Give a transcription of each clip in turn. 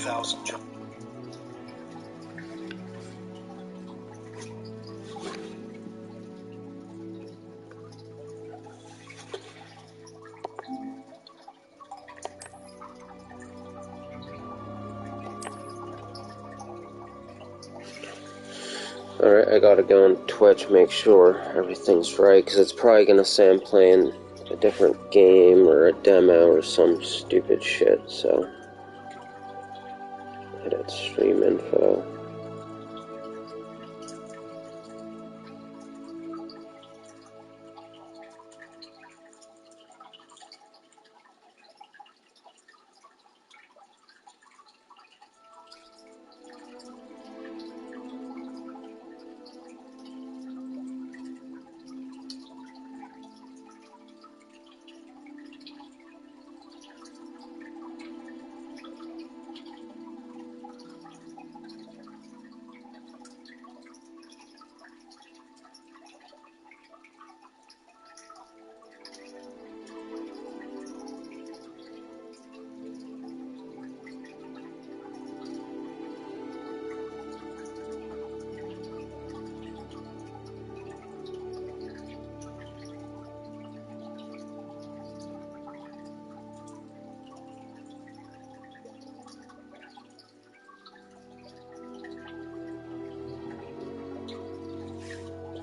2,000. Alright, I gotta go on Twitch, make sure everything's right, because it's probably gonna say I'm playing a different game or a demo or some stupid shit, so edit stream info.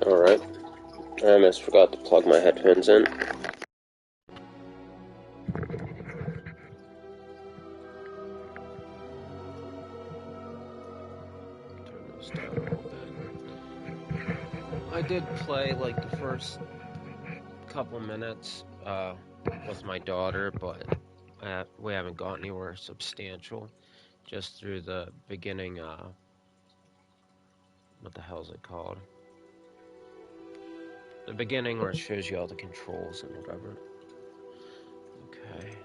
Alright, I almost forgot to plug my headphones in. Turn this down a little bit. I did play like the first couple minutes with my daughter, but we haven't got anywhere substantial. Just through the beginning, what the hell is it called? The beginning where it shows you all the controls and whatever. Okay.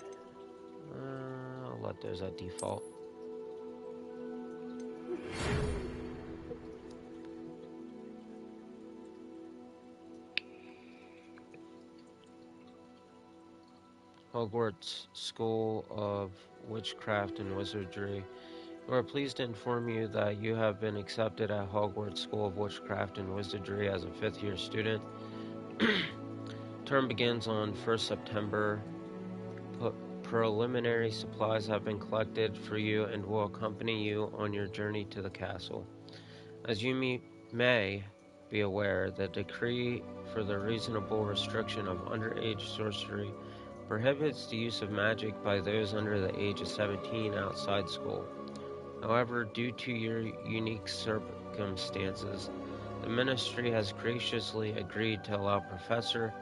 I'll let those at default. Hogwarts School of Witchcraft and Wizardry. We are pleased to inform you that you have been accepted at Hogwarts School of Witchcraft and Wizardry as a 5th year student. Term begins on 1st September. Preliminary supplies have been collected for you and will accompany you on your journey to the castle. As you may be aware, the decree for the reasonable restriction of underage sorcery prohibits the use of magic by those under the age of 17 outside school. However, due to your unique circumstances, the Ministry has graciously agreed to allow Professor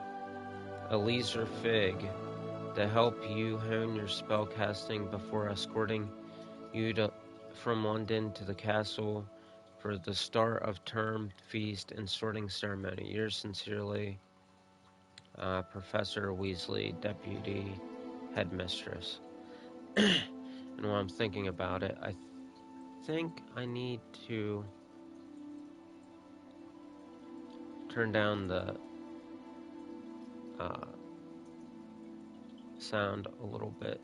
Eliezer Fig to help you hone your spellcasting before escorting you from London to the castle for the start of term feast and sorting ceremony. Yours sincerely, Professor Weasley, Deputy Headmistress. And while I'm thinking about it, I think I need to turn down the sound a little bit.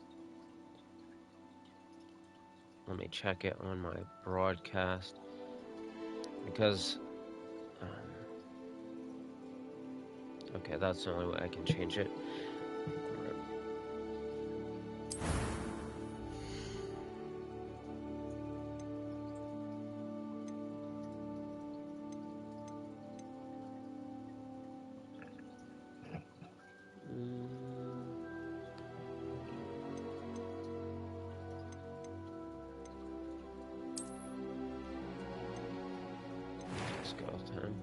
Let me check it on my broadcast, because okay, that's the only way I can change it. Let's go with him.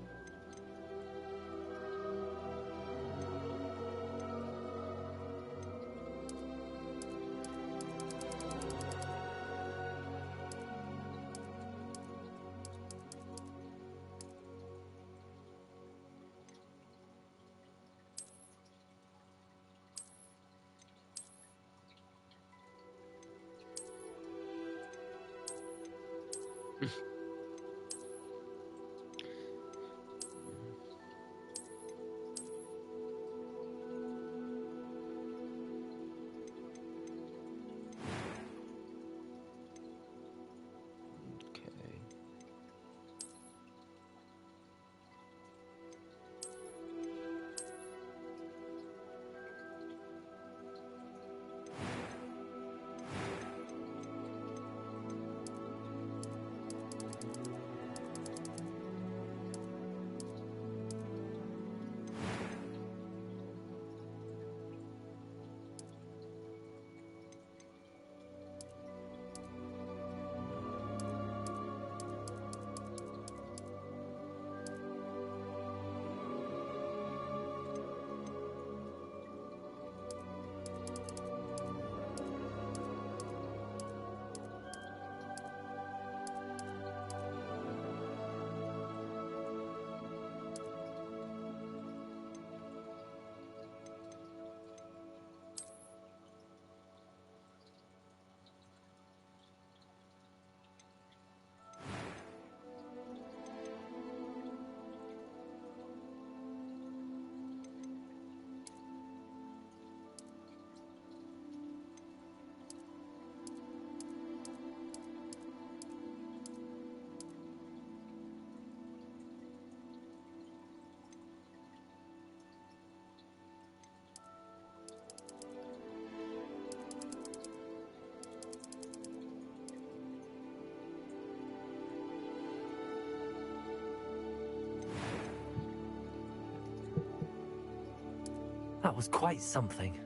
That was quite something.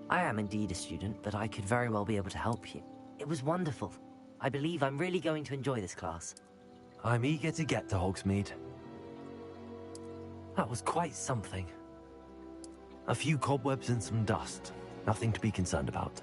I am indeed a student, but I could very well be able to help you. It was wonderful. I believe I'm really going to enjoy this class. I'm eager to get to Hogsmeade. That was quite something. A few cobwebs and some dust. Nothing to be concerned about.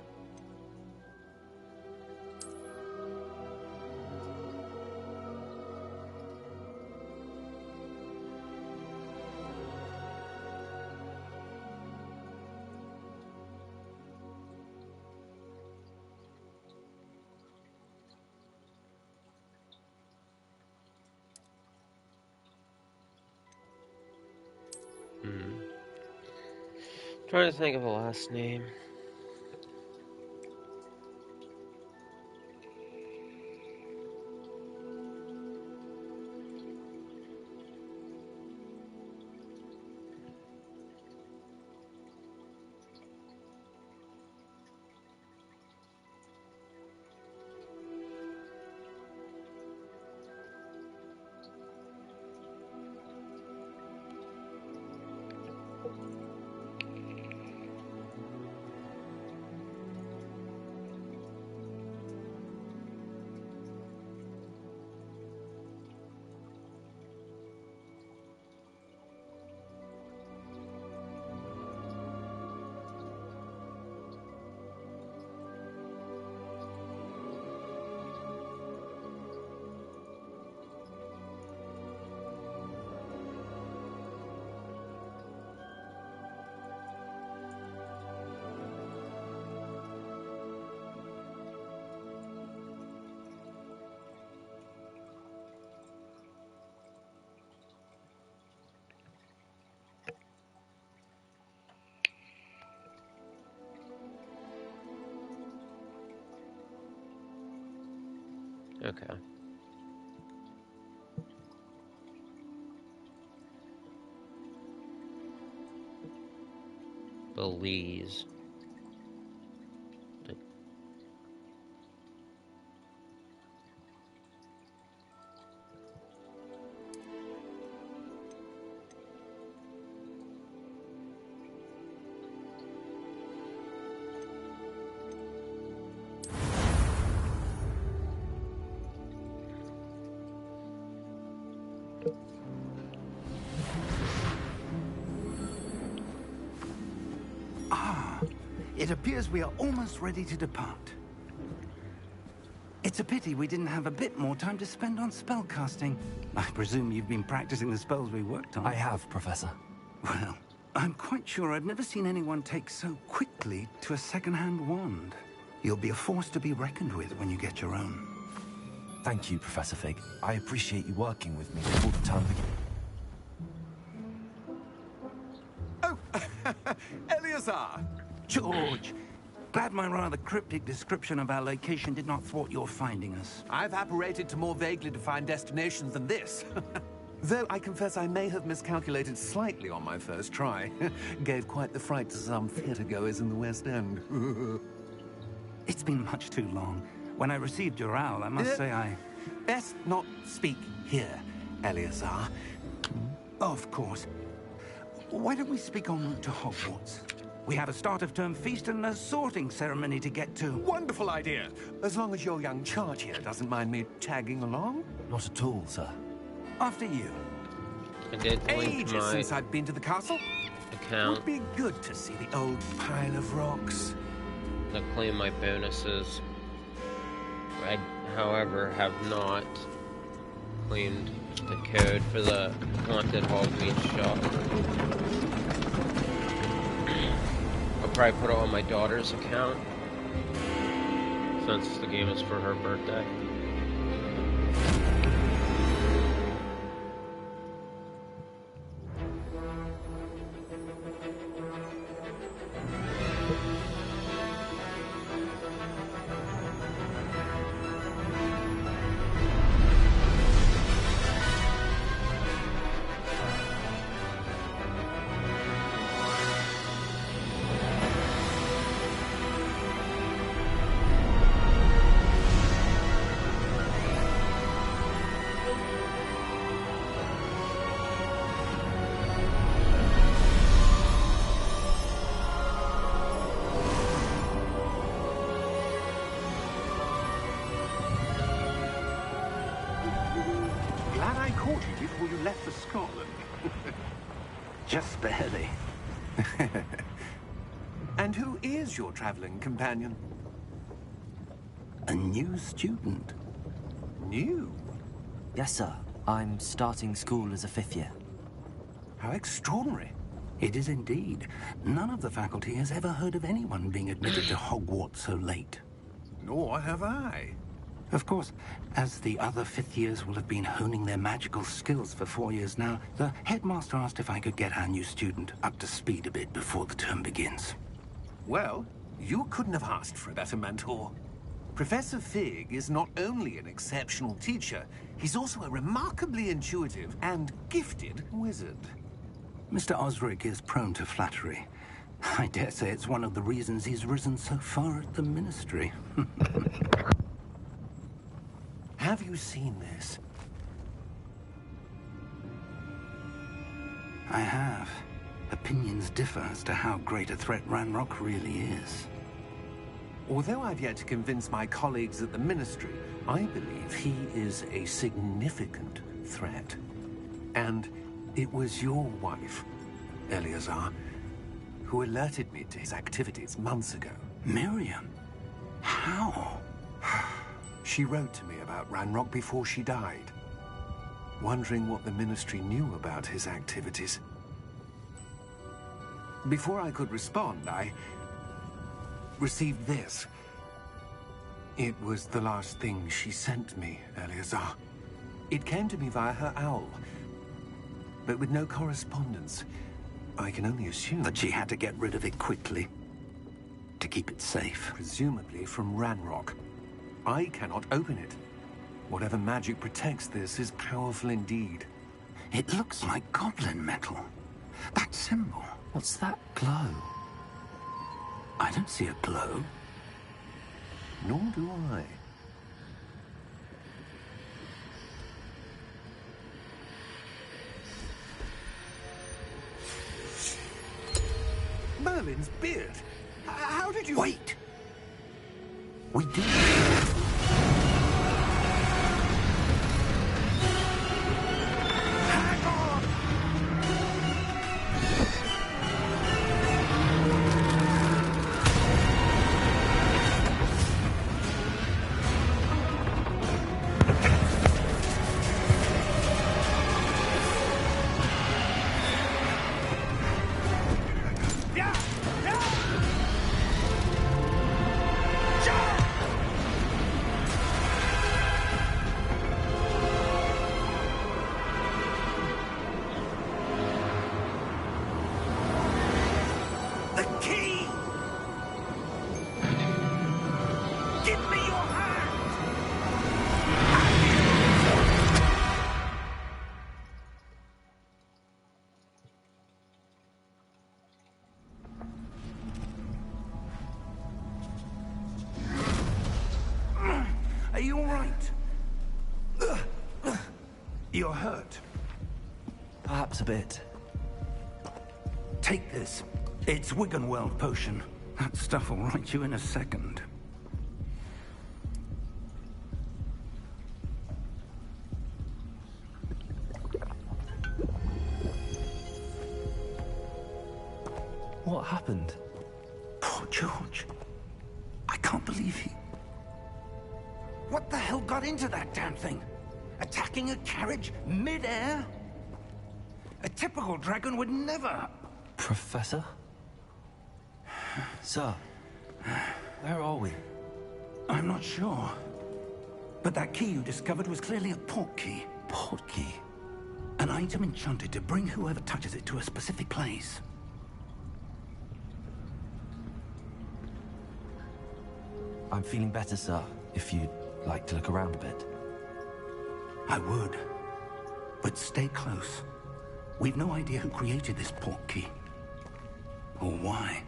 Trying to think of a last name. Okay. Belize. It appears we are almost ready to depart. It's a pity we didn't have a bit more time to spend on spellcasting. I presume you've been practicing the spells we worked on. I have, Professor. Well, I'm quite sure I've never seen anyone take so quickly to a second-hand wand. You'll be a force to be reckoned with when you get your own. Thank you, Professor Fig. I appreciate you working with me before the term begins. Oh, Eleazar! George! Glad my rather cryptic description of our location did not thwart your finding us. I've apparated to more vaguely defined destinations than this. Though I confess I may have miscalculated slightly on my first try. Gave quite the fright to some theatre-goers in the West End. It's been much too long. When I received your owl, I must say I... Best not speak here, Eleazar. Of course. Why don't we speak en route to Hogwarts? We have a start-of-term feast and a sorting ceremony to get to. Wonderful idea! As long as your young charge here doesn't mind me tagging along. Not at all, sir. After you. I did link Ages my since I've been to the castle. account Would be good to see the old pile of rocks. to claim my bonuses. I, however, have not claimed the code for the haunted Hogwarts shop. I'll probably put it on my daughter's account, since the game is for her birthday. Had I caught you before you left for Scotland? Just barely. And who is your traveling companion? A new student. New? Yes, sir. I'm starting school as a 5th year. How extraordinary. It is indeed. None of the faculty has ever heard of anyone being admitted to Hogwarts so late. Nor have I. Of course, as the other 5th years will have been honing their magical skills for 4 years now, the headmaster asked if I could get our new student up to speed a bit before the term begins. Well, you couldn't have asked for a better mentor. Professor Fig is not only an exceptional teacher, he's also a remarkably intuitive and gifted wizard. Mr. Osric is prone to flattery. I dare say it's one of the reasons he's risen so far at the Ministry. Have you seen this? I have. Opinions differ as to how great a threat Ranrock really is. Although I've yet to convince my colleagues at the Ministry, I believe he is a significant threat. And it was your wife, Eleazar, who alerted me to his activities months ago. Miriam? How? She wrote to me about Ranrock before she died, wondering what the Ministry knew about his activities. Before I could respond, I received this. It was the last thing she sent me, Eleazar. It came to me via her owl, but with no correspondence. I can only assume That she had to get rid of it quickly, to keep it safe. presumably from Ranrock. I cannot open it. Whatever magic protects this is powerful indeed. It looks like goblin metal. That symbol. What's that glow? I don't see a glow. Nor do I. Merlin's beard. How did you... Wait! We do. Hang on! Yeah! Yeah! The key! Give me your hand! Are you all right? You're hurt. Perhaps a bit. Take this. It's Wiggenweld potion. That stuff will right you in a second. What happened? Poor George. I can't believe he... What the hell got into that damn thing? Attacking a carriage mid-air? A typical dragon would never... Professor? Sir, where are we? I'm not sure. But that key you discovered was clearly a port key. Port key? An item enchanted to bring whoever touches it to a specific place. I'm feeling better, sir, if you'd like to look around a bit. I would. But stay close. We've no idea who created this port key. Or why.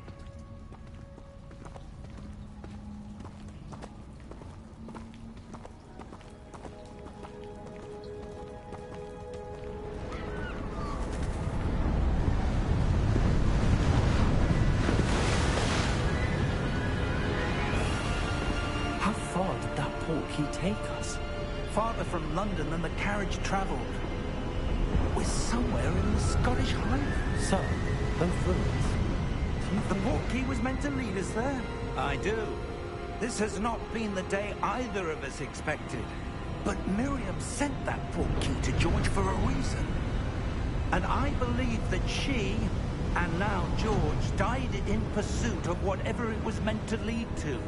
How far did that port key take us? farther from London than the carriage travelled. We're somewhere in the Scottish Highlands. So, both ruins. The portkey was meant to lead us there? I do. This has not been the day either of us expected. But Miriam sent that portkey to George for a reason. And I believe that she, and now George, died in pursuit of whatever it was meant to lead to.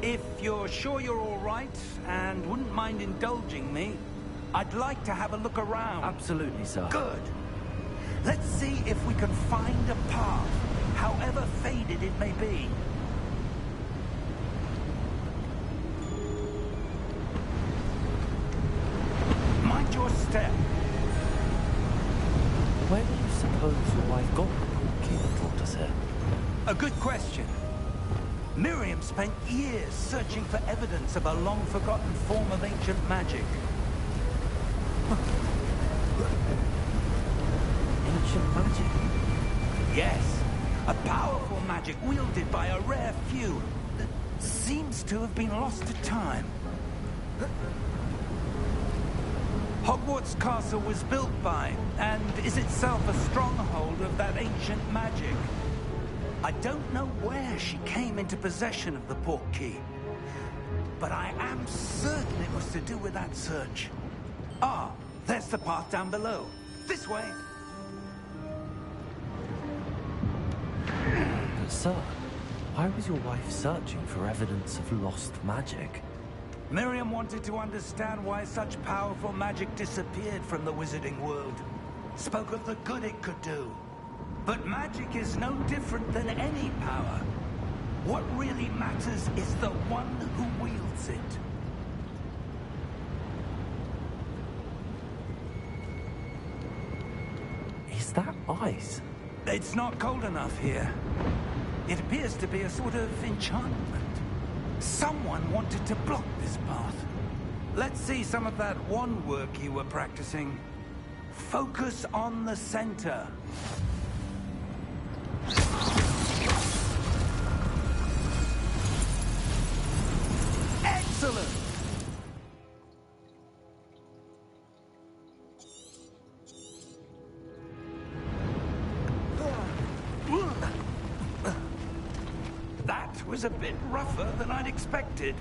If you're sure you're all right, and wouldn't mind indulging me, I'd like to have a look around. Absolutely, sir. Good. Let's see if we can find a path, however faded it may be. Mind your step. Where do you suppose your wife got the portkey that brought us here? A good question. Miriam spent years searching for evidence of a long-forgotten form of ancient magic. Ancient magic? Yes, a powerful magic wielded by a rare few that seems to have been lost to time. Hogwarts Castle was built by, and is itself a stronghold of that ancient magic. I don't know where she came into possession of the portkey, but I am certain it was to do with that search. Ah, there's the path down below. This way. But sir, why was your wife searching for evidence of lost magic? Miriam wanted to understand why such powerful magic disappeared from the wizarding world. Spoke of the good it could do. But magic is no different than any power. What really matters is the one who wields it. Is that ice? It's not cold enough here. It appears to be a sort of enchantment. Someone wanted to block this path. Let's see some of that wand work you were practicing. Focus on the center. Excellent! That was a bit rougher than I'd expected.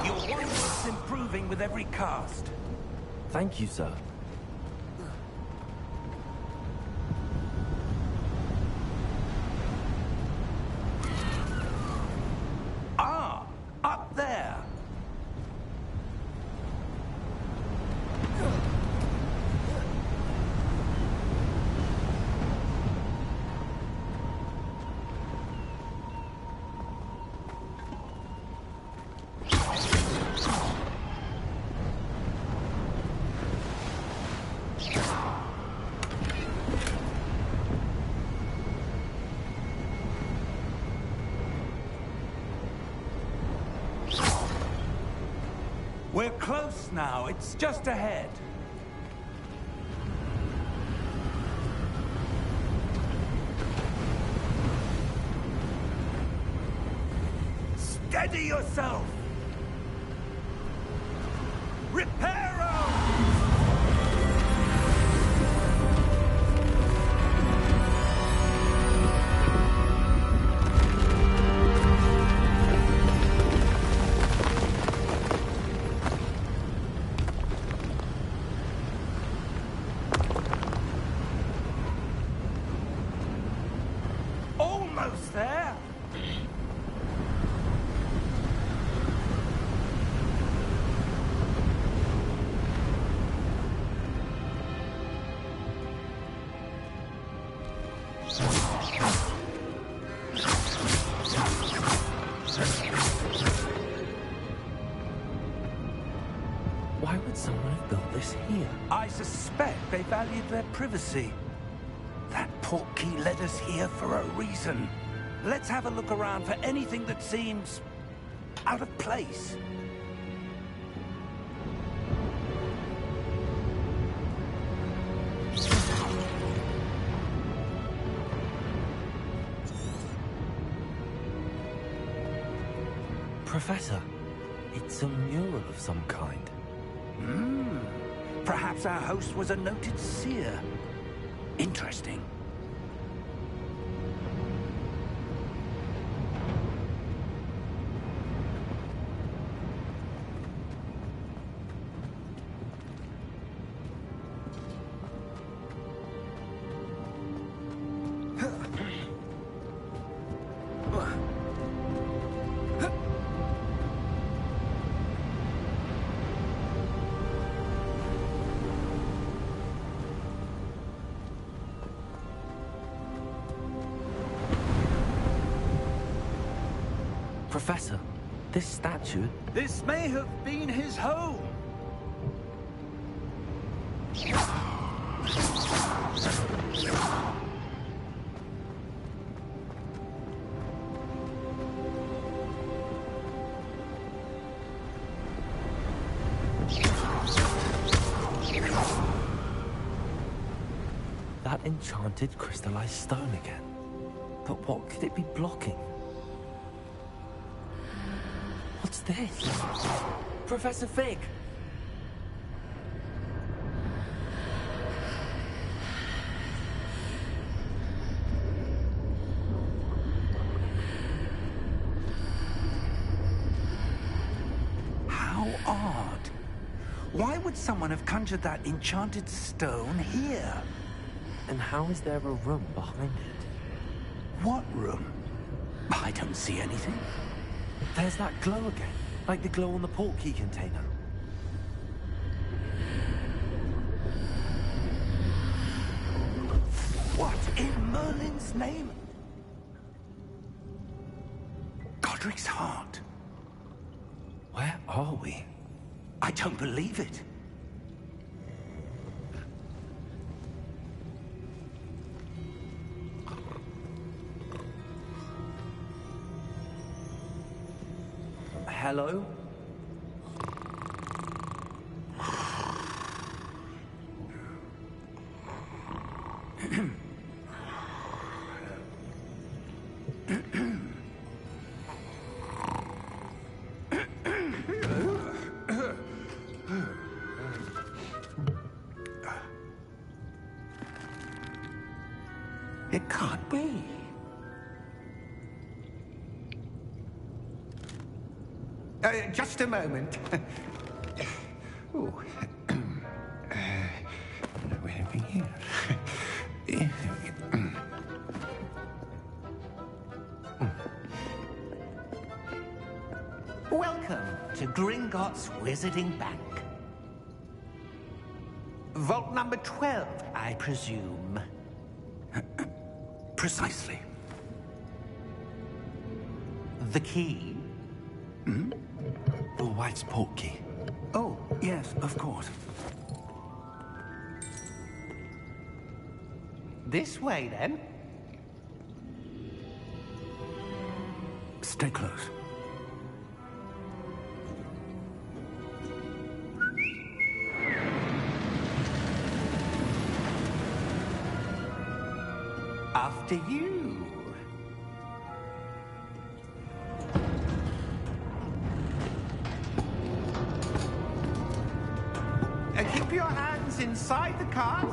Your wand is improving with every cast. Thank you, sir. Ah, up there. We're close now. It's just ahead. Steady yourself! Reparo! Almost there! Why would someone have built this here? I suspect they valued their privacy. That portkey led us here for a reason. Let's have a look around for anything that seems out of place. Professor, it's a mural of some kind. Perhaps our host was a noted seer. Interesting. Professor, this statue... This may have been his home. That enchanted crystallized stone again. But what could it be blocking? What's this? Professor Fig! How odd. Why would someone have conjured that enchanted stone here? And how is there a room behind it? What room? I don't see anything. There's that glow again, like the glow on the portkey container. What in Merlin's name? Godric's heart. Where are we? I don't believe it. Hello? It can't be. Just a moment. Oh. Where are we here? Welcome to Gringotts Wizarding Bank. Vault number 12, I presume. Precisely. The key? The wife's portkey. Oh, yes, of course. This way, then. Stay close. After you. Keep your hands inside the cart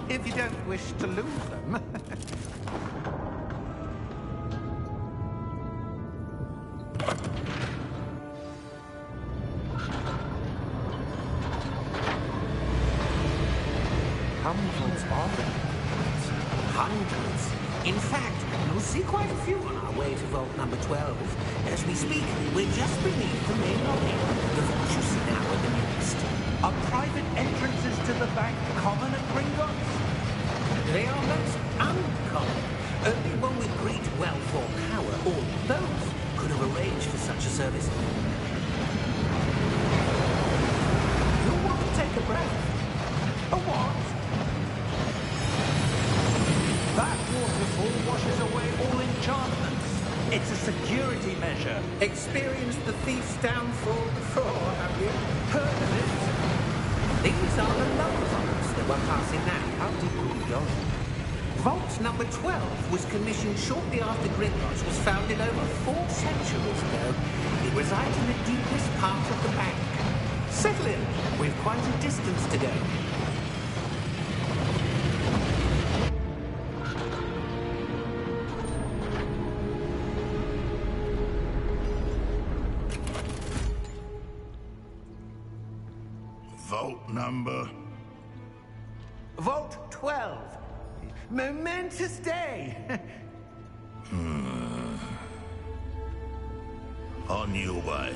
if you don't wish to lose them. How many vaults are there? Hundreds. In fact, you'll see quite a few on our way to vault number 12. As we speak, we're just beneath the main lobby. The vault you see now are the newest. Are private entrances to the bank common at Gringotts? They are most uncommon. Only one with great wealth or power, or both, could have arranged for such a service. You'll want to take a breath. A what? That waterfall washes away all enchantments. It's a security measure. Experienced the thief's downfall before, have you? Heard of it? These are the lower vaults that we're passing now. How deep are we going? Vault number 12 was commissioned shortly after Gringotts was founded over 4 centuries ago. It resides in the deepest part of the bank. Settle in. We've quite a distance to go. Vault number? Vault 12. Momentous day. On your way.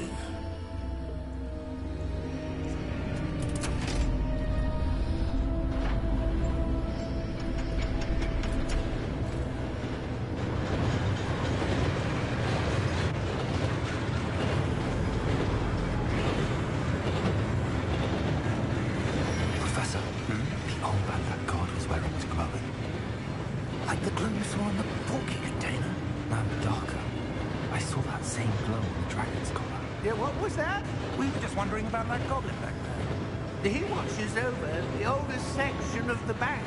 Professor, the old band that god was wearing was glowing. Like the glow you saw in the porky container. No, darker. I saw that same glow on the dragon's collar. Yeah, what was that? We were just wondering about that goblin back there. He watches over the oldest section of the bank.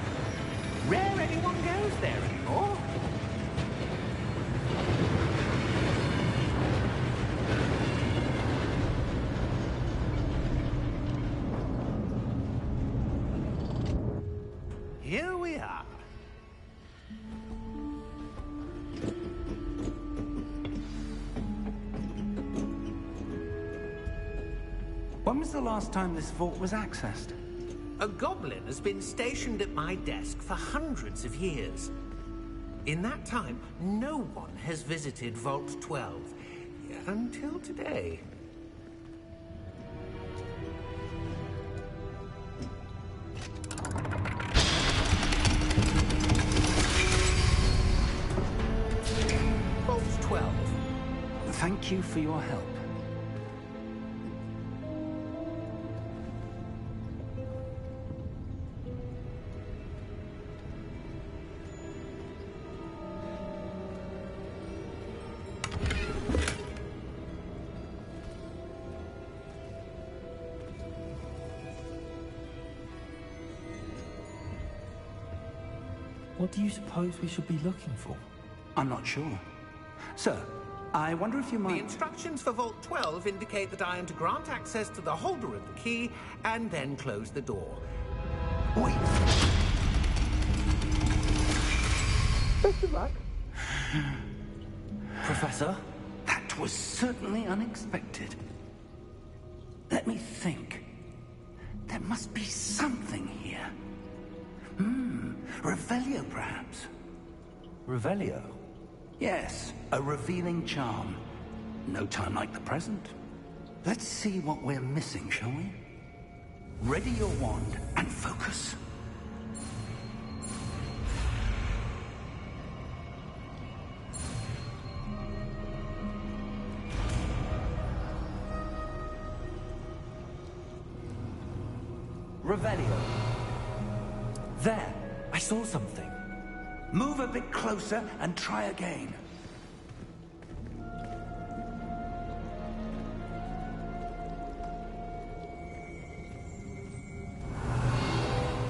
Rare anyone goes there anymore. Here we are. When was the last time this vault was accessed? A goblin has been stationed at my desk for hundreds of years. In that time, no one has visited Vault 12. Until today. Vault 12. Thank you for your help. What do you suppose we should be looking for? I'm not sure. Sir, I wonder if you The might... instructions for Vault 12 indicate that I am to grant access to the holder of the key and then close the door. Wait. Best of luck. Professor? That was certainly unexpected. Let me think. There must be something here. Revelio, perhaps? Revelio? Yes, a revealing charm. No time like the present. Let's see what we're missing, shall we? Ready your wand and focus. Revelio. There! I saw something. Move a bit closer and try again.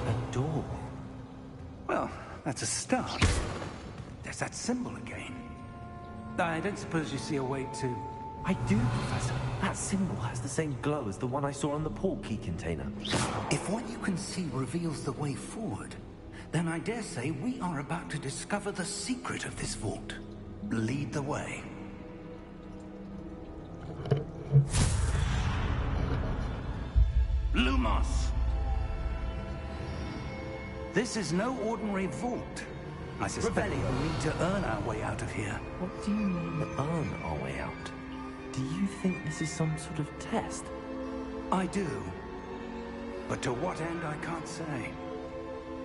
A door. Well, that's a start. There's that symbol again. I don't suppose you see a way to... I do, Professor. That symbol has the same glow as the one I saw on the port key container. If what you can see reveals the way forward, then I dare say we are about to discover the secret of this vault. Lead the way. Lumos! This is no ordinary vault. I suspect we'll need to earn our way out of here. What do you mean, earn our way out? Do you think this is some sort of test? I do. But to what end, I can't say.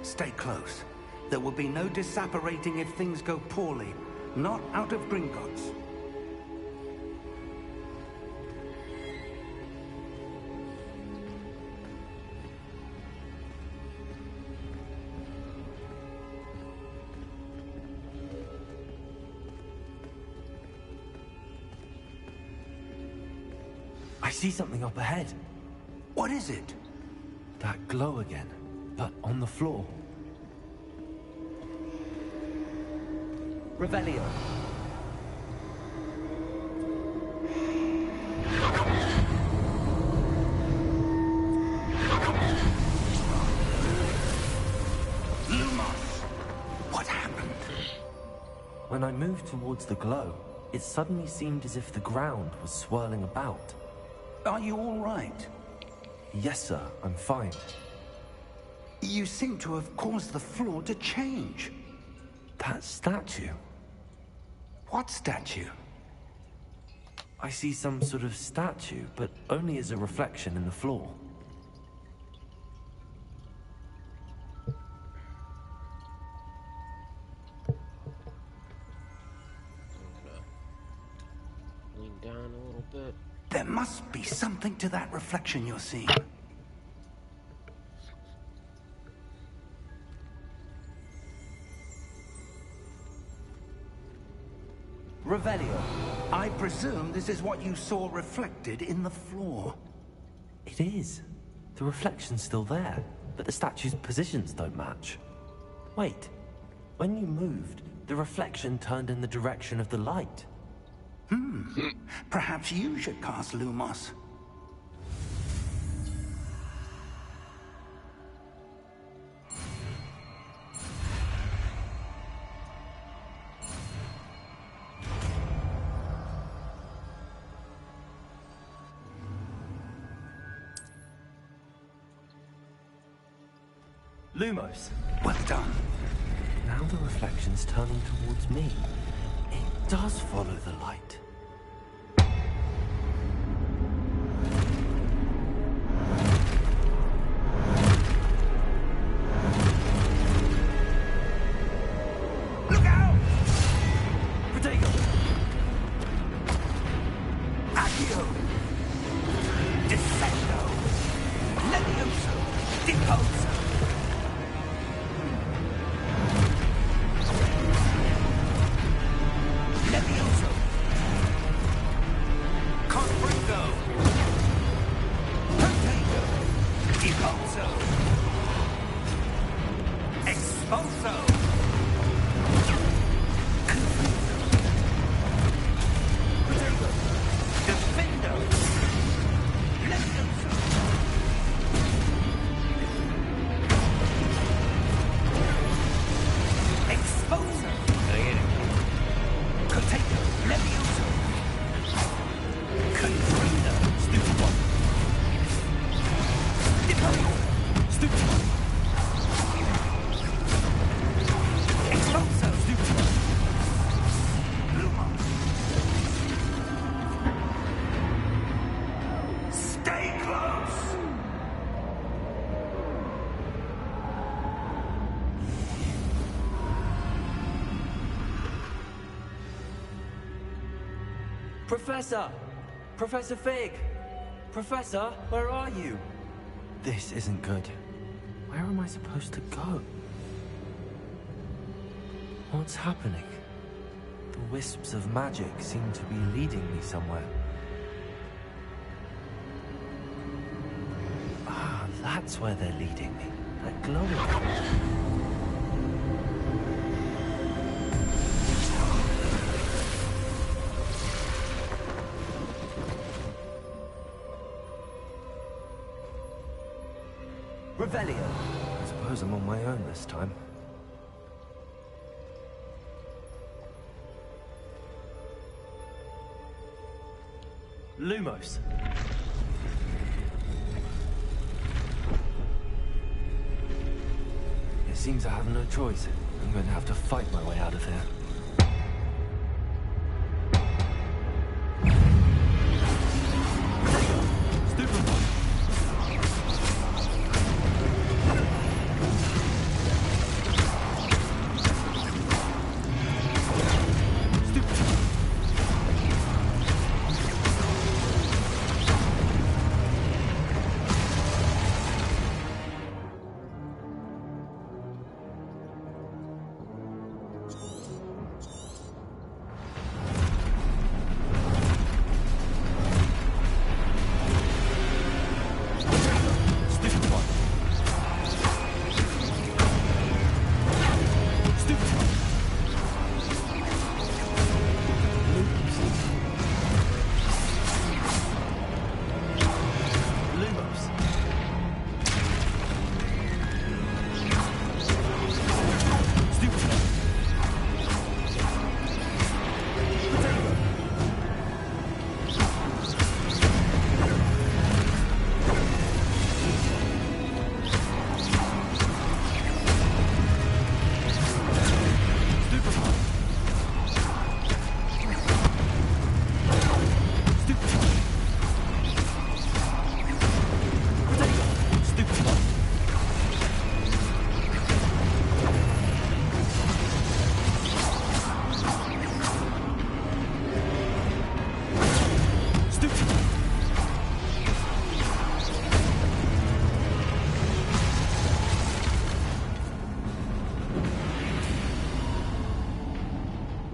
Stay close. There will be no disapparating if things go poorly. Not out of Gringotts. I see something up ahead. What is it? That glow again, but on the floor. Revelio. Lumos! What happened? When I moved towards the glow, it suddenly seemed as if the ground was swirling about. Are you all right? Yes, sir, I'm fine. You seem to have caused the floor to change. That statue. What statue? I see some sort of statue, but only as a reflection in the floor. Lean down a little bit. There must be something to that reflection you're seeing. Revelio. I presume this is what you saw reflected in the floor. It is. The reflection's still there, but the statue's positions don't match. Wait. When you moved, the reflection turned in the direction of the light. Perhaps you should cast Lumos. Lumos. Well done. Now the reflection's turning towards me. It does follow the light. Look out! Protego! Accio! Descendo! Levioso! Deposo! Levioso! Confringo! Protego! Deposo! Expulso! Protego! Defendo! Levioso! Expulso! Protego! Levioso! Confringo! Stupid one! Deposo! Stupid one! Expulso! Stupid one! Lumos! Stay close! Professor! Professor Fig! Professor, where are you? This isn't good. Where am I supposed to go? What's happening? The wisps of magic seem to be leading me somewhere. Ah, that's where they're leading me. That glowing. Revelio. I suppose I'm on my own this time. Lumos. It seems I have no choice. I'm going to have to fight my way out of here. Stupid one.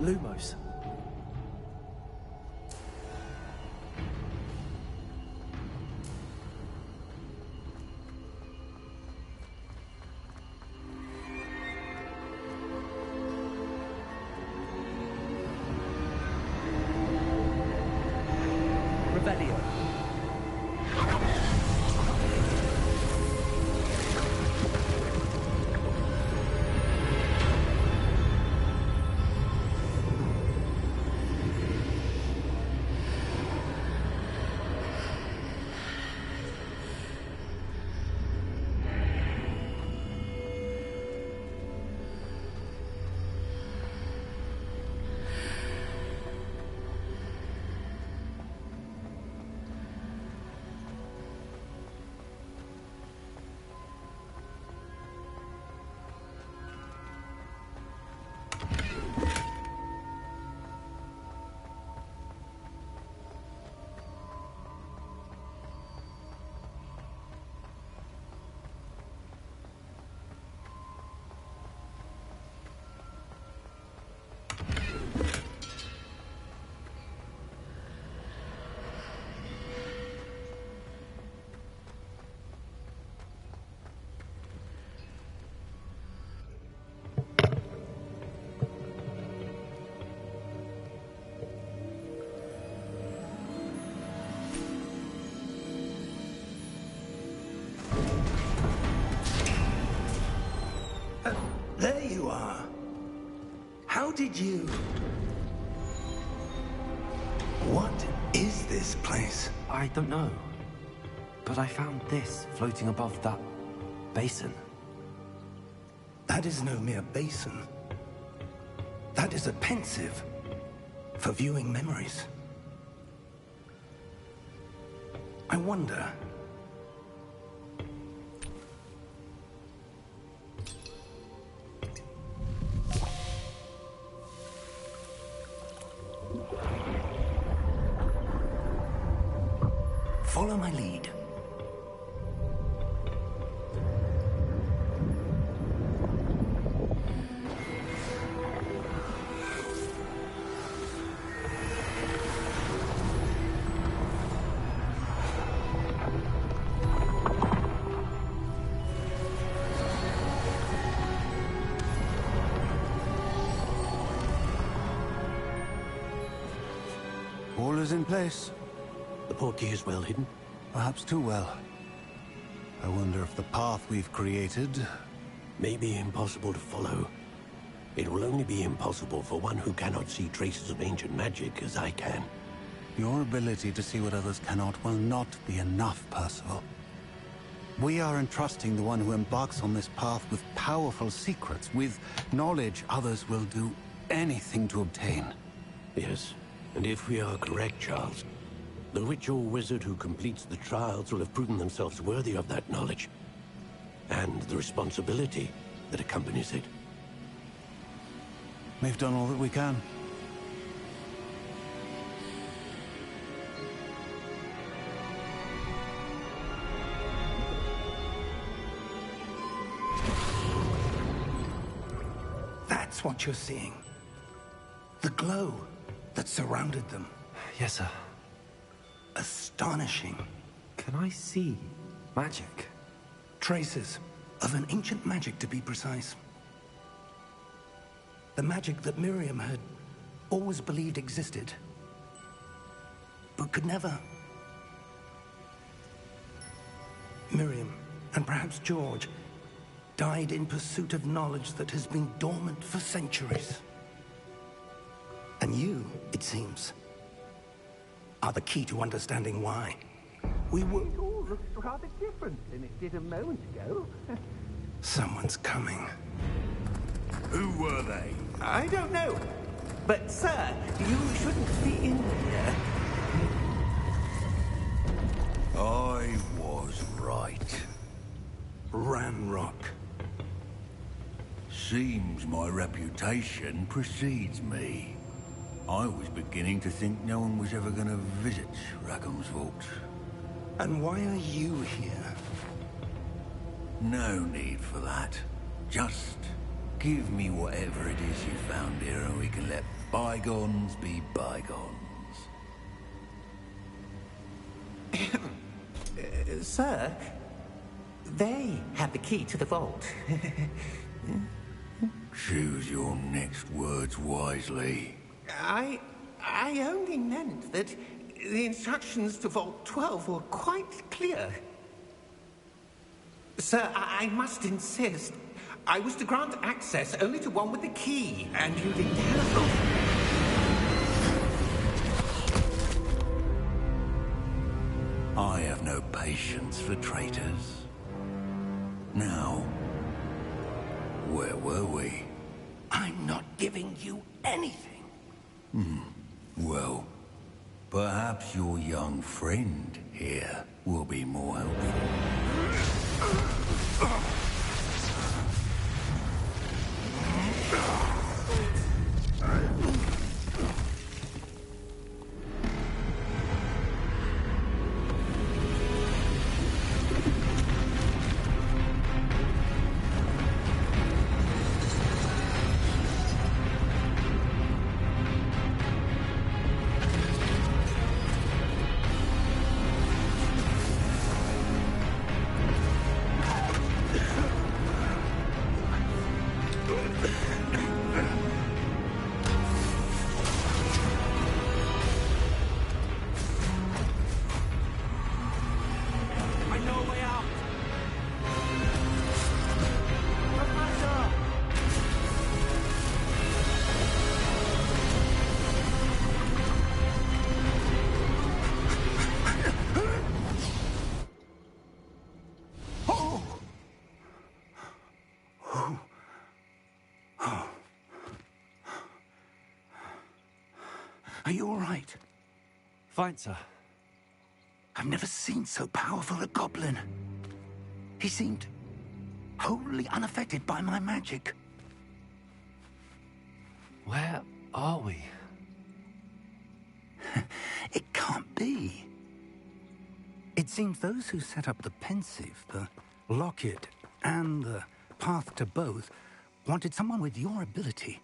Lumos. Revelio. There you are. How did you... What is this place? I don't know. But I found this floating above that basin. That is no mere basin. That is a pensive for viewing memories. I wonder... Follow my lead. All is in place. The portkey is well hidden. Perhaps too well. I wonder if the path we've created... May be impossible to follow. It will only be impossible for one who cannot see traces of ancient magic as I can. Your ability to see what others cannot will not be enough, Percival. We are entrusting the one who embarks on this path with powerful secrets, with knowledge others will do anything to obtain. Yes, and if we are correct, Charles, the witch or wizard who completes the trials will have proven themselves worthy of that knowledge, and the responsibility that accompanies it. We've done all that we can. That's what you're seeing. The glow that surrounded them. Yes, sir. Astonishing. Can I see magic? Traces of an ancient magic, to be precise. The magic that Miriam had always believed existed, but could never. Miriam, and perhaps George, died in pursuit of knowledge that has been dormant for centuries. And you, it seems, are the key to understanding why. We were... It all looks rather different than it did a moment ago. Someone's coming. Who were they? I don't know. But, sir, you shouldn't be in here. I was right. Ranrock. Seems my reputation precedes me. I was beginning to think no one was ever going to visit Rackham's vault. And why are you here? No need for that. Just give me whatever it is you found here and we can let bygones be bygones. Sir, they have the key to the vault. Choose your next words wisely. I only meant that the instructions to Vault 12 were quite clear. Sir, I must insist. I was to grant access only to one with the key, and you didn't have... I have no patience for traitors. Now, where were we? I'm not giving you anything. Well, perhaps your young friend here will be more helpful. Are you all right? Fine, sir. I've never seen so powerful a goblin. He seemed wholly unaffected by my magic. Where are we? It can't be. It seems those who set up the pensive, the locket, and the path to both wanted someone with your ability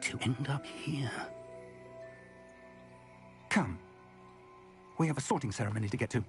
to end up here. Come. We have a sorting ceremony to get to.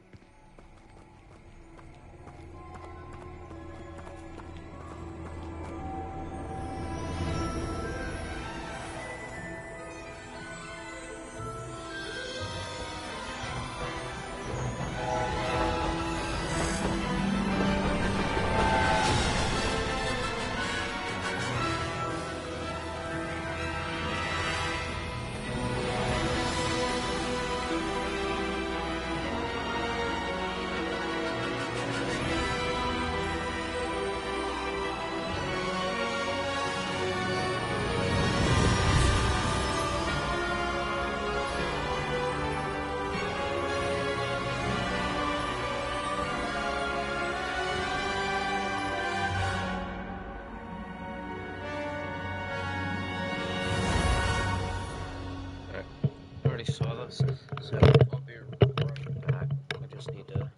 Saw this, so I'll be right back. I just need to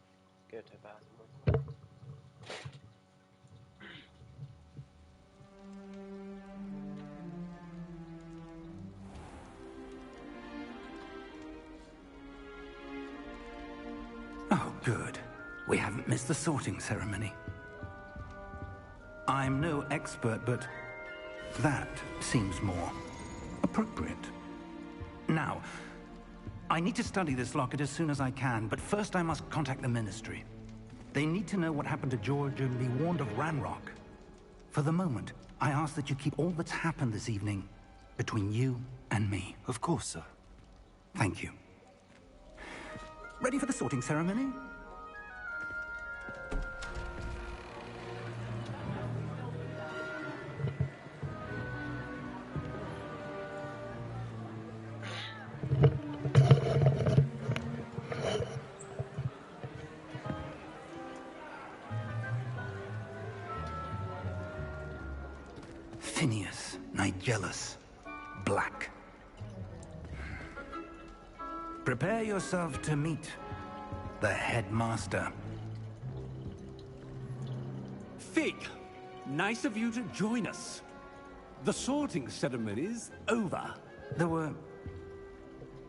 go to the bathroom. Oh, good. We haven't missed the sorting ceremony. I'm no expert, but that seems more appropriate. Now, I need to study this locket as soon as I can, but first I must contact the Ministry. They need to know what happened to George and be warned of Ranrock. For the moment, I ask that you keep all that's happened this evening between you and me. Of course, sir. Thank you. Ready for the sorting ceremony? Phineas, Nigellus, Black. Prepare yourself to meet the headmaster. Fig, nice of you to join us. The sorting ceremony's over. There were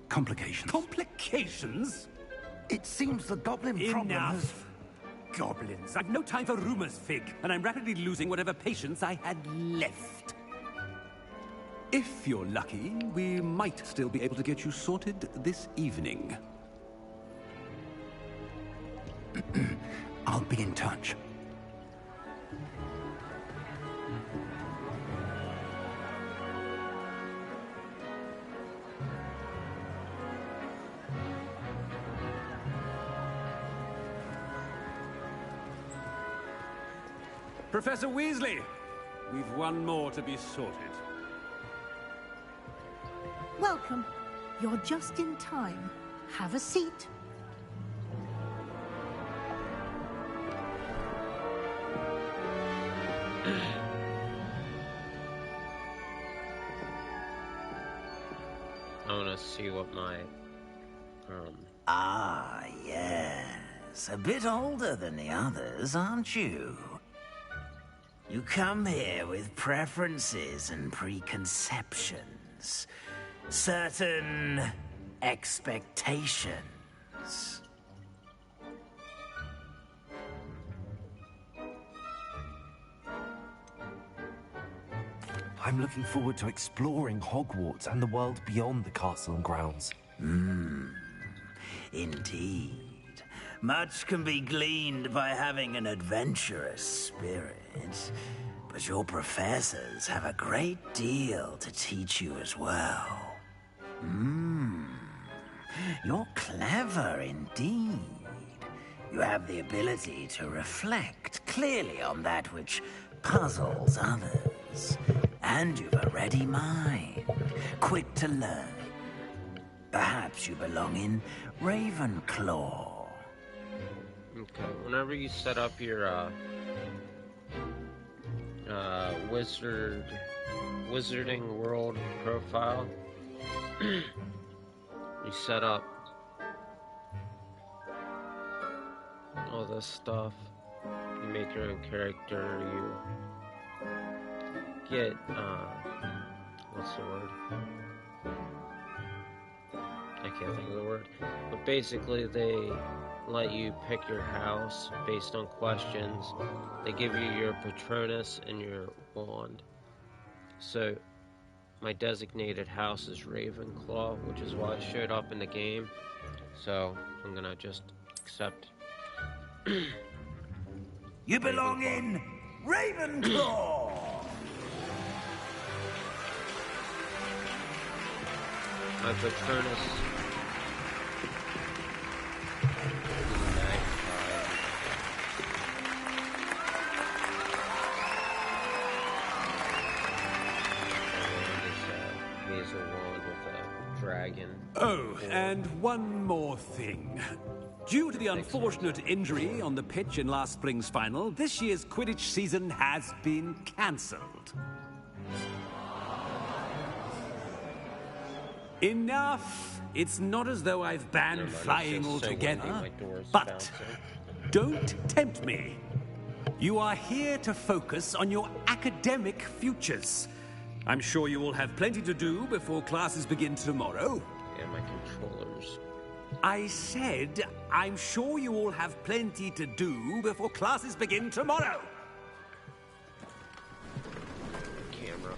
complications. Complications? It seems the goblin problem has... Enough! Goblins. I've no time for rumors, Fig, and I'm rapidly losing whatever patience I had left. If you're lucky, we might still be able to get you sorted this evening. I'll be in touch. Professor Weasley, we've one more to be sorted. Welcome. You're just in time. Have a seat. I want to see what my Ah, yes. A bit older than the others, aren't you? You come here with preferences and preconceptions. Certain expectations. I'm looking forward to exploring Hogwarts and the world beyond the castle and grounds. Indeed. Much can be gleaned by having an adventurous spirit. But your professors have a great deal to teach you as well. You're clever indeed. You have the ability to reflect clearly on that which puzzles others. And you've a ready mind, quick to learn. Perhaps you belong in Ravenclaw. Okay, whenever you set up your wizarding world profile, you set up all this stuff. You make your own character. You get what's the word? I can't think of the word. But basically, they let you pick your house based on questions. They give you your Patronus and your wand. So, my designated house is Ravenclaw, which is why it showed up in the game. So, I'm gonna just accept. You belong in Ravenclaw! My Patronus. Oh, and one more thing. Due to the unfortunate injury on the pitch in last spring's final, this year's Quidditch season has been cancelled. Enough! It's not as though I've banned flying altogether, but don't tempt me. You are here to focus on your academic futures. I'm sure you will have plenty to do before classes begin tomorrow. Yeah, my controllers. I said, I'm sure you all have plenty to do before classes begin tomorrow. Camera.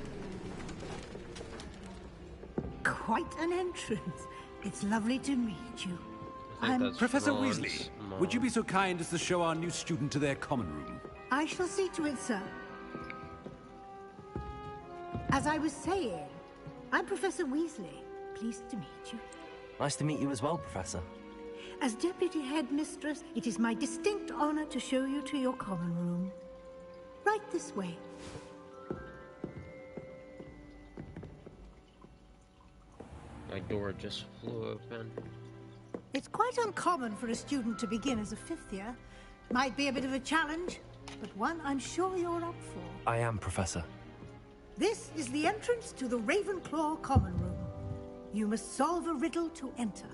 Quite an entrance. It's lovely to meet you. I'm Professor Weasley, would you be so kind as to show our new student to their common room? I shall see to it, sir. As I was saying, I'm Professor Weasley. Pleased to meet you. Nice to meet you as well, Professor. As Deputy Headmistress, it is my distinct honor to show you to your common room. Right this way. My door just flew open. It's quite uncommon for a student to begin as a fifth year. Might be a bit of a challenge, but one I'm sure you're up for. I am, Professor. This is the entrance to the Ravenclaw common room. You must solve a riddle to enter.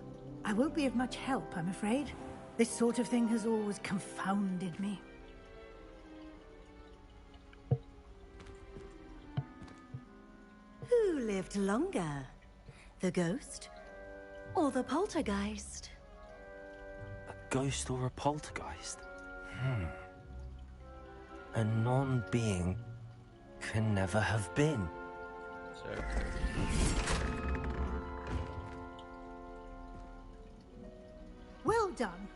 I won't be of much help, I'm afraid. This sort of thing has always confounded me. Who lived longer? The ghost or the poltergeist? A ghost or a poltergeist? A non-being can never have been. So, Well done.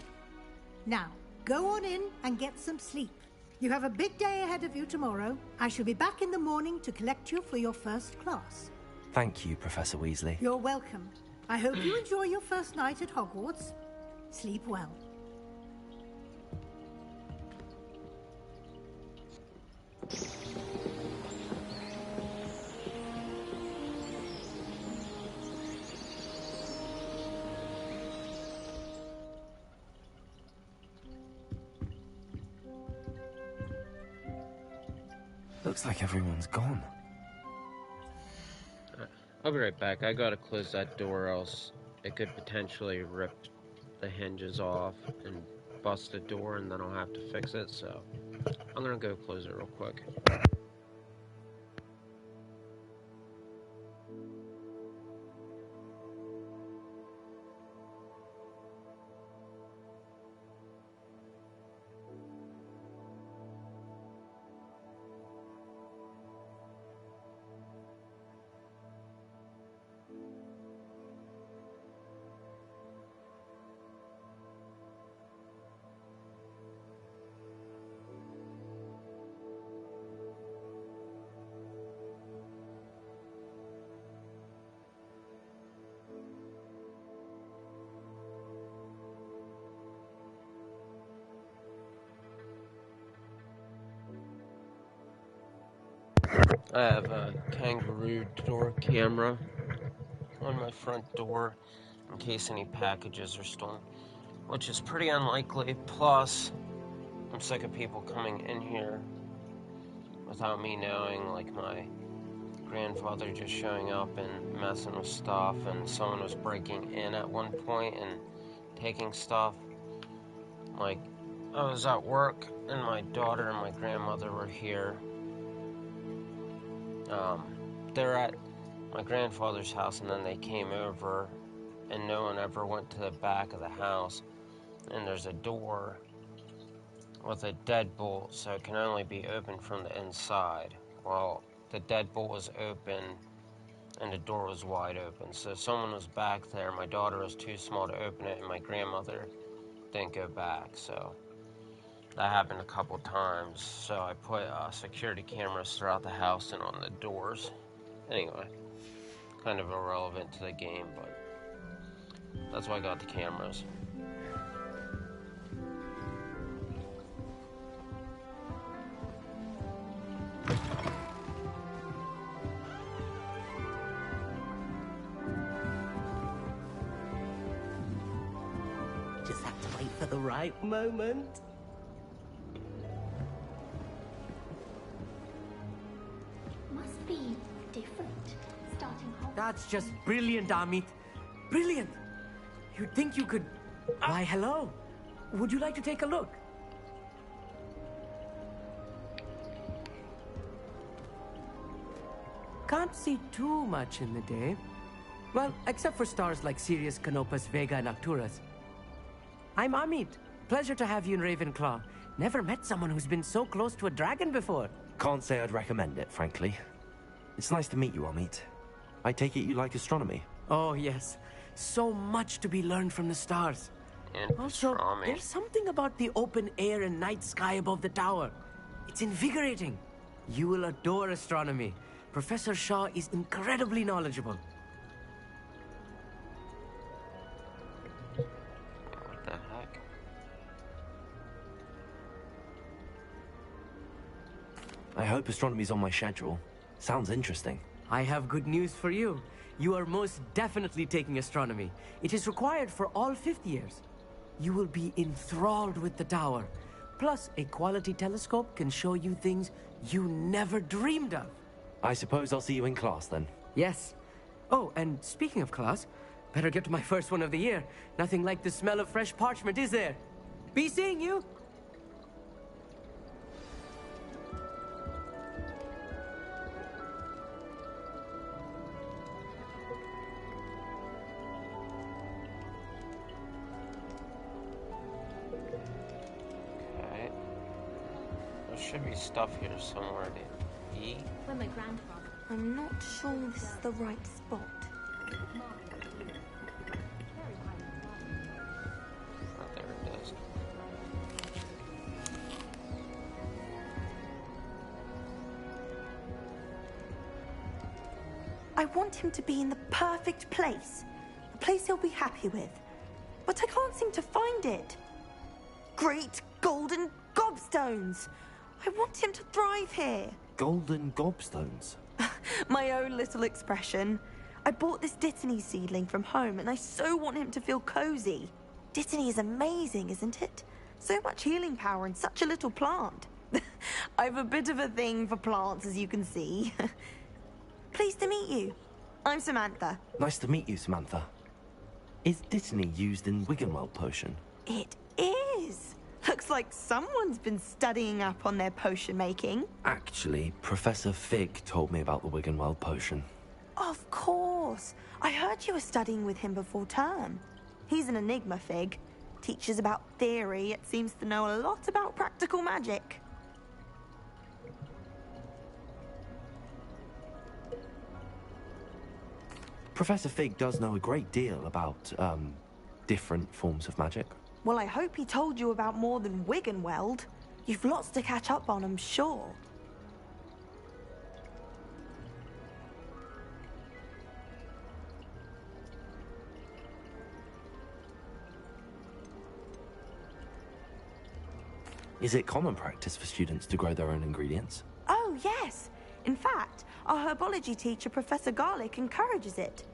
Now, go on in and get some sleep. You have a big day ahead of you tomorrow. I shall be back in the morning to collect you for your first class. Thank you, Professor Weasley. You're welcome. I hope you enjoy your first night at Hogwarts. Sleep well. Looks like everyone's gone. I'll be right back. I gotta close that door, else it could potentially rip the hinges off and bust the door, and then I'll have to fix it. So I'm gonna go close it real quick. I have a kangaroo door camera on my front door in case any packages are stolen, which is pretty unlikely. Plus, I'm sick of people coming in here without me knowing, like my grandfather just showing up and messing with stuff, and someone was breaking in at one point and taking stuff. Like, I was at work and my daughter and my grandmother were here. They're at my grandfather's house, and then they came over, and no one ever went to the back of the house, and there's a door with a deadbolt, so it can only be opened from the inside. Well, the deadbolt was open, and the door was wide open, so someone was back there. My daughter was too small to open it, and my grandmother didn't go back, so that happened a couple times. So I put security cameras throughout the house and on the doors. Anyway, kind of irrelevant to the game, but that's why I got the cameras. Just have to wait for the right moment. Must be different, starting Hogwarts. That's just brilliant, Amit. Brilliant. You'd think you could... Why, hello. Would you like to take a look? Can't see too much in the day. Well, except for stars like Sirius, Canopus, Vega, and Arcturus. I'm Amit. Pleasure to have you in Ravenclaw. Never met someone who's been so close to a dragon before. Can't say I'd recommend it, frankly. It's nice to meet you, Amit. I take it you like astronomy? Oh, yes. So much to be learned from the stars. And also, astronomy. there's something about the open air and night sky above the tower. It's invigorating. You will adore astronomy. Professor Shaw is incredibly knowledgeable. What the heck? I hope astronomy's on my schedule. Sounds interesting. I have good news for you. You are most definitely taking astronomy. It is required for all 5th years. You will be enthralled with the tower. Plus, a quality telescope can show you things you never dreamed of. I suppose I'll see you in class then. Yes. Oh, and speaking of class, better get to my first one of the year. Nothing like the smell of fresh parchment, is there? Be seeing you! should be stuff here somewhere to eat. Where my grandfather. I'm not sure this is the right spot. Oh, there it is. I want him to be in the perfect place. A place he'll be happy with. But I can't seem to find it. Great golden gobstones! I want him to thrive here. Golden gobstones? My own little expression. I bought this Dittany seedling from home and I so want him to feel cozy. Dittany is amazing, isn't it? So much healing power in such a little plant. I've a bit of a thing for plants, as you can see. Pleased to meet you. I'm Samantha. Nice to meet you, Samantha. Is Dittany used in Wiggenweld potion? It is. Looks like someone's been studying up on their potion making. Actually, Professor Fig told me about the Wiggenweld potion. Of course. I heard you were studying with him before term. He's an enigma, Fig. Teaches about theory, yet seems to know a lot about practical magic. Professor Fig does know a great deal about, different forms of magic. Well, I hope he told you about more than Wiggenweld. You've lots to catch up on, I'm sure. Is it common practice for students to grow their own ingredients? Oh, yes. In fact, our herbology teacher, Professor Garlick, encourages it.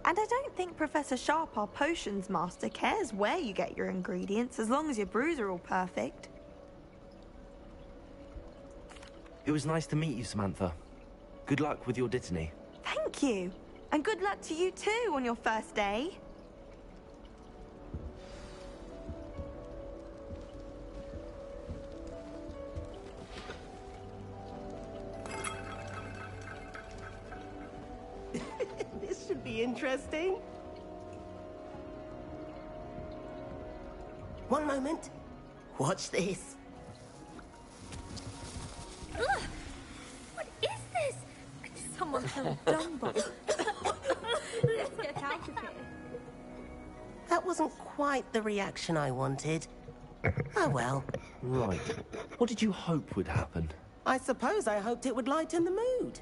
And I don't think Professor Sharp, our potions master, cares where you get your ingredients, as long as your brews are all perfect. It was nice to meet you, Samantha. Good luck with your Dittany. Thank you. And good luck to you too on your first day. This should be interesting. One moment. Watch this. Ugh! What is this? Could someone throw a dumbbell? Let's get out of here. That wasn't quite the reaction I wanted. Oh well. Right. What did you hope would happen? I suppose I hoped it would lighten the mood.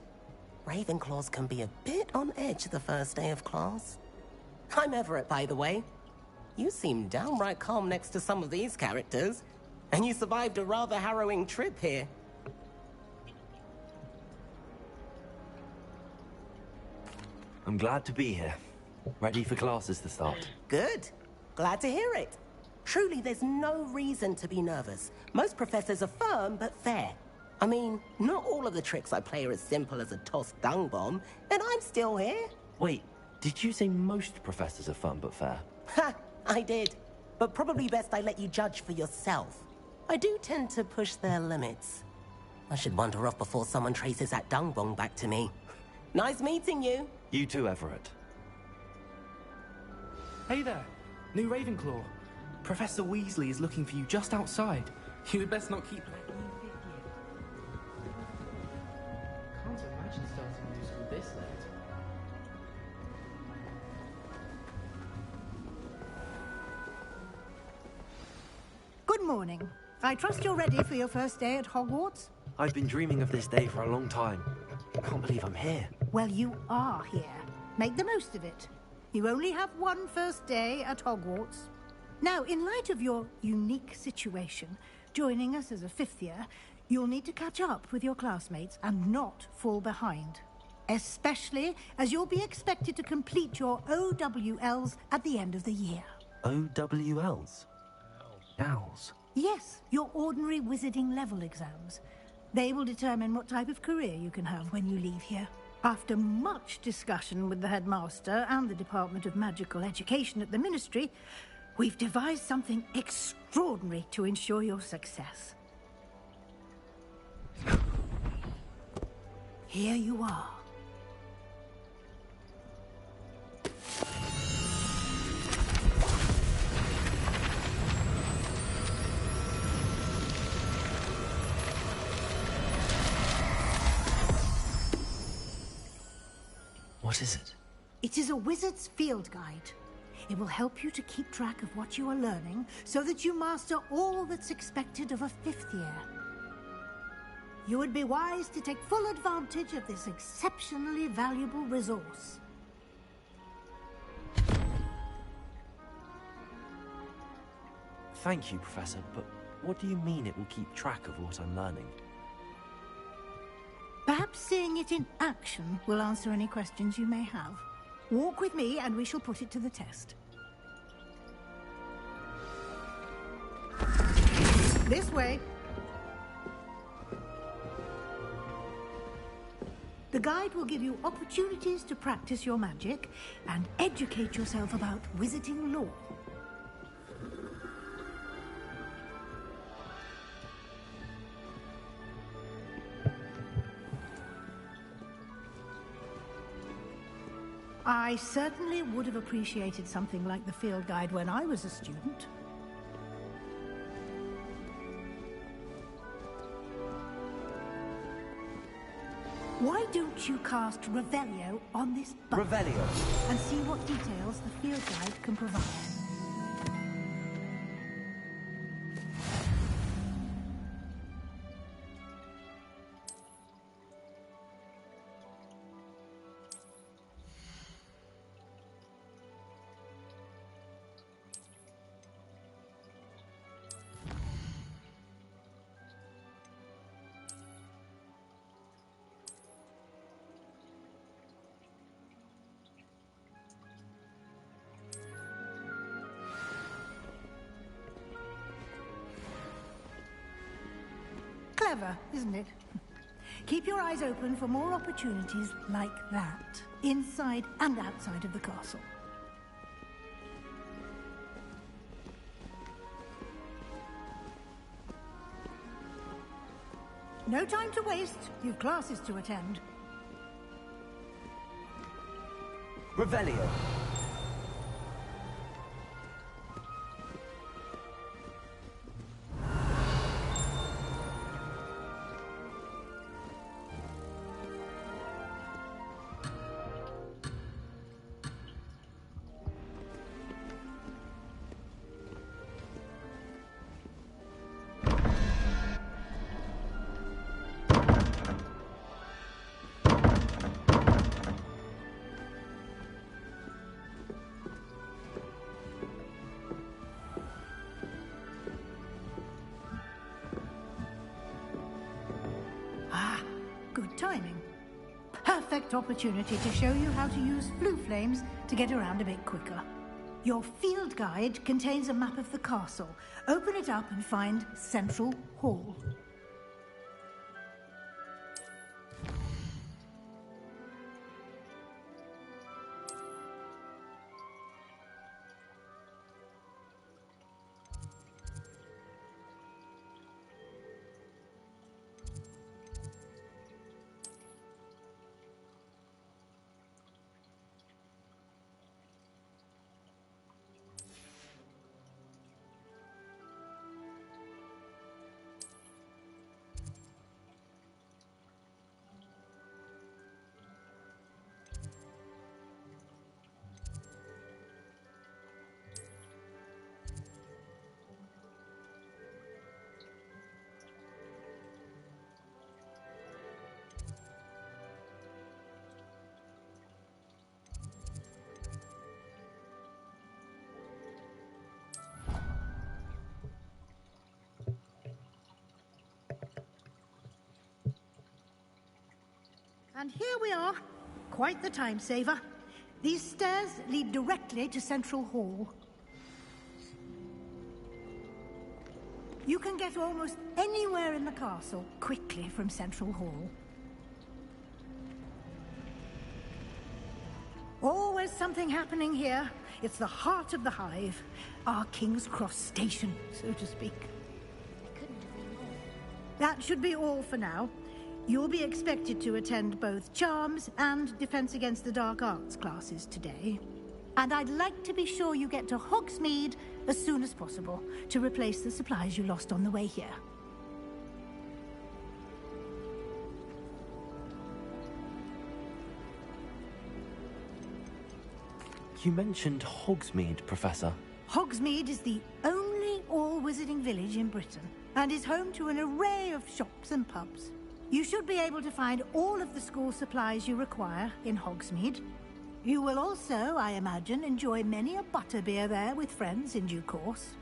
Ravenclaws can be a bit on edge the first day of class. I'm Everett, by the way. You seem downright calm next to some of these characters. And you survived a rather harrowing trip here. I'm glad to be here. Ready for classes to start. Good. Glad to hear it. Truly, there's no reason to be nervous. Most professors are firm but fair. I mean, not all of the tricks I play are as simple as a tossed dung bomb, and I'm still here. Wait, did you say most professors are fun but fair? Ha! I did. But probably best I let you judge for yourself. I do tend to push their limits. I should wander off before someone traces that dung bomb back to me. Nice meeting you. You too, Everett. Hey there, new Ravenclaw. Professor Weasley is looking for you just outside. You had best not keep letting you fit here. Can't imagine starting new school this late. Good morning. I trust you're ready for your first day at Hogwarts? I've been dreaming of this day for a long time. I can't believe I'm here. Well, you are here. Make the most of it. You only have one first day at Hogwarts. Now, in light of your unique situation, joining us as a fifth year, you'll need to catch up with your classmates and not fall behind. Especially as you'll be expected to complete your OWLs at the end of the year. OWLs? Owls? Yes, your ordinary wizarding level exams. They will determine what type of career you can have when you leave here. After much discussion with the headmaster and the Department of Magical Education at the Ministry, we've devised something extraordinary to ensure your success. Here you are. What is it? It is a wizard's field guide. It will help you to keep track of what you are learning so that you master all that's expected of a 5th year. You would be wise to take full advantage of this exceptionally valuable resource. Thank you, Professor, but what do you mean it will keep track of what I'm learning? Perhaps seeing it in action will answer any questions you may have. Walk with me and we shall put it to the test. This way. The guide will give you opportunities to practice your magic and educate yourself about wizarding lore. I certainly would have appreciated something like the field guide when I was a student. Why don't you cast Revelio on this button? Revelio. And see what details the field guide can provide. Clever, isn't it? Keep your eyes open for more opportunities like that, inside and outside of the castle. No time to waste. You've classes to attend. Revelio. Good timing. Perfect opportunity to show you how to use flue flames to get around a bit quicker. Your field guide contains a map of the castle. Open it up and find Central Hall. And here we are. Quite the time saver. These stairs lead directly to Central Hall. You can get almost anywhere in the castle quickly from Central Hall. Always something happening here. It's the heart of the hive. Our King's Cross station, so to speak. That should be all for now. You'll be expected to attend both Charms and Defense Against the Dark Arts classes today. And I'd like to be sure you get to Hogsmeade as soon as possible to replace the supplies you lost on the way here. You mentioned Hogsmeade, Professor. Hogsmeade is the only all-wizarding village in Britain and is home to an array of shops and pubs. You should be able to find all of the school supplies you require in Hogsmeade. You will also, I imagine, enjoy many a butterbeer there with friends in due course.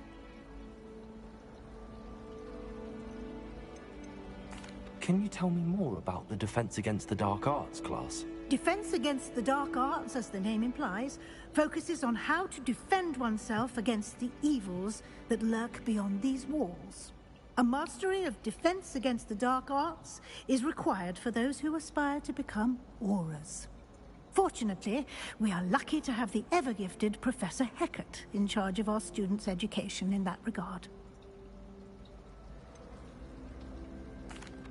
Can you tell me more about the Defense Against the Dark Arts class? Defense Against the Dark Arts, as the name implies, focuses on how to defend oneself against the evils that lurk beyond these walls. A mastery of Defense Against the Dark Arts is required for those who aspire to become Aurors. Fortunately, we are lucky to have the ever-gifted Professor Hecat in charge of our students' education in that regard.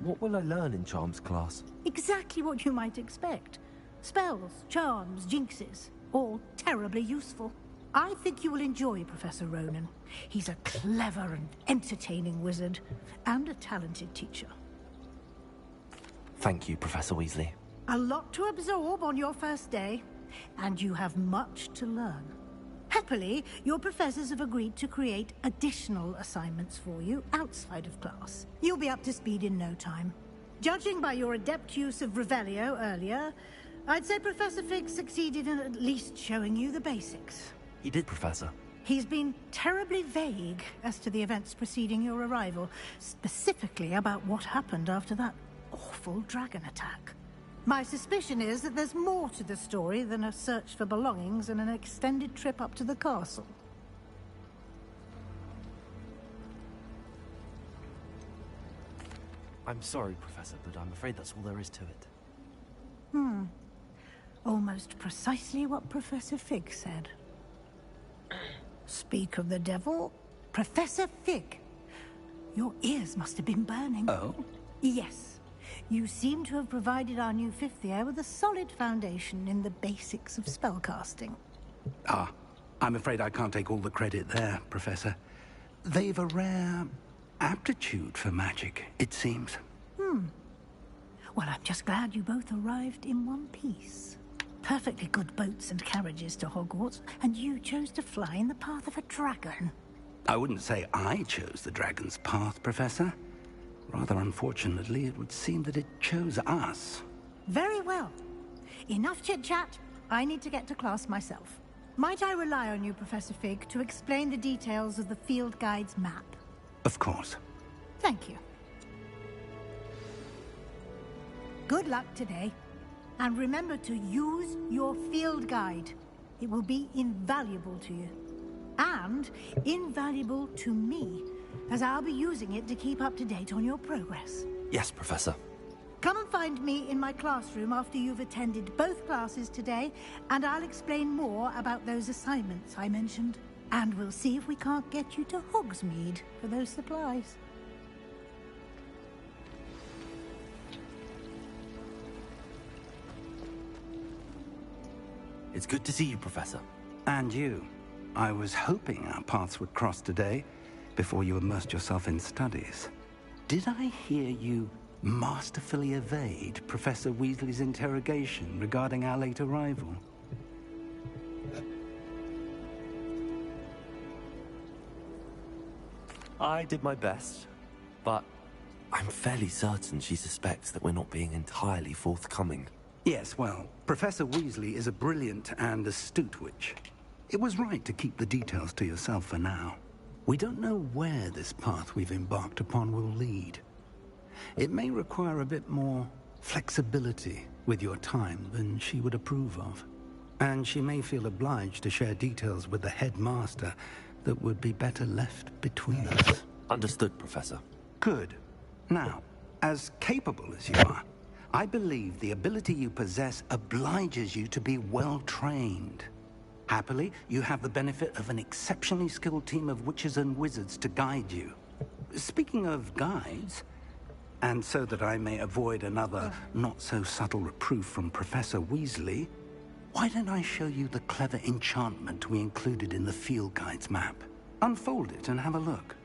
What will I learn in Charms class? Exactly what you might expect. Spells, charms, jinxes, all terribly useful. I think you will enjoy Professor Ronan. He's a clever and entertaining wizard, and a talented teacher. Thank you, Professor Weasley. A lot to absorb on your first day, and you have much to learn. Happily, your professors have agreed to create additional assignments for you outside of class. You'll be up to speed in no time. Judging by your adept use of Revelio earlier, I'd say Professor Fig succeeded in at least showing you the basics. He did, Professor. He's been terribly vague as to the events preceding your arrival, specifically about what happened after that awful dragon attack. My suspicion is that there's more to the story than a search for belongings and an extended trip up to the castle. I'm sorry, Professor, but I'm afraid that's all there is to it. Almost precisely what Professor Fig said. Speak of the devil, Professor Fig. Your ears must have been burning. Oh? Yes. You seem to have provided our new fifth year with a solid foundation in the basics of spellcasting. I'm afraid I can't take all the credit there, Professor. They've a rare aptitude for magic, it seems. Well, I'm just glad you both arrived in one piece. Perfectly good boats and carriages to Hogwarts, and you chose to fly in the path of a dragon. I wouldn't say I chose the dragon's path, Professor. Rather unfortunately, it would seem that it chose us. Very well. Enough chit-chat. I need to get to class myself. Might I rely on you, Professor Fig, to explain the details of the field guide's map? Of course. Thank you. Good luck today. And remember to use your field guide. It will be invaluable to you. And invaluable to me, as I'll be using it to keep up to date on your progress. Yes, Professor. Come and find me in my classroom after you've attended both classes today, and I'll explain more about those assignments I mentioned. And we'll see if we can't get you to Hogsmeade for those supplies. It's good to see you, Professor. And you. I was hoping our paths would cross today, before you immersed yourself in studies. Did I hear you masterfully evade Professor Weasley's interrogation regarding our late arrival? I did my best, but I'm fairly certain she suspects that we're not being entirely forthcoming. Yes, well, Professor Weasley is a brilliant and astute witch. It was right to keep the details to yourself for now. We don't know where this path we've embarked upon will lead. It may require a bit more flexibility with your time than she would approve of. And she may feel obliged to share details with the headmaster that would be better left between us. Understood, Professor. Good. Now, as capable as you are, I believe the ability you possess obliges you to be well-trained. Happily, you have the benefit of an exceptionally skilled team of witches and wizards to guide you. Speaking of guides, and so that I may avoid another not-so-subtle reproof from Professor Weasley, why don't I show you the clever enchantment we included in the field guide's map? Unfold it and have a look.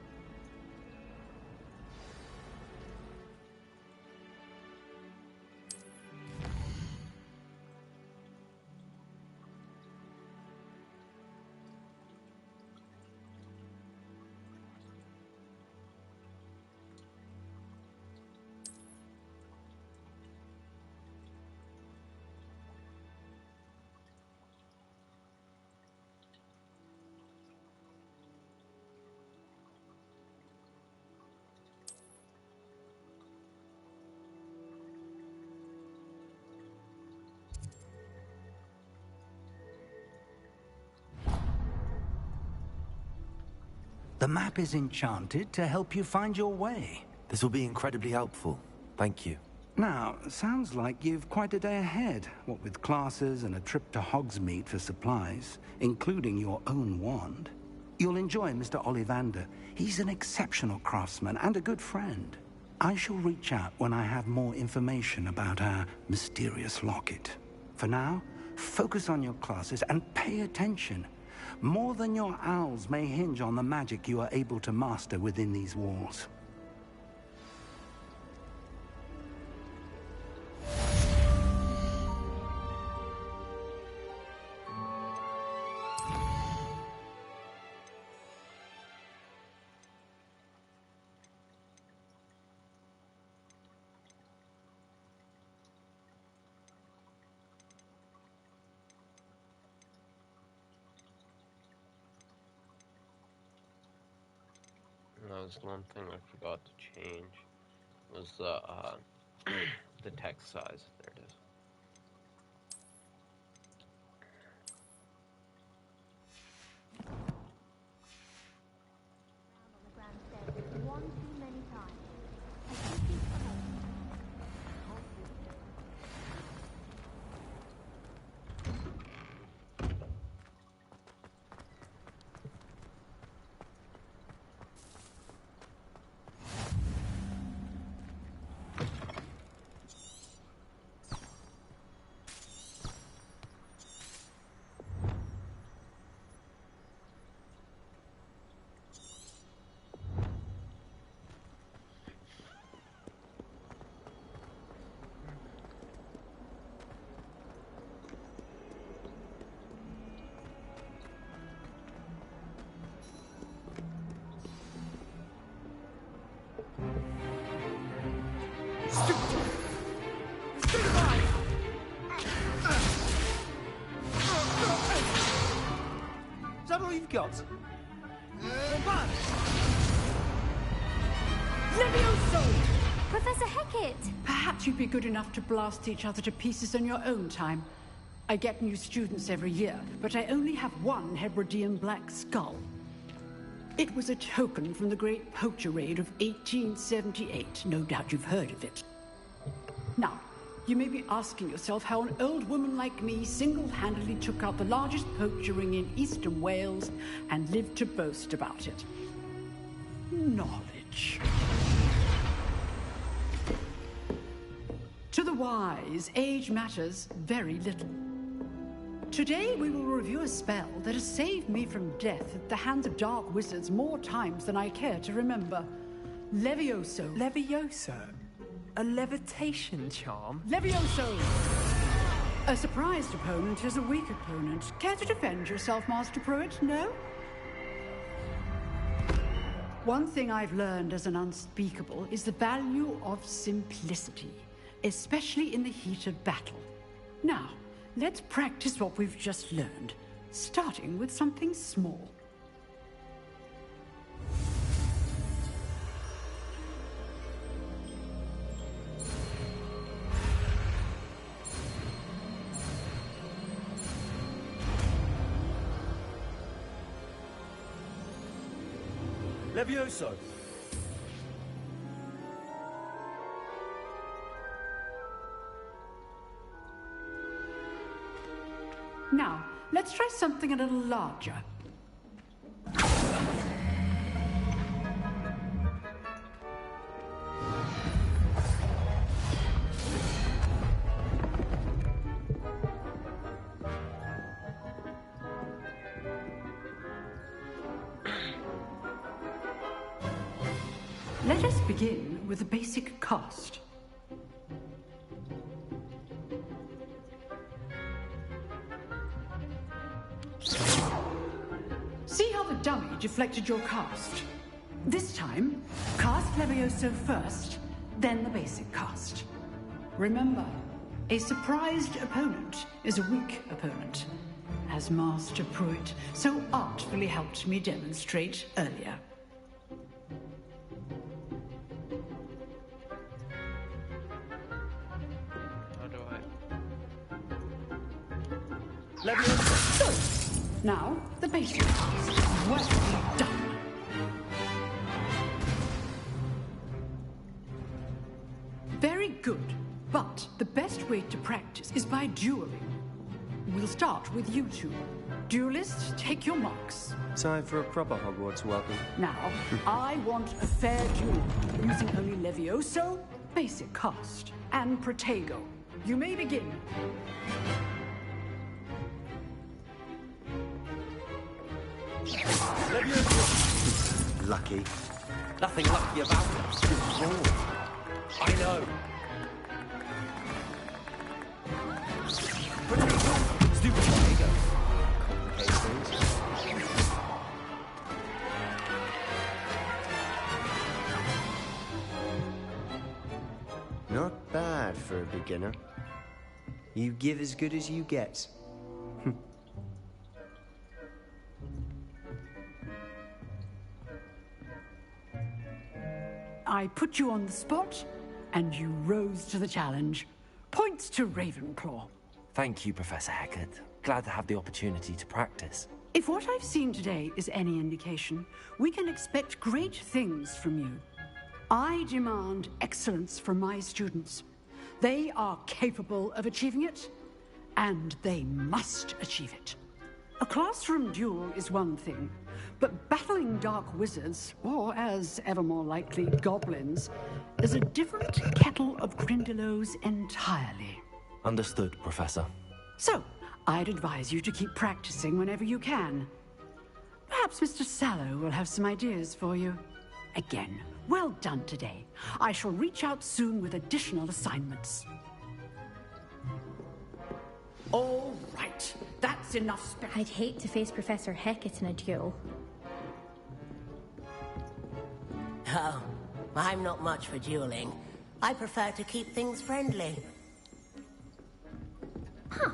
The map is enchanted to help you find your way. This will be incredibly helpful. Thank you. Now, sounds like you've quite a day ahead, what with classes and a trip to Hogsmeade for supplies, including your own wand. You'll enjoy Mr. Ollivander. He's an exceptional craftsman and a good friend. I shall reach out when I have more information about our mysterious locket. For now, focus on your classes and pay attention. More than your owls may hinge on the magic you are able to master within these walls. That was one thing I forgot to change. Was the the text size. There it is. One too many times. Is that all you've got? Levioso! Professor Hecat! Perhaps you'd be good enough to blast each other to pieces in your own time. I get new students every year, but I only have one Hebridean black skull. It was a token from the Great Poacher Raid of 1878. No doubt you've heard of it. Now, you may be asking yourself how an old woman like me single-handedly took out the largest poacher ring in eastern Wales and lived to boast about it. Knowledge. To the wise, age matters very little. Today we will review a spell that has saved me from death at the hands of dark wizards more times than I care to remember. Levioso. Levioso? A levitation charm? Levioso! A surprised opponent is a weak opponent. Care to defend yourself, Master Pruitt? No? One thing I've learned as an unspeakable is the value of simplicity, especially in the heat of battle. Now, let's practice what we've just learned, starting with something small. Levioso! Now, let's try something a little larger. Let us begin with the basic cast. See how the dummy deflected your cast? This time, cast Levioso first, then the basic cast. Remember, a surprised opponent is a weak opponent, as Master Pruitt so artfully helped me demonstrate earlier. Levioso. Now, the basic cast. Well done. the best way to practice is by dueling. We'll start with you two. Duelists, take your marks. Time for a proper Hogwarts welcome. Now, I want a fair duel, using only Levioso, basic cast, and Protego. You may begin. Lucky. Nothing lucky about it. I know. Stupid Protego. Complicates things. Not bad for a beginner. You give as good as you get. I put you on the spot, and you rose to the challenge. Points to Ravenclaw. Thank you, Professor Hecat. Glad to have the opportunity to practice. If what I've seen today is any indication, we can expect great things from you. I demand excellence from my students. They are capable of achieving it, and they must achieve it. A classroom duel is one thing, but battling dark wizards, or as ever more likely, goblins, is a different kettle of Grindylows entirely. Understood, Professor. So, I'd advise you to keep practicing whenever you can. Perhaps Mr. Sallow will have some ideas for you. Again, well done today. I shall reach out soon with additional assignments. All right, that's enough I'd hate to face Professor Hecat in a duel. Oh, I'm not much for dueling. I prefer to keep things friendly. Huh.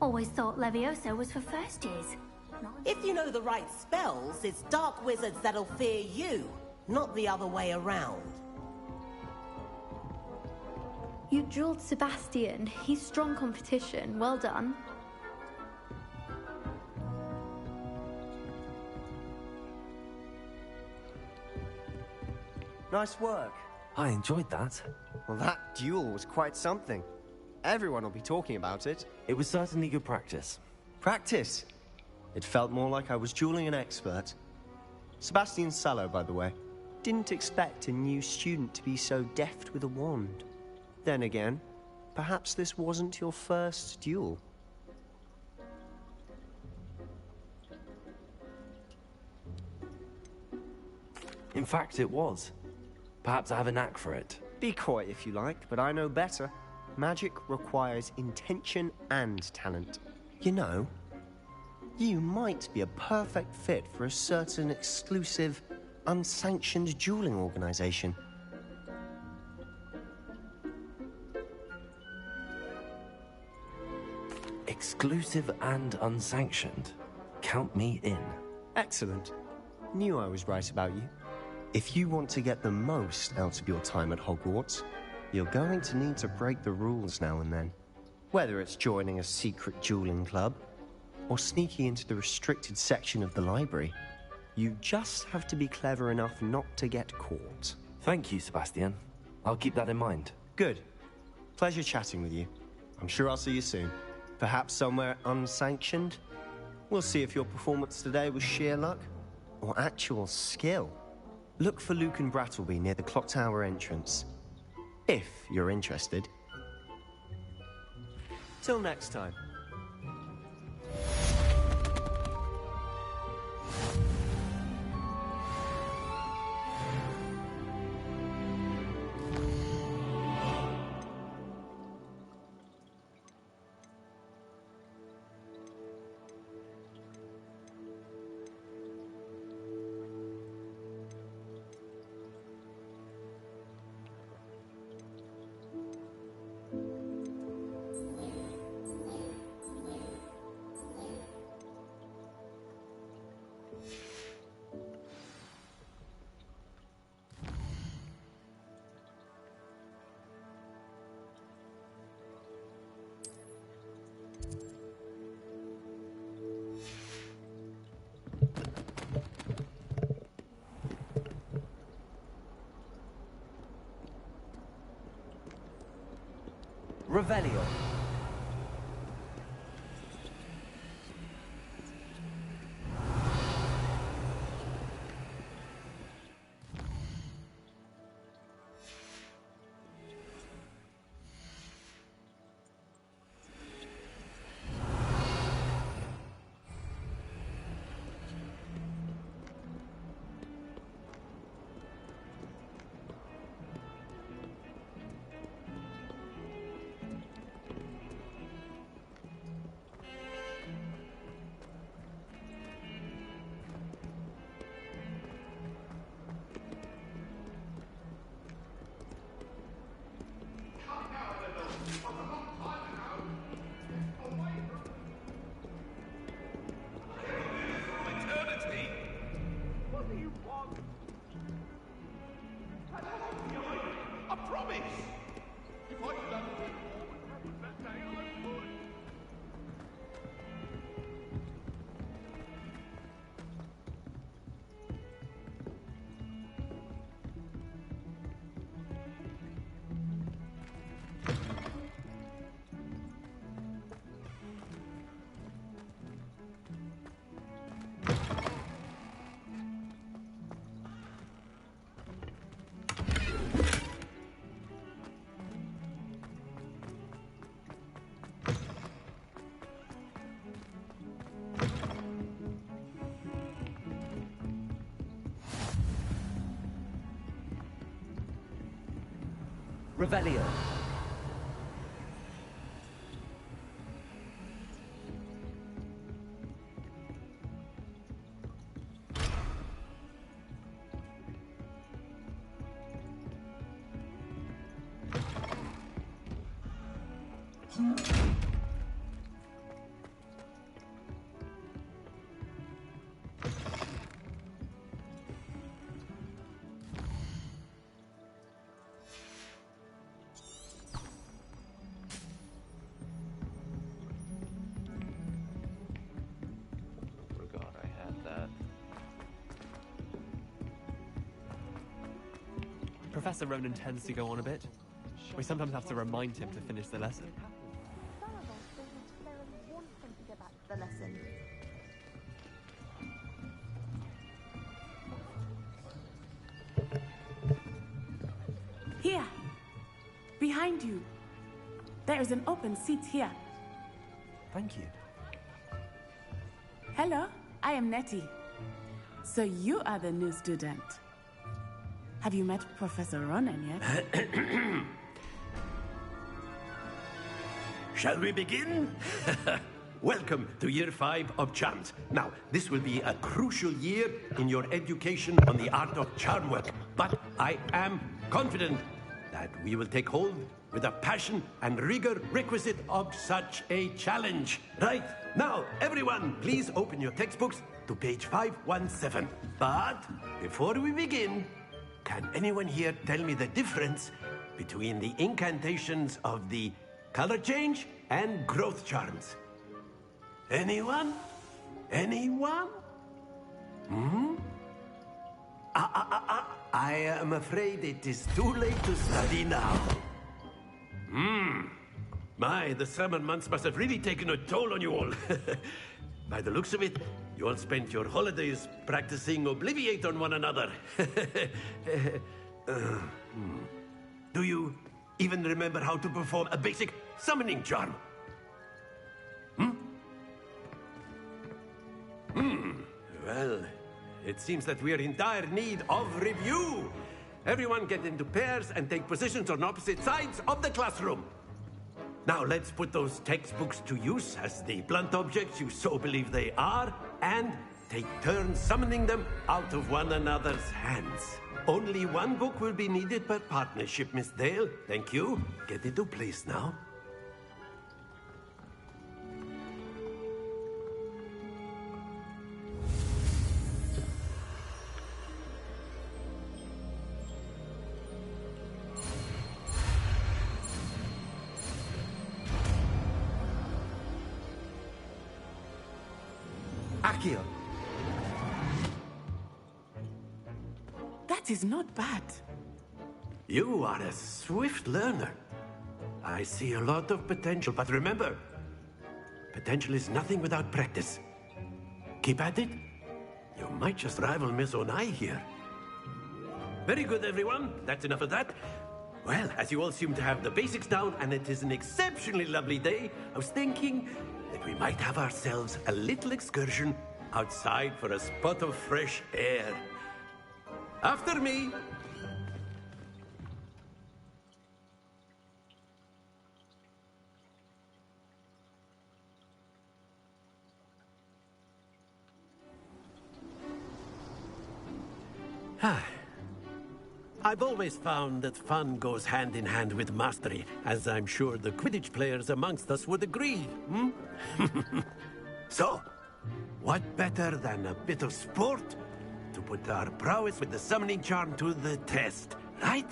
Always thought Levioso was for first years. If you know the right spells, it's dark wizards that'll fear you, not the other way around. You dueled Sebastian. He's strong competition. Well done. Nice work. I enjoyed that. Well, that duel was quite something. Everyone will be talking about it. It was certainly good practice. Practice? It felt more like I was dueling an expert. Sebastian Sallow, by the way. Didn't expect a new student to be so deft with a wand. Then again, perhaps this wasn't your first duel. In fact, it was. Perhaps I have a knack for it. Be coy if you like, but I know better. Magic requires intention and talent. You know, you might be a perfect fit for a certain exclusive, unsanctioned dueling organization. Exclusive and unsanctioned. Count me in. Excellent. Knew I was right about you. If you want to get the most out of your time at Hogwarts, you're going to need to break the rules now and then. Whether it's joining a secret dueling club, or sneaking into the restricted section of the library, you just have to be clever enough not to get caught. Thank you, Sebastian. I'll keep that in mind. Good. Pleasure chatting with you. I'm sure I'll see you soon. Perhaps somewhere unsanctioned? We'll see if your performance today was sheer luck, or actual skill. Look for Luke and Brattleby near the clock tower entrance. If you're interested. Till next time. Revelio. Revelio. Forgot I had that. Professor Ronan tends to go on a bit. We sometimes have to remind him to finish the lesson. Some of us don't necessarily want him to get back to the lesson. Here, behind you. There is an open seat here. Thank you. Hello, I am Nettie. So you are the new student. Have you met Professor Ronan yet? Shall we begin? Welcome to Year 5 of Charms. Now, this will be a crucial year in your education on the art of charm work, but I am confident that we will take hold with the passion and rigor requisite of such a challenge. Right, now, everyone, please open your textbooks to page 517. But before we begin, can anyone here tell me the difference between the incantations of the color change and growth charms? Anyone? Anyone? I am afraid it is too late to study now. My, the summer months must have really taken a toll on you all. By the looks of it, you all spent your holidays practicing Obliviate on one another. Do you even remember how to perform a basic summoning charm? Well, it seems that we are in dire need of review. Everyone get into pairs and take positions on opposite sides of the classroom. Now let's put those textbooks to use as the blunt objects you so believe they are, and take turns summoning them out of one another's hands. Only one book will be needed per partnership, Miss Dale. Thank you. Get into place now. Accio. That is not bad. You are a swift learner. I see a lot of potential, but remember, potential is nothing without practice. Keep at it. You might just rival Miss Onai here. Very good, everyone. That's enough of that. Well, as you all seem to have the basics down, and it is an exceptionally lovely day, I was thinking that we might have ourselves a little excursion outside for a spot of fresh air. After me. I've always found that fun goes hand in hand with mastery, as I'm sure the Quidditch players amongst us would agree, So, what better than a bit of sport to put our prowess with the summoning charm to the test, right?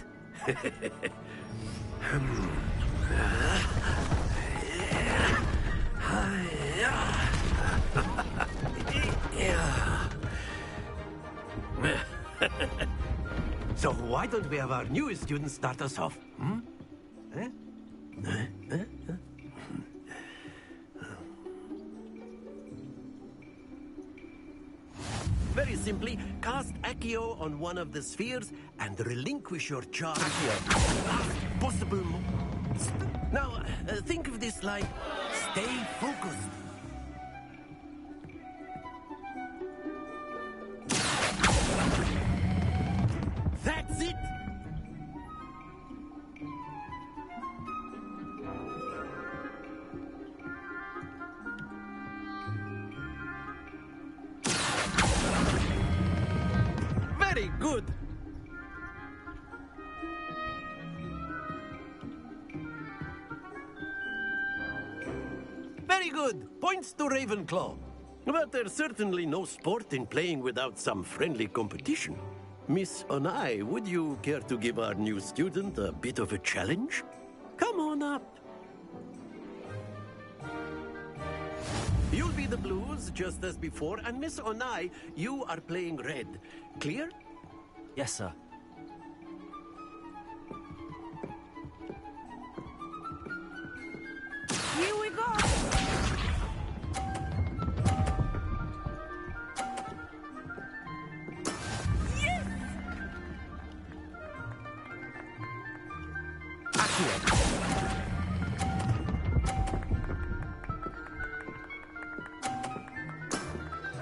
So why don't we have our newest student start us off? Very simply, cast Accio on one of the spheres and relinquish your charge. Last possible Now, think of this like stay focused. That's it! Very good! Very good! Points to Ravenclaw. But there's certainly no sport in playing without some friendly competition. Miss Onai, would you care to give our new student a bit of a challenge? Come on up. You'll be the blues, just as before, and Miss Onai, you are playing red. Clear? Yes, sir. Here we go!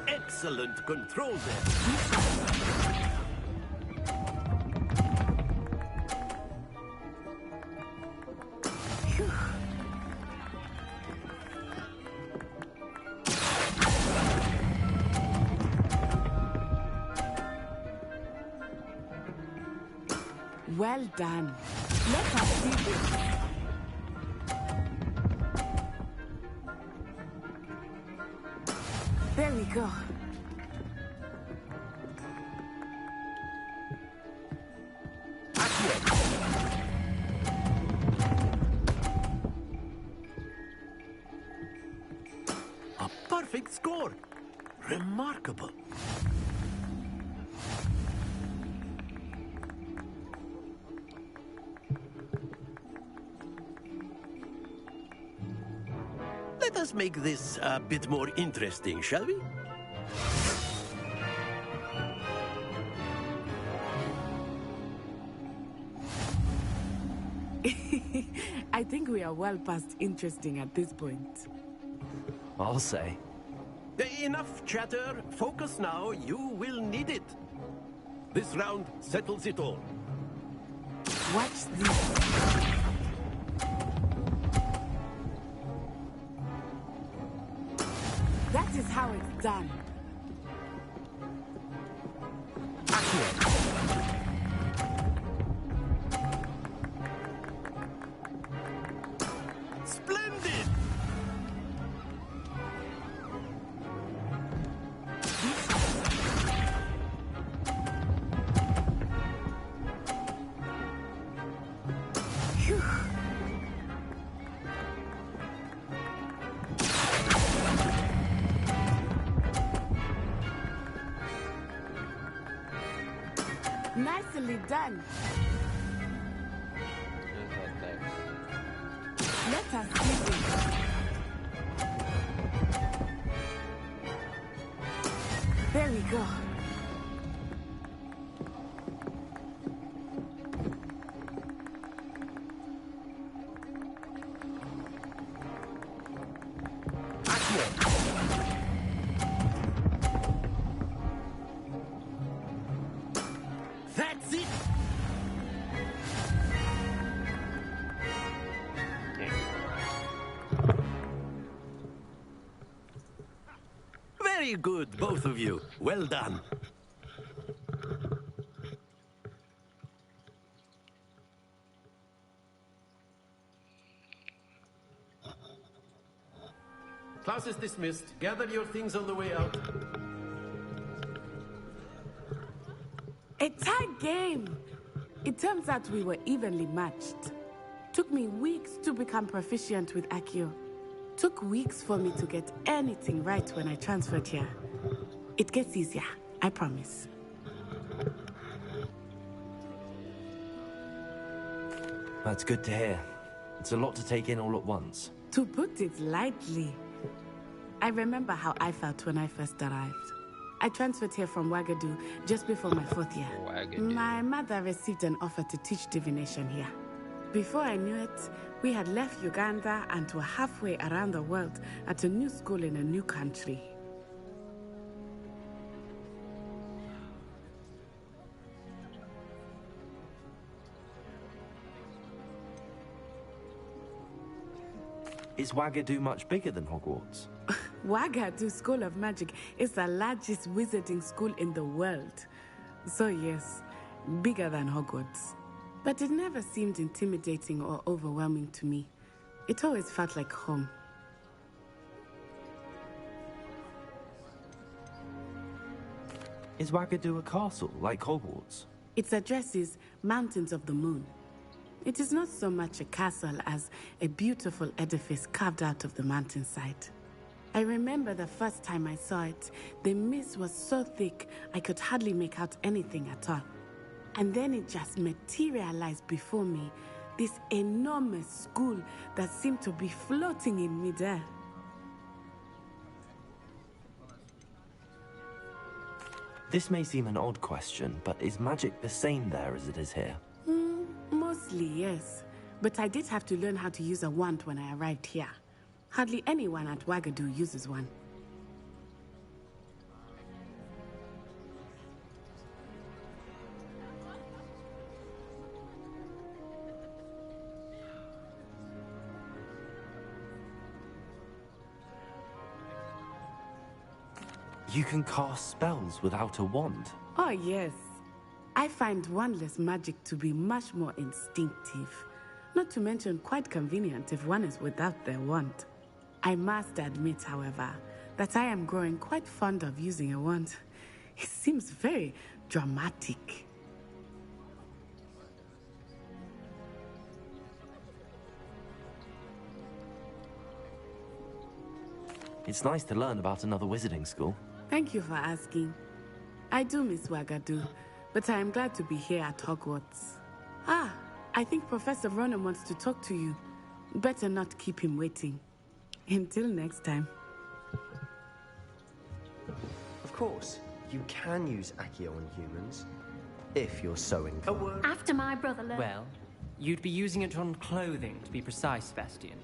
Excellent control there. Well done. Let us see this. There we go. A perfect score. Remarkable. Let us make this a bit more interesting, shall we? I think we are well past interesting at this point. I'll say. Enough chatter. Focus now. You will need it. This round settles it all. Watch this. That is how it's done. Splendid! Phew. Nicely done. Let us begin. There we go. That's it! Very good, both of you. Well done. Class is dismissed. Gather your things on the way out. A tight game. It turns out we were evenly matched. Took me weeks to become proficient with Accio. Took weeks for me to get anything right when I transferred here. It gets easier, I promise. That's good to hear. It's a lot to take in all at once. To put it lightly, I remember how I felt when I first arrived. I transferred here from Wagadu just before my 4th year. Wagadu. My mother received an offer to teach divination here. Before I knew it, we had left Uganda and were halfway around the world at a new school in a new country. Is Wagadu much bigger than Hogwarts? Wagadu School of Magic is the largest wizarding school in the world. So yes, bigger than Hogwarts. But it never seemed intimidating or overwhelming to me. It always felt like home. Is Wagadu a castle, like Hogwarts? Its address is Mountains of the Moon. It is not so much a castle as a beautiful edifice carved out of the mountainside. I remember the first time I saw it, the mist was so thick I could hardly make out anything at all. And then it just materialized before me, this enormous school that seemed to be floating in midair. This may seem an odd question, but is magic the same there as it is here? Mostly, yes. But I did have to learn how to use a wand when I arrived here. Hardly anyone at Wagadu uses one. You can cast spells without a wand. Oh, yes. I find wandless magic to be much more instinctive. Not to mention quite convenient if one is without their wand. I must admit, however, that I am growing quite fond of using a wand. It seems very dramatic. It's nice to learn about another wizarding school. Thank you for asking. I do miss Wagadu, but I am glad to be here at Hogwarts. Ah, I think Professor Ronan wants to talk to you. Better not keep him waiting. Until next time. Of course, you can use Accio on humans, if you're so inclined. After my brother learned. Well, you'd be using it on clothing, to be precise, Sebastian.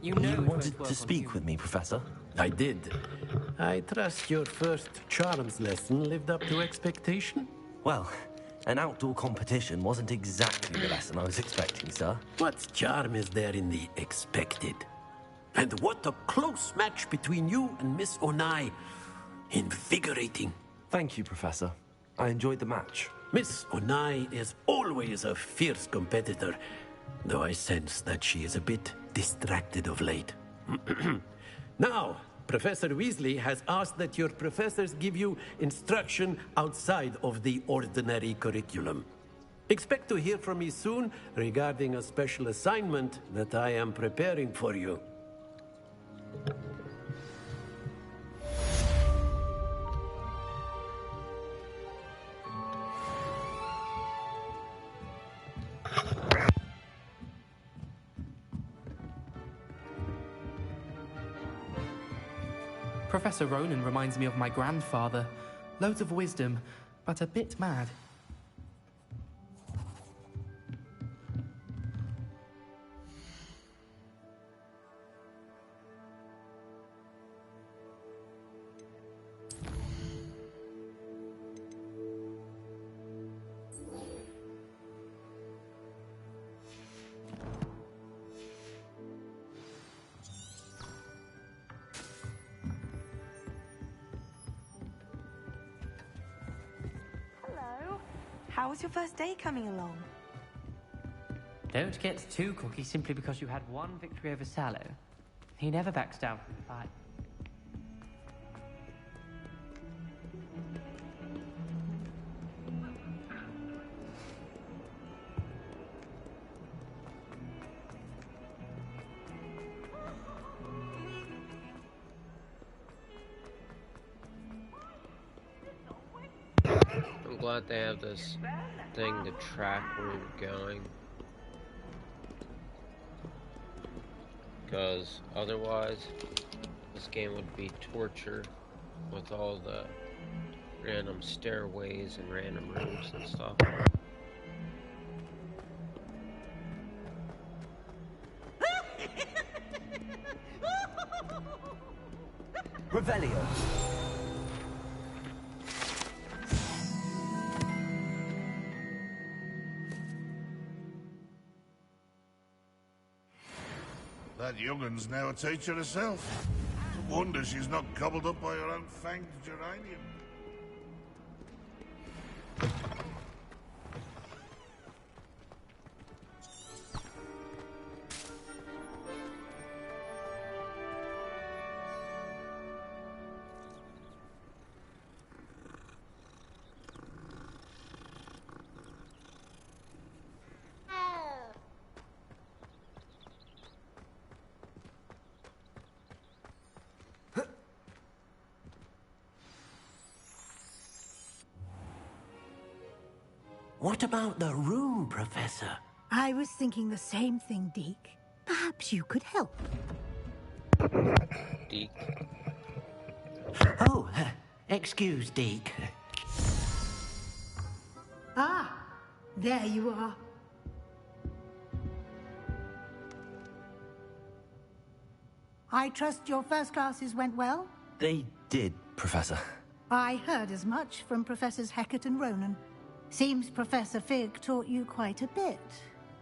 You know You it wanted won't work to on speak humans. with me, Professor? I did. I trust your first charms lesson lived up to expectation? Well, an outdoor competition wasn't exactly the lesson I was expecting, sir. What charm is there in the expected? And what a close match between you and Miss Onai. Invigorating. Thank you, Professor. I enjoyed the match. Miss Onai is always a fierce competitor, though I sense that she is a bit distracted of late. Now, Professor Weasley has asked that your professors give you instruction outside of the ordinary curriculum. Expect to hear from me soon regarding a special assignment that I am preparing for you. Professor Ronan reminds me of my grandfather. Loads of wisdom, but a bit mad. How was your first day coming along? Don't get too cocky simply because you had one victory over Sallow. He never backs down from the fight. I'm glad they have this thing to track where you're going. Because otherwise, this game would be torture with all the random stairways and random rooms and stuff. Revelio. That young'un's now a teacher herself. No wonder she's not gobbled up by her own fanged geranium. What about the room, Professor? I was thinking the same thing, Deke. Perhaps you could help. Deke. Oh, excuse, Deke. Ah, there you are. I trust your first classes went well? They did, Professor. I heard as much from Professors Hecat and Ronan. Seems Professor Fig taught you quite a bit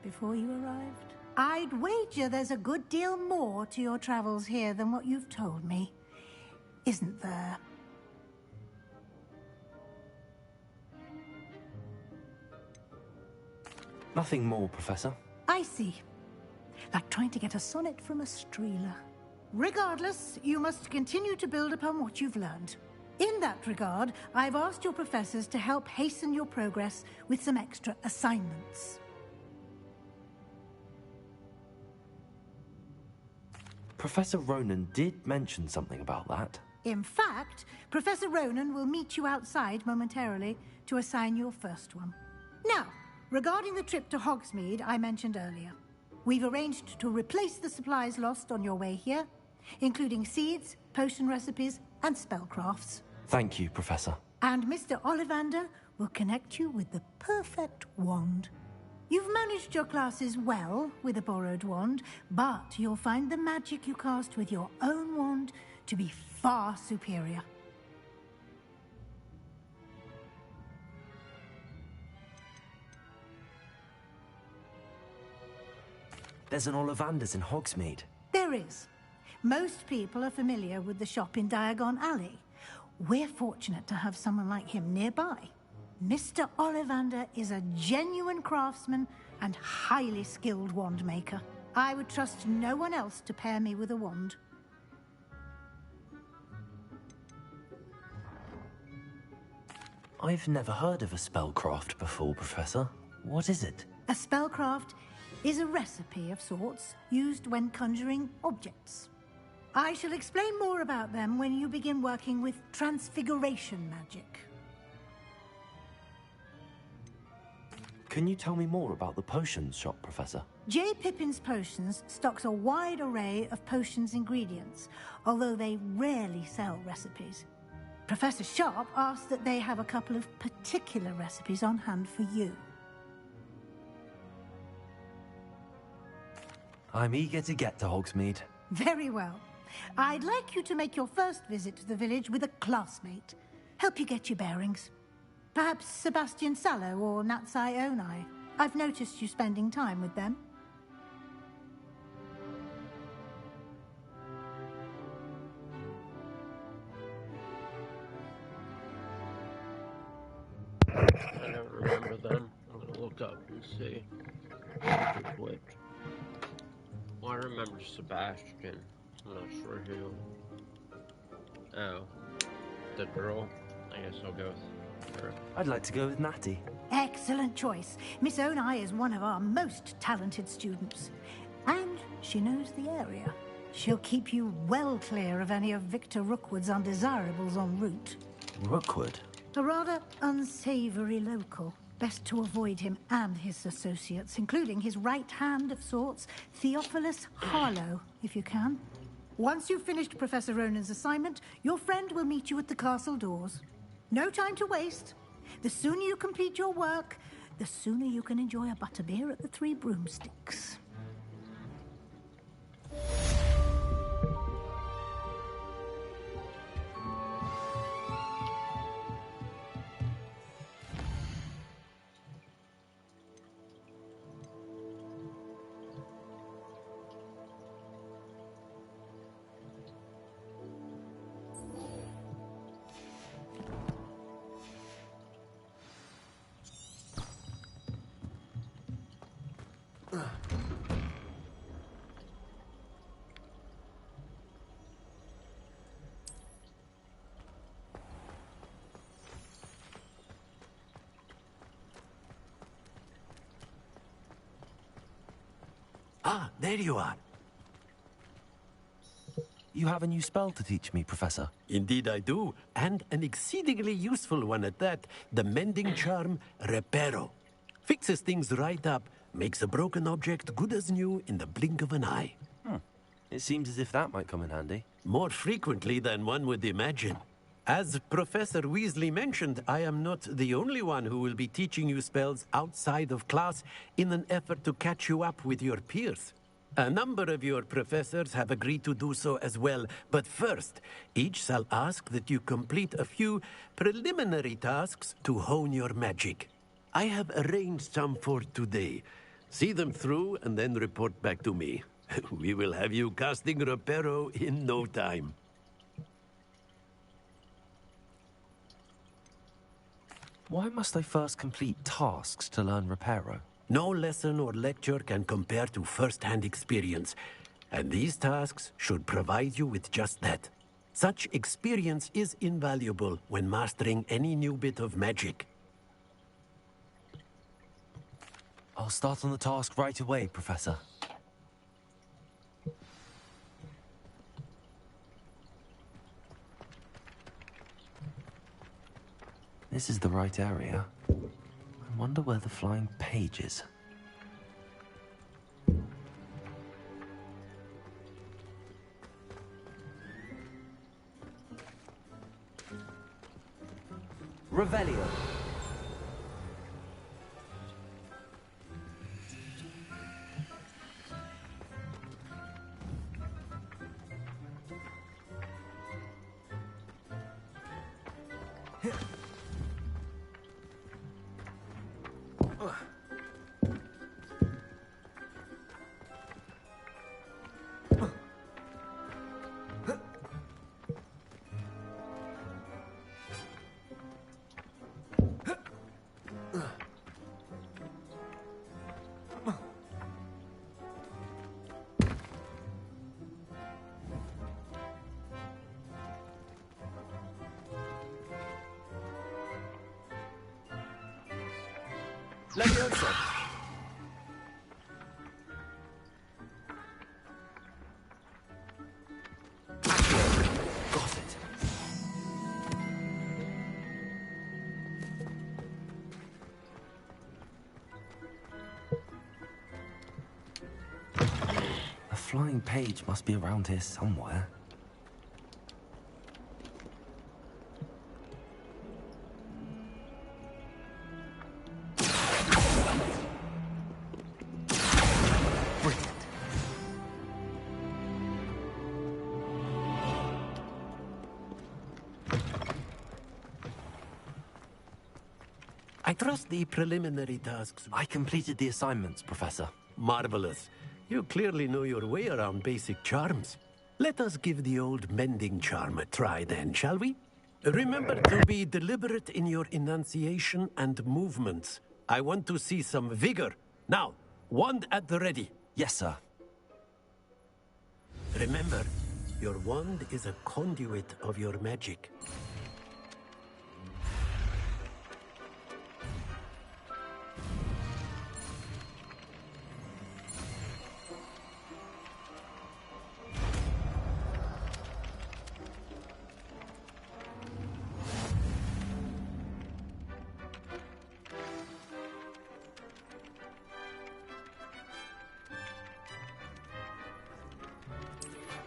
before you arrived. I'd wager there's a good deal more to your travels here than what you've told me. Isn't there? Nothing more, Professor. I see. Like trying to get a sonnet from a streeler. Regardless, you must continue to build upon what you've learned. In that regard, I've asked your professors to help hasten your progress with some extra assignments. Professor Ronan did mention something about that. In fact, Professor Ronan will meet you outside momentarily to assign your first one. Now, regarding the trip to Hogsmeade I mentioned earlier, we've arranged to replace the supplies lost on your way here, including seeds, potion recipes, and spellcrafts. Thank you, Professor. And Mr. Ollivander will connect you with the perfect wand. You've managed your classes well with a borrowed wand, but you'll find the magic you cast with your own wand to be far superior. There's an Ollivander's in Hogsmeade. There is. Most people are familiar with the shop in Diagon Alley. We're fortunate to have someone like him nearby. Mr. Ollivander is a genuine craftsman and highly skilled wand maker. I would trust no one else to pair me with a wand. I've never heard of a spellcraft before, Professor. What is it? A spellcraft is a recipe of sorts used when conjuring objects. I shall explain more about them when you begin working with transfiguration magic. Can you tell me more about the potions shop, Professor? J. Pippin's Potions stocks a wide array of potions ingredients, although they rarely sell recipes. Professor Sharp asked that they have a couple of particular recipes on hand for you. I'm eager to get to Hogsmeade. Very well. I'd like you to make your first visit to the village with a classmate. Help you get your bearings. Perhaps Sebastian Sallow or Natsai Onai. I've noticed you spending time with them. I don't remember them. I'm gonna look up and see which is which. Well, I remember Sebastian. I'm not sure who. Oh, the girl. I guess I'll go with her. I'd like to go with Natty. Excellent choice. Miss Onai is one of our most talented students. And she knows the area. She'll keep you well clear of any of Victor Rookwood's undesirables en route. Rookwood? A rather unsavory local. Best to avoid him and his associates, including his right hand of sorts, Theophilus Harlow, if you can. Once you've finished Professor Ronan's assignment, your friend will meet you at the castle doors. No time to waste. The sooner you complete your work, the sooner you can enjoy a butterbeer at the Three Broomsticks. Ah, there you are. You have a new spell to teach me, Professor. Indeed I do, and an exceedingly useful one at that. The mending charm, Reparo. Fixes things right up, makes a broken object good as new in the blink of an eye. It seems as if that might come in handy. More frequently than one would imagine. As Professor Weasley mentioned, I am not the only one who will be teaching you spells outside of class in an effort to catch you up with your peers. A number of your professors have agreed to do so as well, but first, each shall ask that you complete a few preliminary tasks to hone your magic. I have arranged some for today. See them through and then report back to me. We will have you casting Reparo in no time. Why must I first complete tasks to learn Reparo? No lesson or lecture can compare to first-hand experience, and these tasks should provide you with just that. Such experience is invaluable when mastering any new bit of magic. I'll start on the task right away, Professor. This is the right area. I wonder where the flying page is. Revelio. Leviosa. Got it. flying page must be around here somewhere. I trust the preliminary tasks. I completed the assignments, Professor. Marvelous. You clearly know your way around basic charms. Let us give the old mending charm a try then, shall we? Remember to be deliberate in your enunciation and movements. I want to see some vigor. Now, wand at the ready. Yes, sir. Remember, your wand is a conduit of your magic.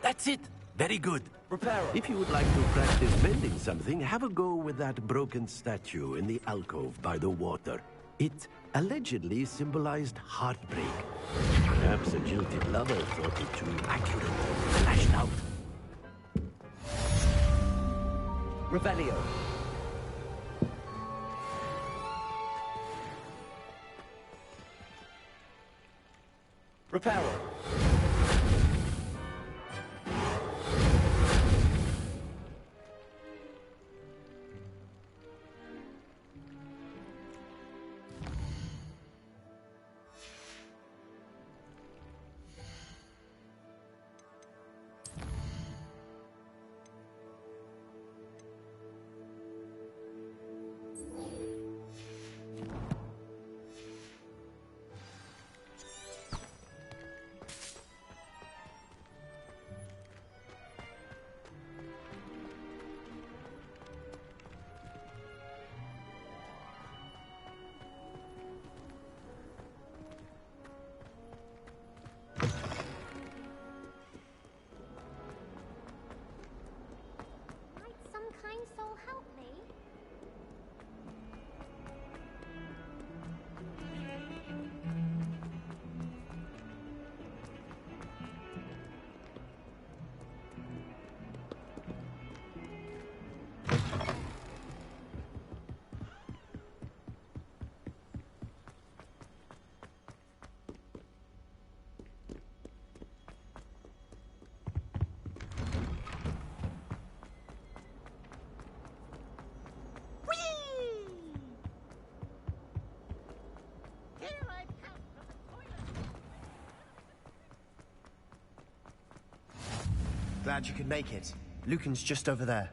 That's it. Very good. Repairer. If you would like to practice mending something, have a go with that broken statue in the alcove by the water. It allegedly symbolized heartbreak. Perhaps a jilted lover thought it too accurate and lashed out. Revelio. Reparo. Glad you could make it. Lucan's just over there.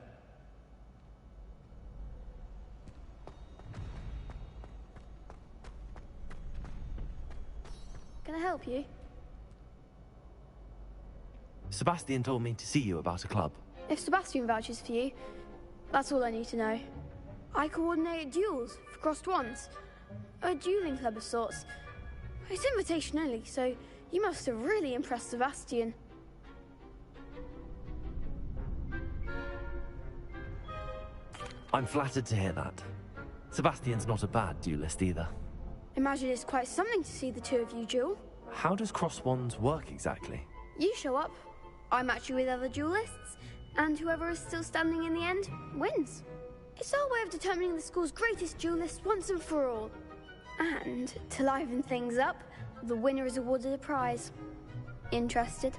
Can I help you? Sebastian told me to see you about a club. If Sebastian vouches for you, that's all I need to know. I coordinate duels for crossed wands. A dueling club of sorts. It's invitation only, so you must have really impressed Sebastian. I'm flattered to hear that. Sebastian's not a bad duelist either. Imagine it's quite something to see the two of you duel. How does cross wands work exactly? You show up, I match you with other duelists, and whoever is still standing in the end wins. It's our way of determining the school's greatest duelist once and for all. And to liven things up, the winner is awarded a prize. Interested?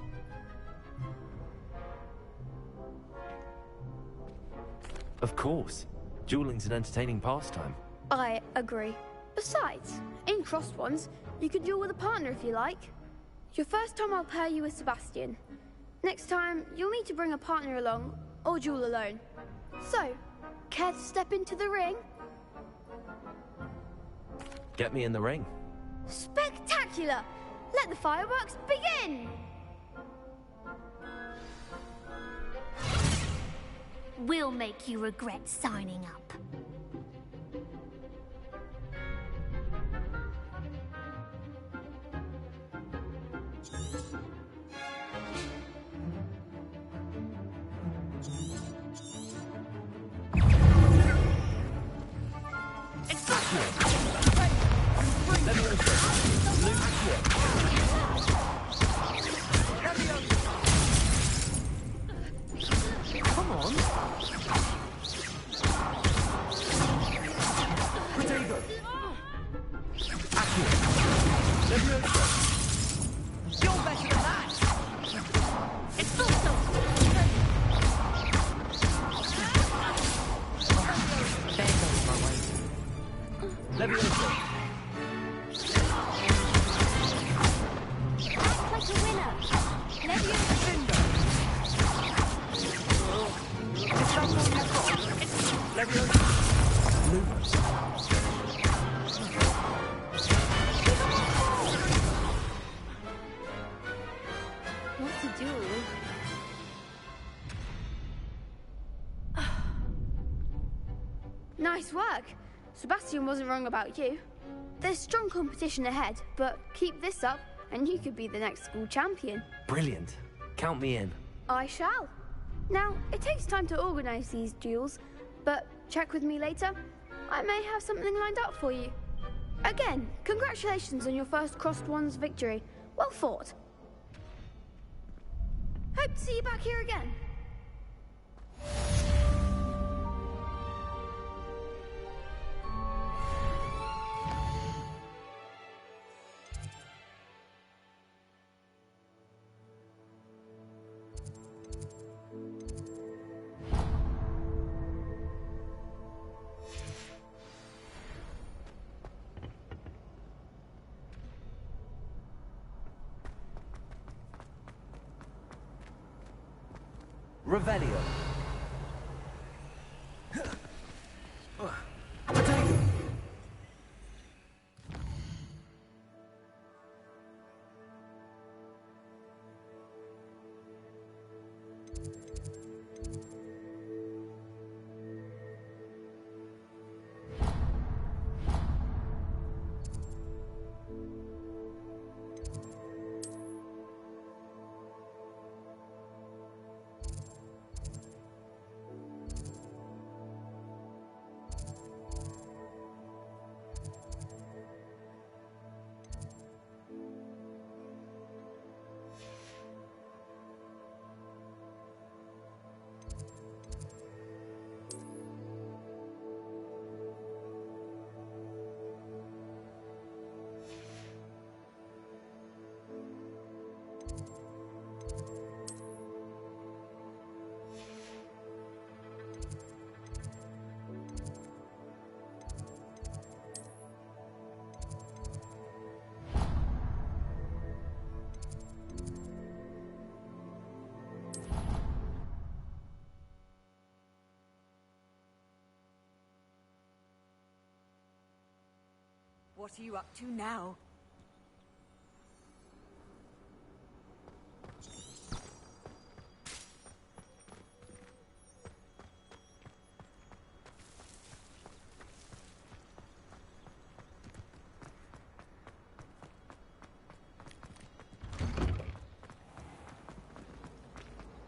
Of course. Dueling's an entertaining pastime. I agree. Besides, in crossed ones, you can duel with a partner if you like. Your first time I'll pair you with Sebastian. Next time, you'll need to bring a partner along, or duel alone. So, care to step into the ring? Get me in the ring. Spectacular! Let the fireworks begin! We'll make you regret signing up. Come on. Potato. Accio. Leviosa. You're better than that! It's not so... There goes my way. Leviosa. Like a winner. Leviosa. Is that all you've got? Leviosa. Lumos. What to do? Nice work. Sebastian wasn't wrong about you. There's strong competition ahead, but keep this up and you could be the next school champion. Brilliant. Count me in. I shall. Now, it takes time to organize these duels, but check with me later. I may have something lined up for you. Again, congratulations on your first Crossed Wands victory. Well fought. Hope to see you back here again. Revelio. What are you up to now?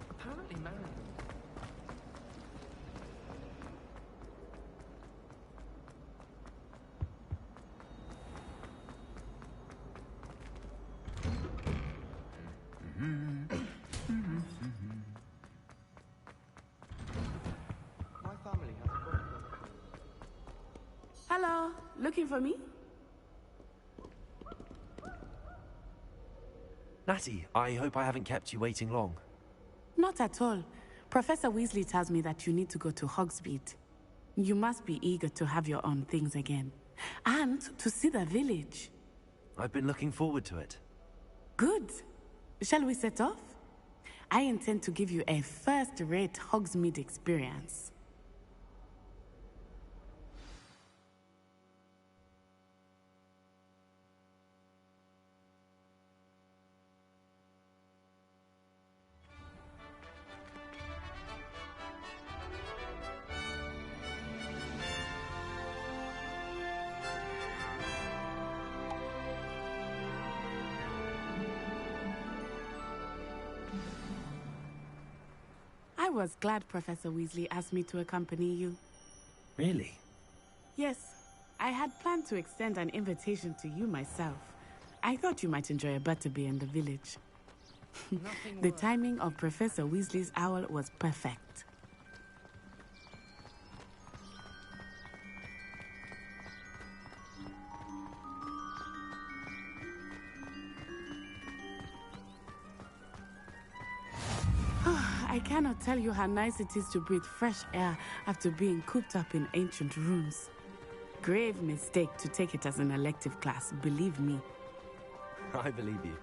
Apparently married. Hello, looking for me? Natty, I hope I haven't kept you waiting long. Not at all. Professor Weasley tells me that you need to go to Hogsmeade. You must be eager to have your own things again. And to see the village. I've been looking forward to it. Good. Shall we set off? I intend to give you a first-rate Hogsmeade experience. I was glad Professor Weasley asked me to accompany you. Really? Yes. I had planned to extend an invitation to you myself. I thought you might enjoy a butterbeer in the village. The timing of Professor Weasley's owl was perfect. I cannot tell you how nice it is to breathe fresh air after being cooped up in ancient rooms. Grave mistake to take it as an elective class, believe me. I believe you.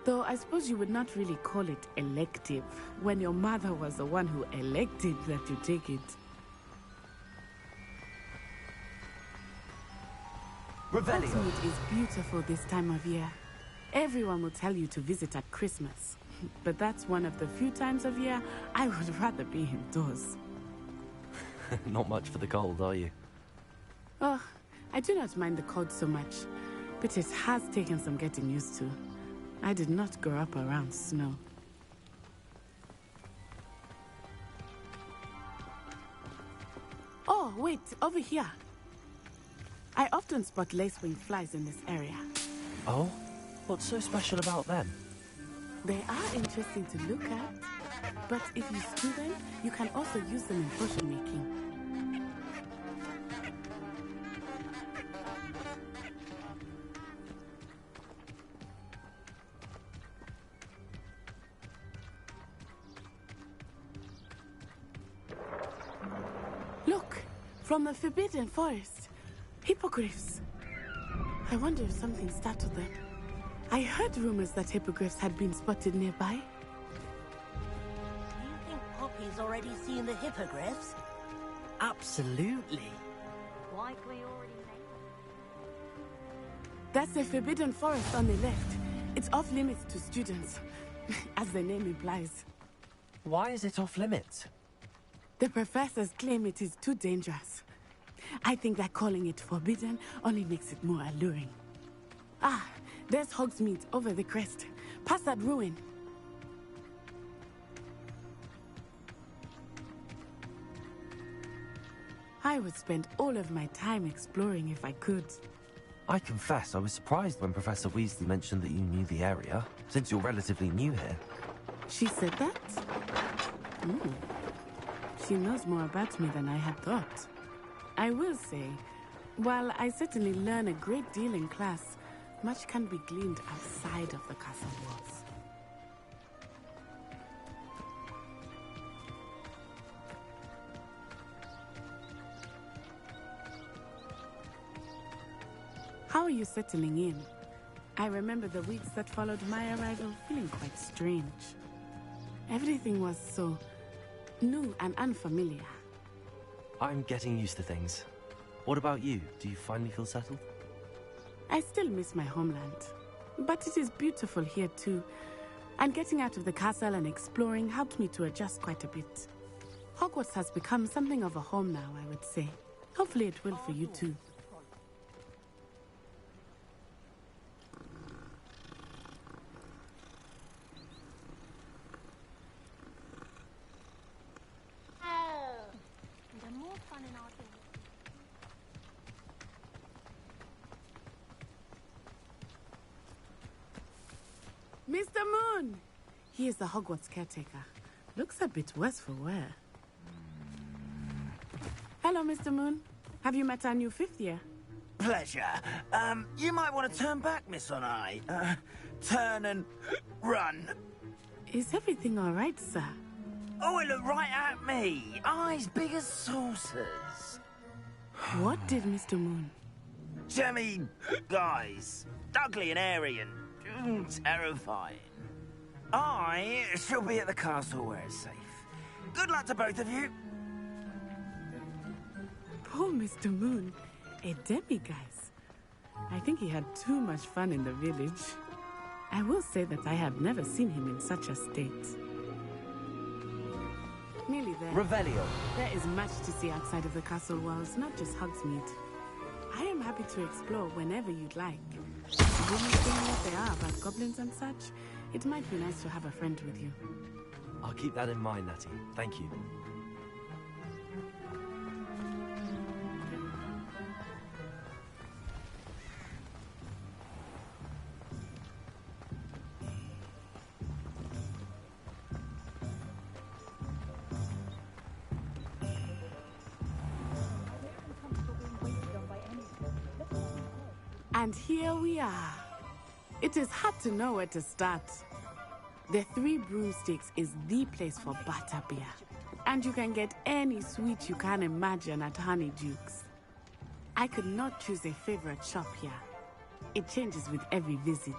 Though I suppose you would not really call it elective when your mother was the one who elected that you take it. Revelio. Hogsmeade is beautiful this time of year. Everyone will tell you to visit at Christmas. But that's one of the few times of year I would rather be indoors. Not much for the cold, are you? Oh, I do not mind the cold so much, but it has taken some getting used to. I did not grow up around snow. Oh, wait, over here. I often spot lacewing flies in this area. Oh? What's so special about them? They are interesting to look at, but if you stew them, you can also use them in potion making. Look, from the Forbidden Forest, hippogriffs. I wonder if something startled them. I heard rumors that hippogriffs had been spotted nearby. Do you think Poppy's already seen the hippogriffs? Absolutely. Likely already made. That's the Forbidden Forest on the left. It's off limits to students, as the name implies. Why is it off limits? The professors claim it is too dangerous. I think that calling it forbidden only makes it more alluring. Ah, there's Hogsmeade over the crest. Past that ruin. I would spend all of my time exploring if I could. I confess I was surprised when Professor Weasley mentioned that you knew the area, since you're relatively new here. She said that? She knows more about me than I had thought. I will say, while I certainly learn a great deal in class, much can be gleaned outside of the castle walls. How are you settling in? I remember the weeks that followed my arrival feeling quite strange. Everything was so new and unfamiliar. I'm getting used to things. What about you? Do you finally feel settled? I still miss my homeland, but it is beautiful here too. And getting out of the castle and exploring helped me to adjust quite a bit. Hogwarts has become something of a home now, I would say. Hopefully it will for you too. Mr. Moon! He is the Hogwarts caretaker. Looks a bit worse for wear. Hello, Mr. Moon. Have you met our new fifth year? Pleasure. You might want to turn back, Miss On-Eye. Turn and run. Is everything all right, sir? Oh, it looked right at me. Eyes big as saucers. What did Mr. Moon? Jemmy guys. Ugly and airy and terrifying. I shall be at the castle where it's safe. Good luck to both of you. Poor Mr. Moon. A demiguise. I think he had too much fun in the village. I will say that I have never seen him in such a state. Nearly there. Revelio. There is much to see outside of the castle walls, not just Hogsmeade. I am happy to explore whenever you'd like. Rumors being what they are about goblins and such, it might be nice to have a friend with you. I'll keep that in mind, Natty. Thank you. And here we are. It is hard to know where to start. The Three Broomsticks is the place for butterbeer. And you can get any sweet you can imagine at Honeyduke's. I could not choose a favorite shop here. It changes with every visit.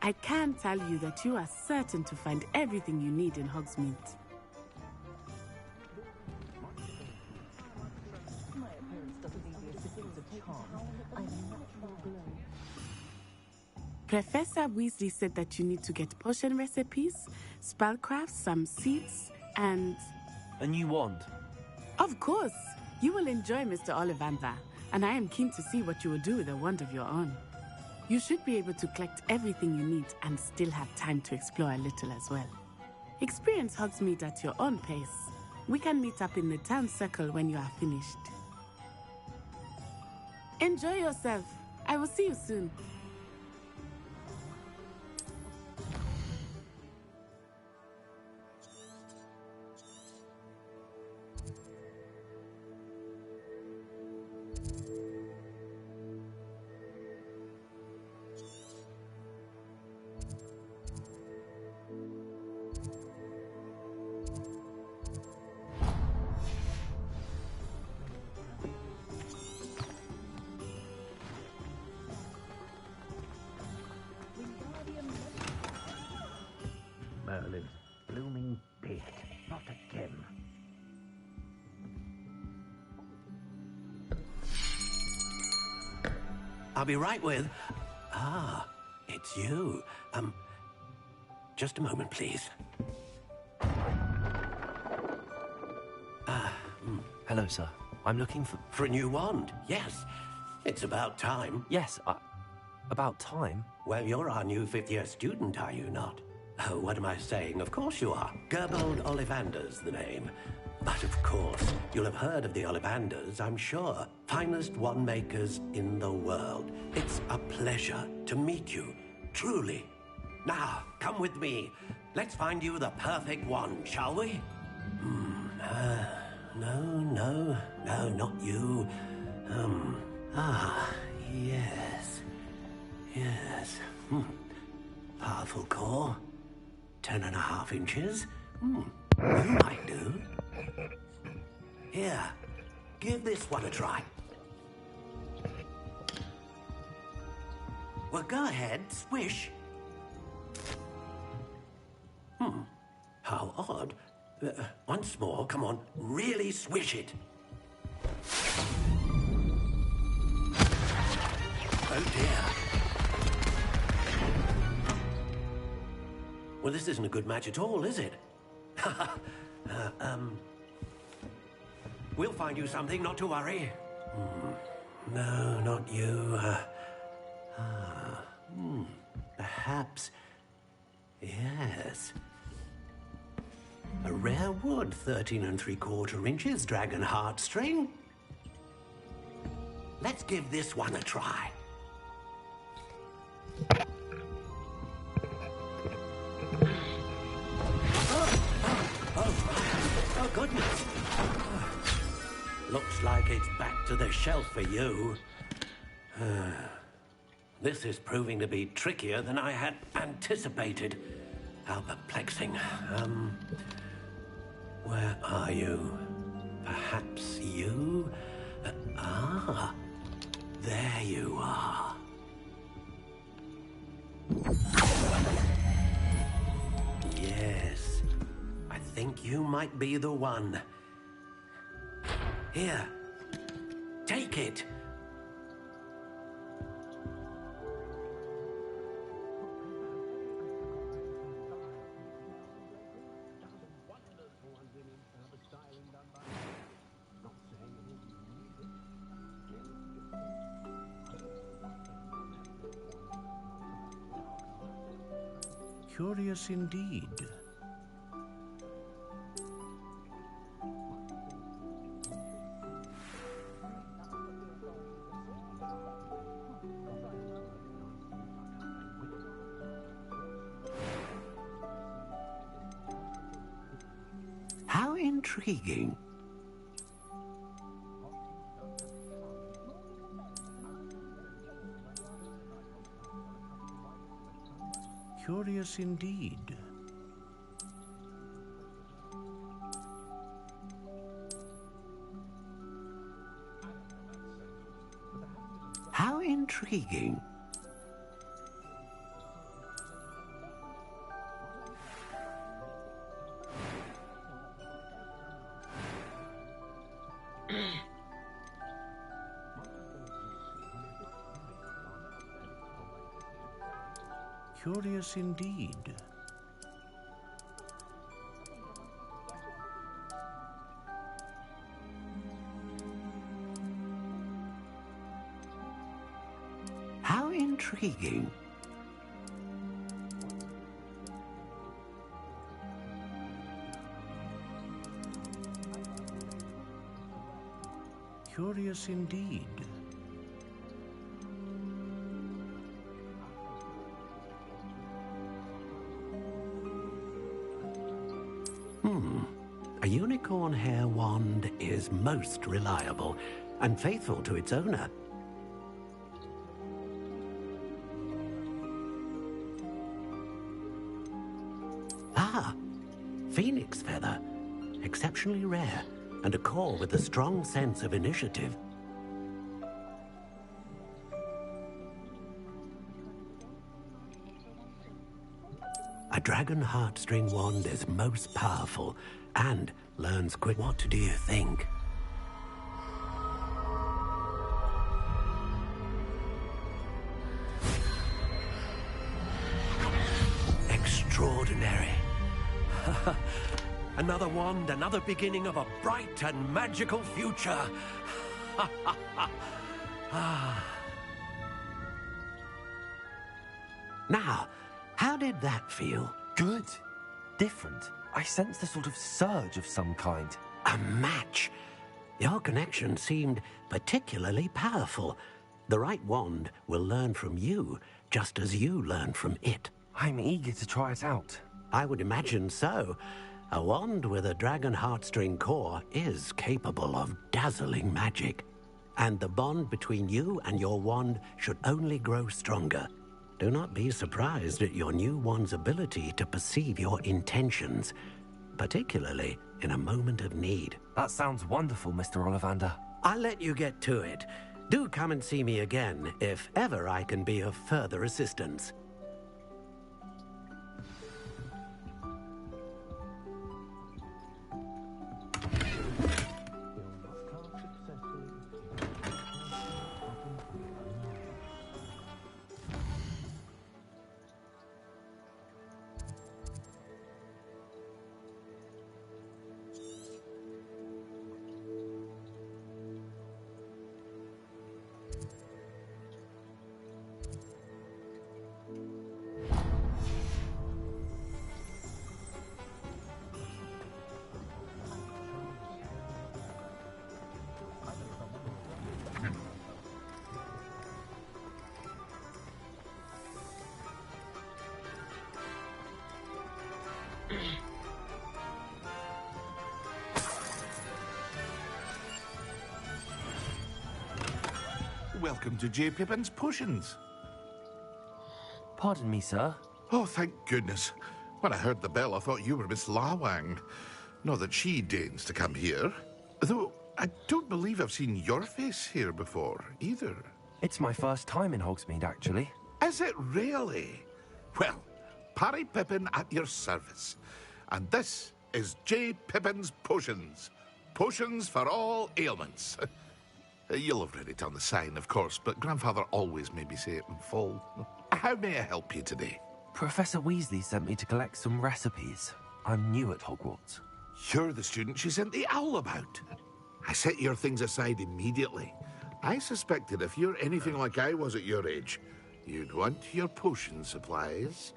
I can tell you that you are certain to find everything you need in Hogsmeade. Professor Weasley said that you need to get potion recipes, spellcrafts, some seeds, and... A new wand? Of course! You will enjoy Mr. Ollivander, and I am keen to see what you will do with a wand of your own. You should be able to collect everything you need and still have time to explore a little as well. Experience Hogsmeade at your own pace. We can meet up in the town circle when you are finished. Enjoy yourself. I will see you soon. Merlin's blooming beard. Not again. I'll be right with... Ah, it's you. Just a moment, please. Hello, sir. I'm looking for... For a new wand, yes. It's about time. Yes, about time? Well, you're our new fifth-year student, are you not? Oh, what am I saying? Of course you are. Gerbold Ollivander's the name. But of course, you'll have heard of the Ollivanders, I'm sure. Finest wand makers in the world. It's a pleasure to meet you, truly. Now, come with me. Let's find you the perfect wand, shall we? No, not you. Yes. Powerful core. 10.5 inches. You might do. Here, give this one a try. Well, go ahead, swish. How odd. Once more, come on, really swish it. Oh dear. Well, this isn't a good match at all, is it? We'll find you something, not to worry. No, not you. Perhaps. Yes. A rare wood, 13 3/4 inches, dragon heartstring. Let's give this one a try. Oh, goodness. Looks like it's back to the shelf for you. This is proving to be trickier than I had anticipated. How perplexing. Where are you? Perhaps you? There you are. Yes, I think you might be the one. Here, take it. Curious indeed. How intriguing. Curious indeed. How intriguing. Curious indeed. How intriguing. Curious indeed. A unicorn hair wand is most reliable and faithful to its owner. Ah, phoenix feather. Exceptionally rare, and a core with a strong sense of initiative. A dragon heartstring wand is most powerful and learns quick. What do you think? Extraordinary. Another wand, another beginning of a bright and magical future. Now, how did that feel? Good. Different. I sensed a sort of surge of some kind. A match. Your connection seemed particularly powerful. The right wand will learn from you, just as you learn from it. I'm eager to try it out. I would imagine so. A wand with a dragon heartstring core is capable of dazzling magic. And the bond between you and your wand should only grow stronger. Do not be surprised at your new wand's ability to perceive your intentions, particularly in a moment of need. That sounds wonderful, Mr. Ollivander. I'll let you get to it. Do come and see me again if ever I can be of further assistance. Welcome to J. Pippin's Potions. Pardon me, sir. Oh, thank goodness. When I heard the bell, I thought you were Miss Lawang. Not that she deigns to come here. Though, I don't believe I've seen your face here before, either. It's my first time in Hogsmeade, actually. Is it really? Well, Parry Pippin at your service. And this is J. Pippin's Potions. Potions for all ailments. You'll have read it on the sign, of course, but Grandfather always made me say it in full. How may I help you today? Professor Weasley sent me to collect some recipes. I'm new at Hogwarts. You're the student she sent the owl about. I set your things aside immediately. I suspected if you're anything like I was at your age, you'd want your potion supplies.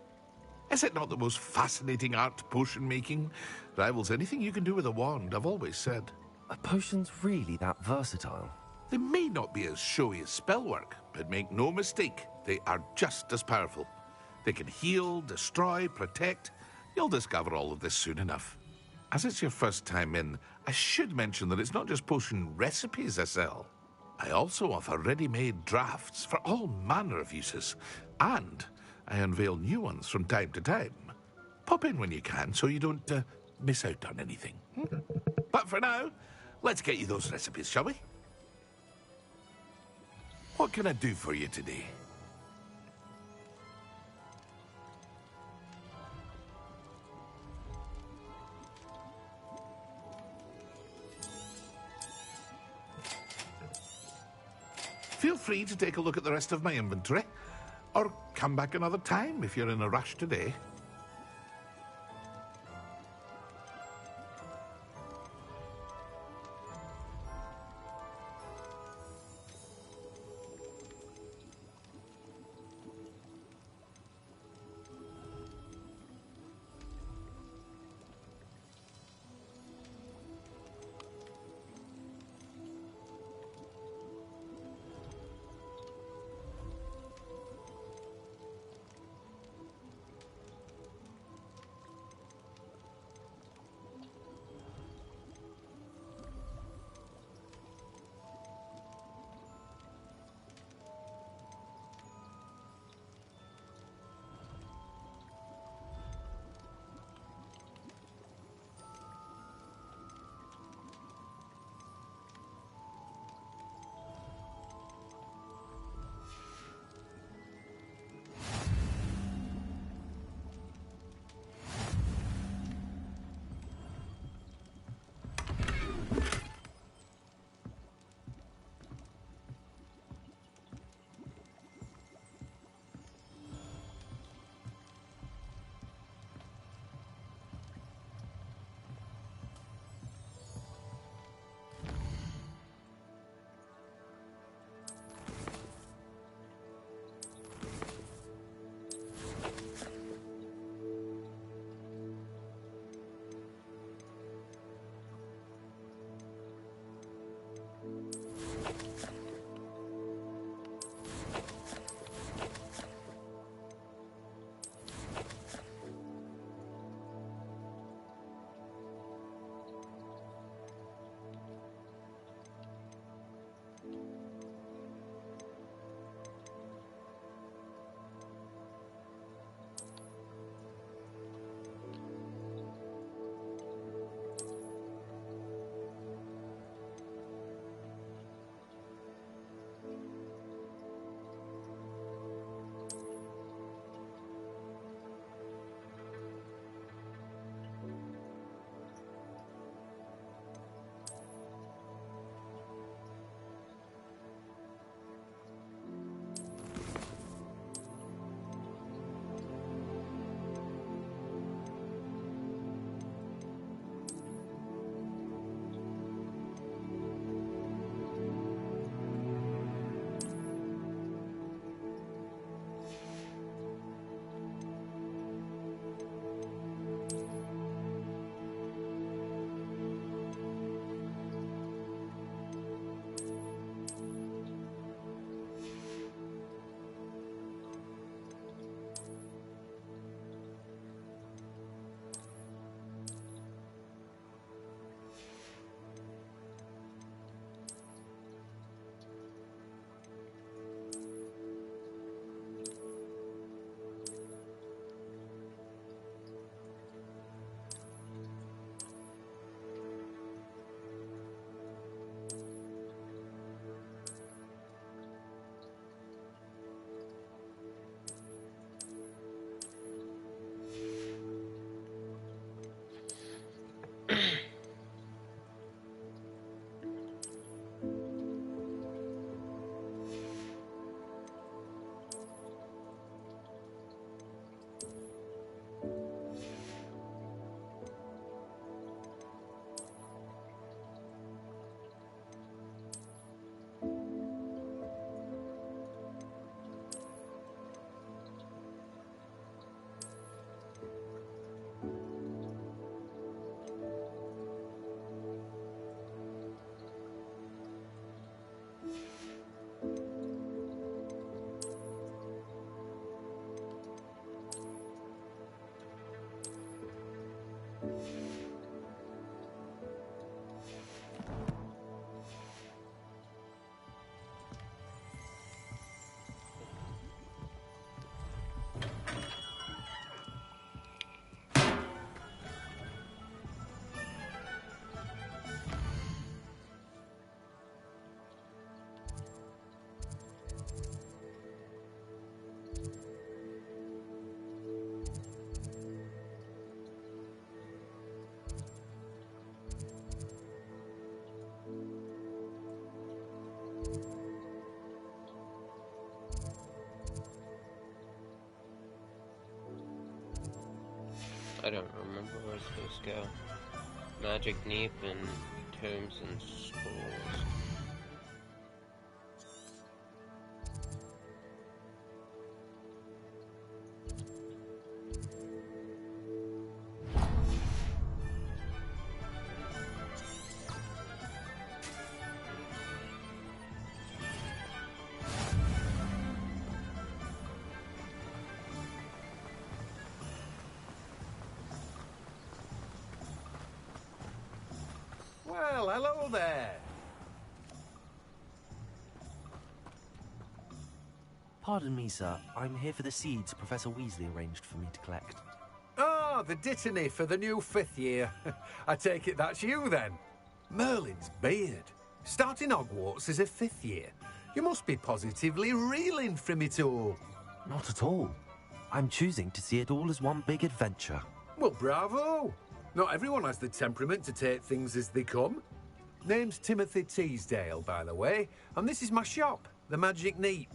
Is it not the most fascinating art, potion making? Rivals anything you can do with a wand, I've always said. Are potions really that versatile? They may not be as showy as spellwork, but make no mistake, they are just as powerful. They can heal, destroy, protect. You'll discover all of this soon enough. As it's your first time in, I should mention that it's not just potion recipes I sell. I also offer ready-made drafts for all manner of uses. And I unveil new ones from time to time. Pop in when you can so you don't miss out on anything. But for now, let's get you those recipes, shall we? What can I do for you today? Feel free to take a look at the rest of my inventory, or come back another time if you're in a rush today. I don't remember where those go. Magic Neep and Tomes and Schools. Well, hello there. Pardon me, sir. I'm here for the seeds Professor Weasley arranged for me to collect. Oh, the dittany for the new 5th year. I take it that's you, then. Merlin's beard. Starting Hogwarts as a 5th year. You must be positively reeling from it all. Not at all. I'm choosing to see it all as one big adventure. Well, bravo. Not everyone has the temperament to take things as they come. Name's Timothy Teasdale, by the way, and this is my shop, the Magic Neep.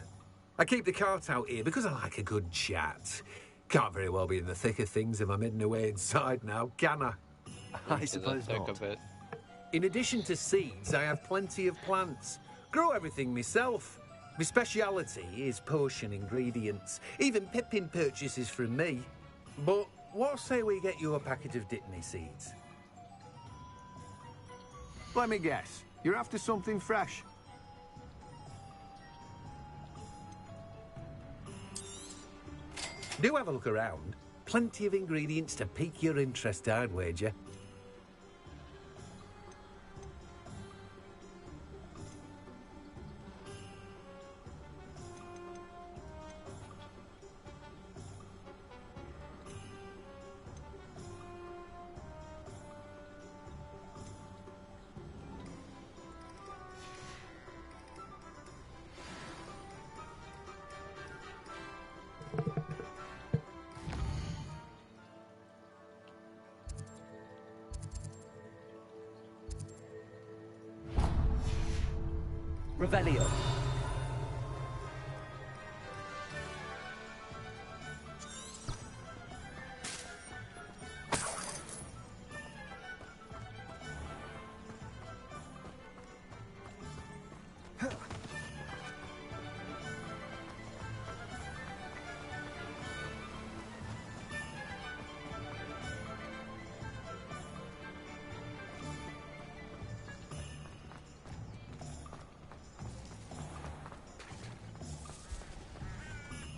I keep the cart out here because I like a good chat. Can't very well be in the thick of things if I'm hidden away inside now, can I? I suppose not. In addition to seeds, I have plenty of plants. Grow everything myself. My speciality is potion ingredients. Even Pippin purchases from me. But what say we get you a packet of dittany seeds? Let me guess. You're after something fresh. Do have a look around. Plenty of ingredients to pique your interest, I'd wager. Revelio.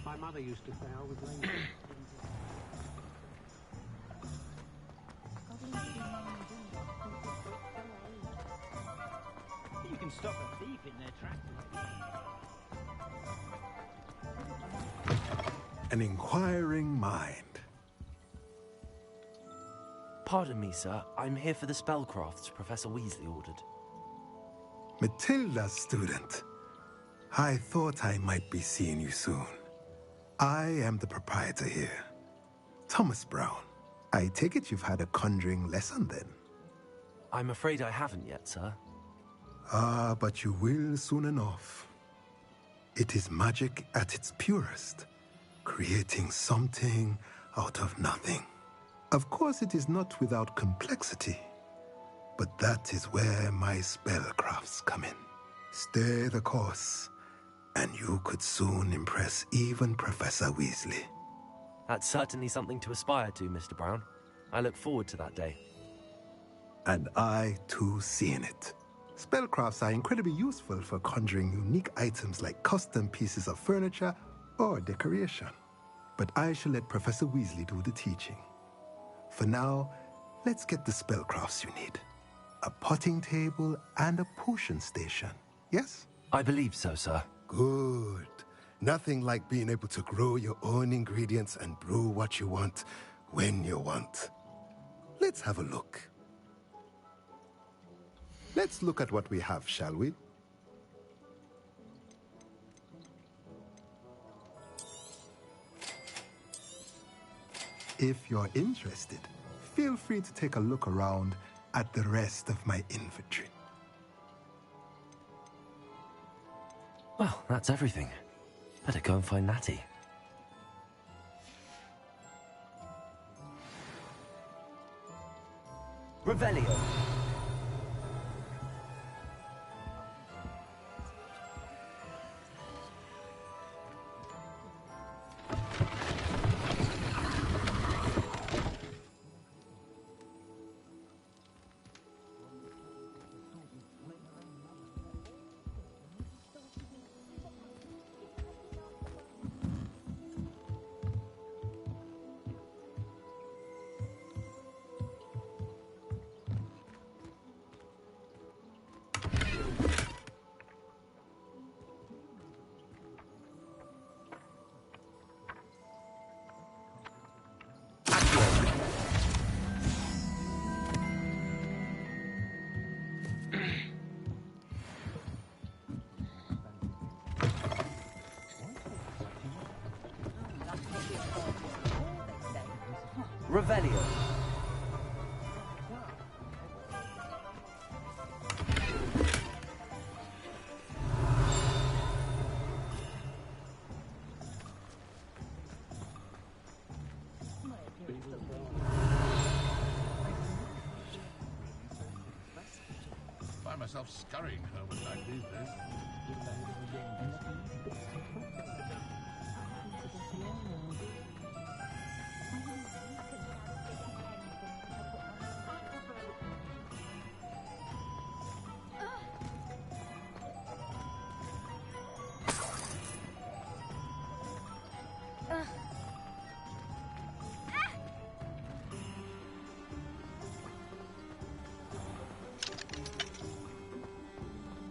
My mother used to say I was lazy. You can stop a thief in their tracks. An inquiring mind. Pardon me, sir. I'm here for the spellcrafts Professor Weasley ordered. Matilda's student. I thought I might be seeing you soon. I am the proprietor here. Thomas Brown. I take it you've had a conjuring lesson then? I'm afraid I haven't yet, sir. Ah, but you will soon enough. It is magic at its purest, creating something out of nothing. Of course, it is not without complexity, but that is where my spellcrafts come in. Stay the course, and you could soon impress even Professor Weasley. That's certainly something to aspire to, Mr. Brown. I look forward to that day. And I, too, see in it. Spellcrafts are incredibly useful for conjuring unique items like custom pieces of furniture or decoration. But I shall let Professor Weasley do the teaching. For now, let's get the spellcrafts you need. A potting table and a potion station, yes? I believe so, sir. Good. Nothing like being able to grow your own ingredients and brew what you want when you want. Let's have a look. Let's look at what we have, shall we? If you're interested, feel free to take a look around at the rest of my inventory. Well, that's everything. Better go and find Natty. Revelio. Revelio. Find myself scurrying home at night these days.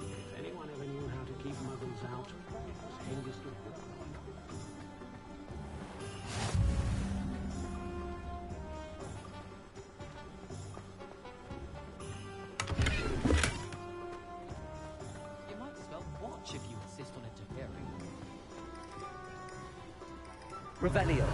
If anyone ever knew how to keep muggles out, it's Hengist of Wood. You might as well watch if you insist on interfering. Revelio.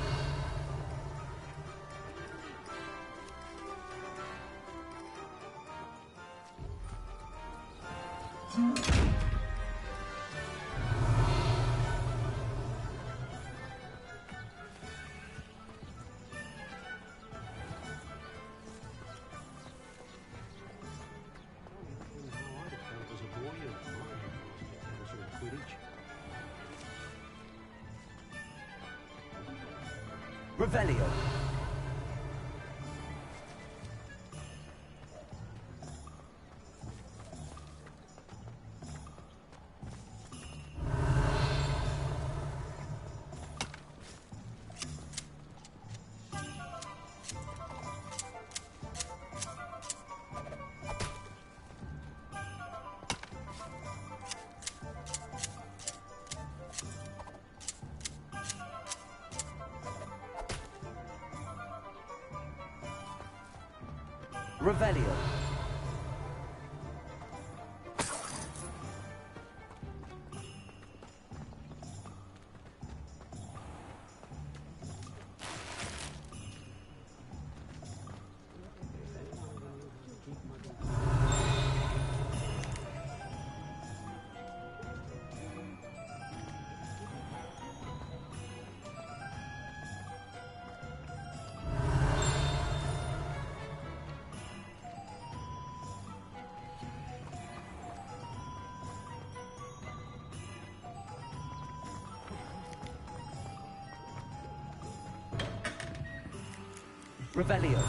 Revelio. Revelio. Revelio.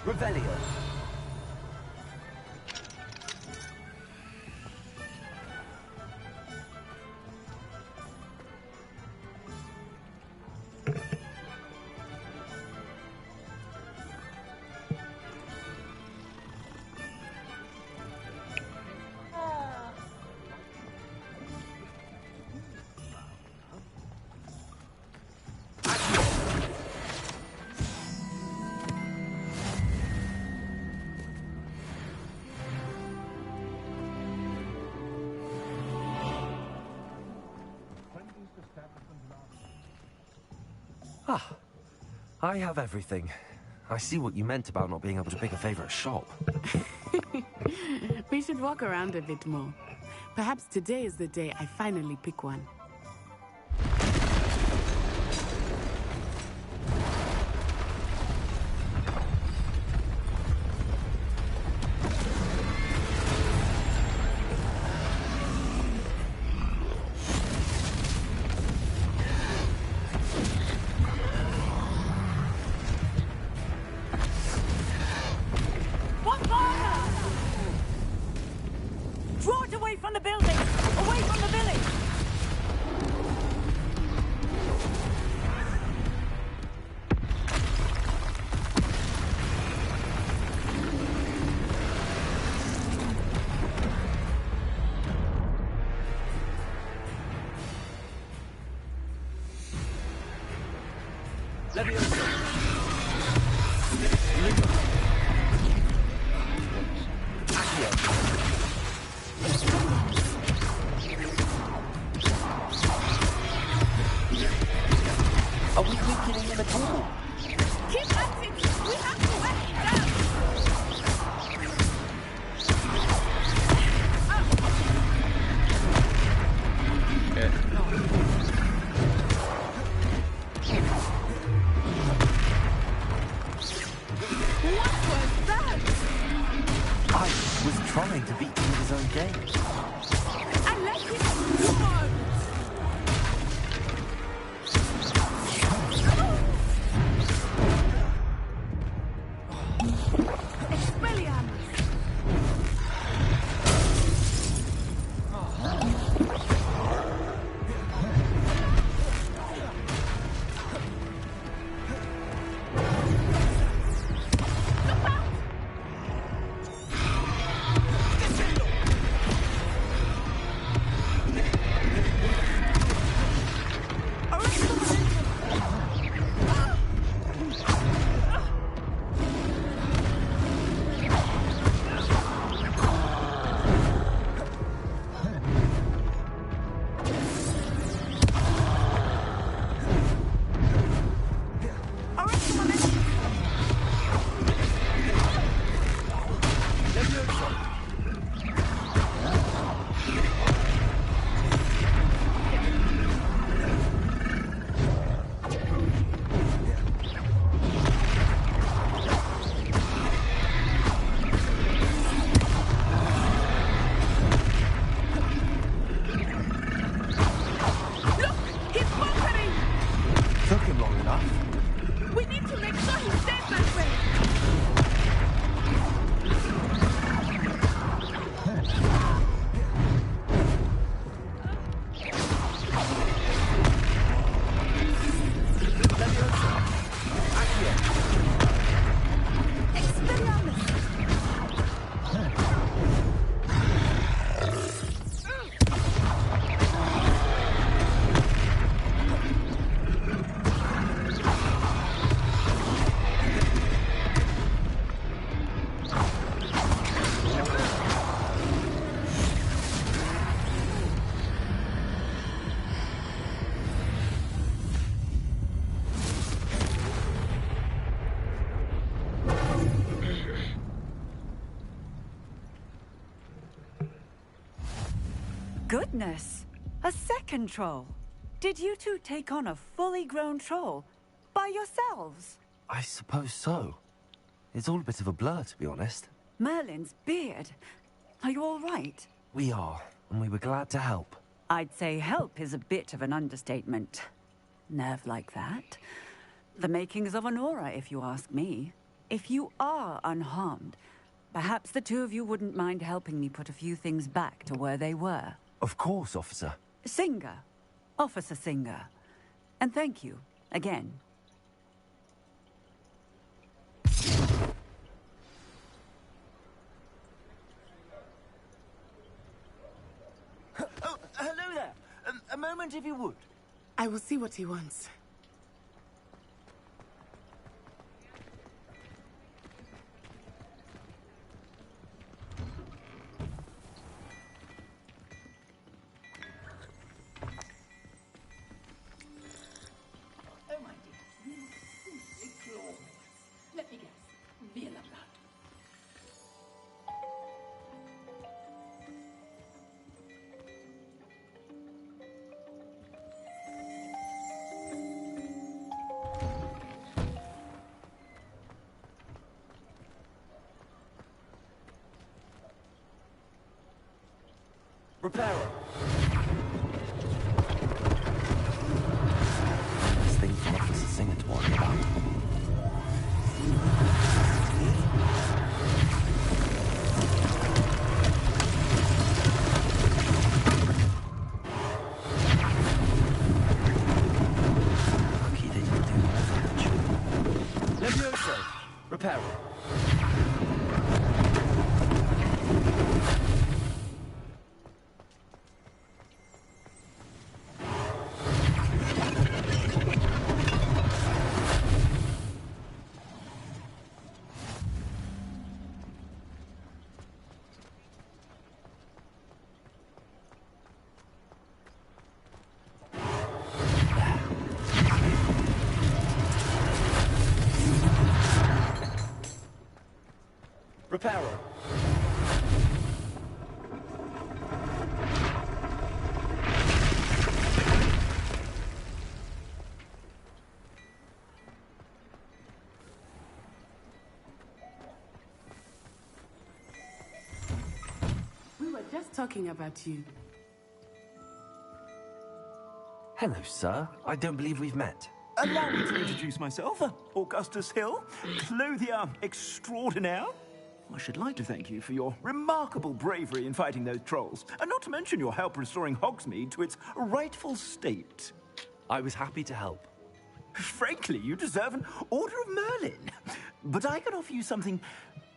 Revelio. Ah, I have everything. I see what you meant about not being able to pick a favorite shop. We should walk around a bit more. Perhaps today is the day I finally pick one. Draw it away from the building! Away from the village! Are we weakening him at all? Keep at it! We have to wear him down! What was that? I was trying to beat him with his own game. I let him do it! Goodness! A second troll! Did you two take on a fully grown troll? By yourselves? I suppose so. It's all a bit of a blur, to be honest. Merlin's beard. Are you all right? We are, and we were glad to help. I'd say help is a bit of an understatement. Nerve like that. The makings of an aura, if you ask me. If you are unharmed, perhaps the two of you wouldn't mind helping me put a few things back to where they were. Of course, officer. Singer. Officer Singer. And thank you, again. Oh, hello there. A moment, if you would. I will see what he wants. Repairer! This thing from Officer Singer to worry about. Lucky they didn't do more damage. Levioso! Repairer! Repairer. We were just talking about you. Hello, sir. I don't believe we've met. Allow me to introduce myself, Augustus Hill, clothier extraordinaire. I should like to thank you for your remarkable bravery in fighting those trolls, and not to mention your help restoring Hogsmeade to its rightful state. I was happy to help. Frankly, you deserve an Order of Merlin. But I can offer you something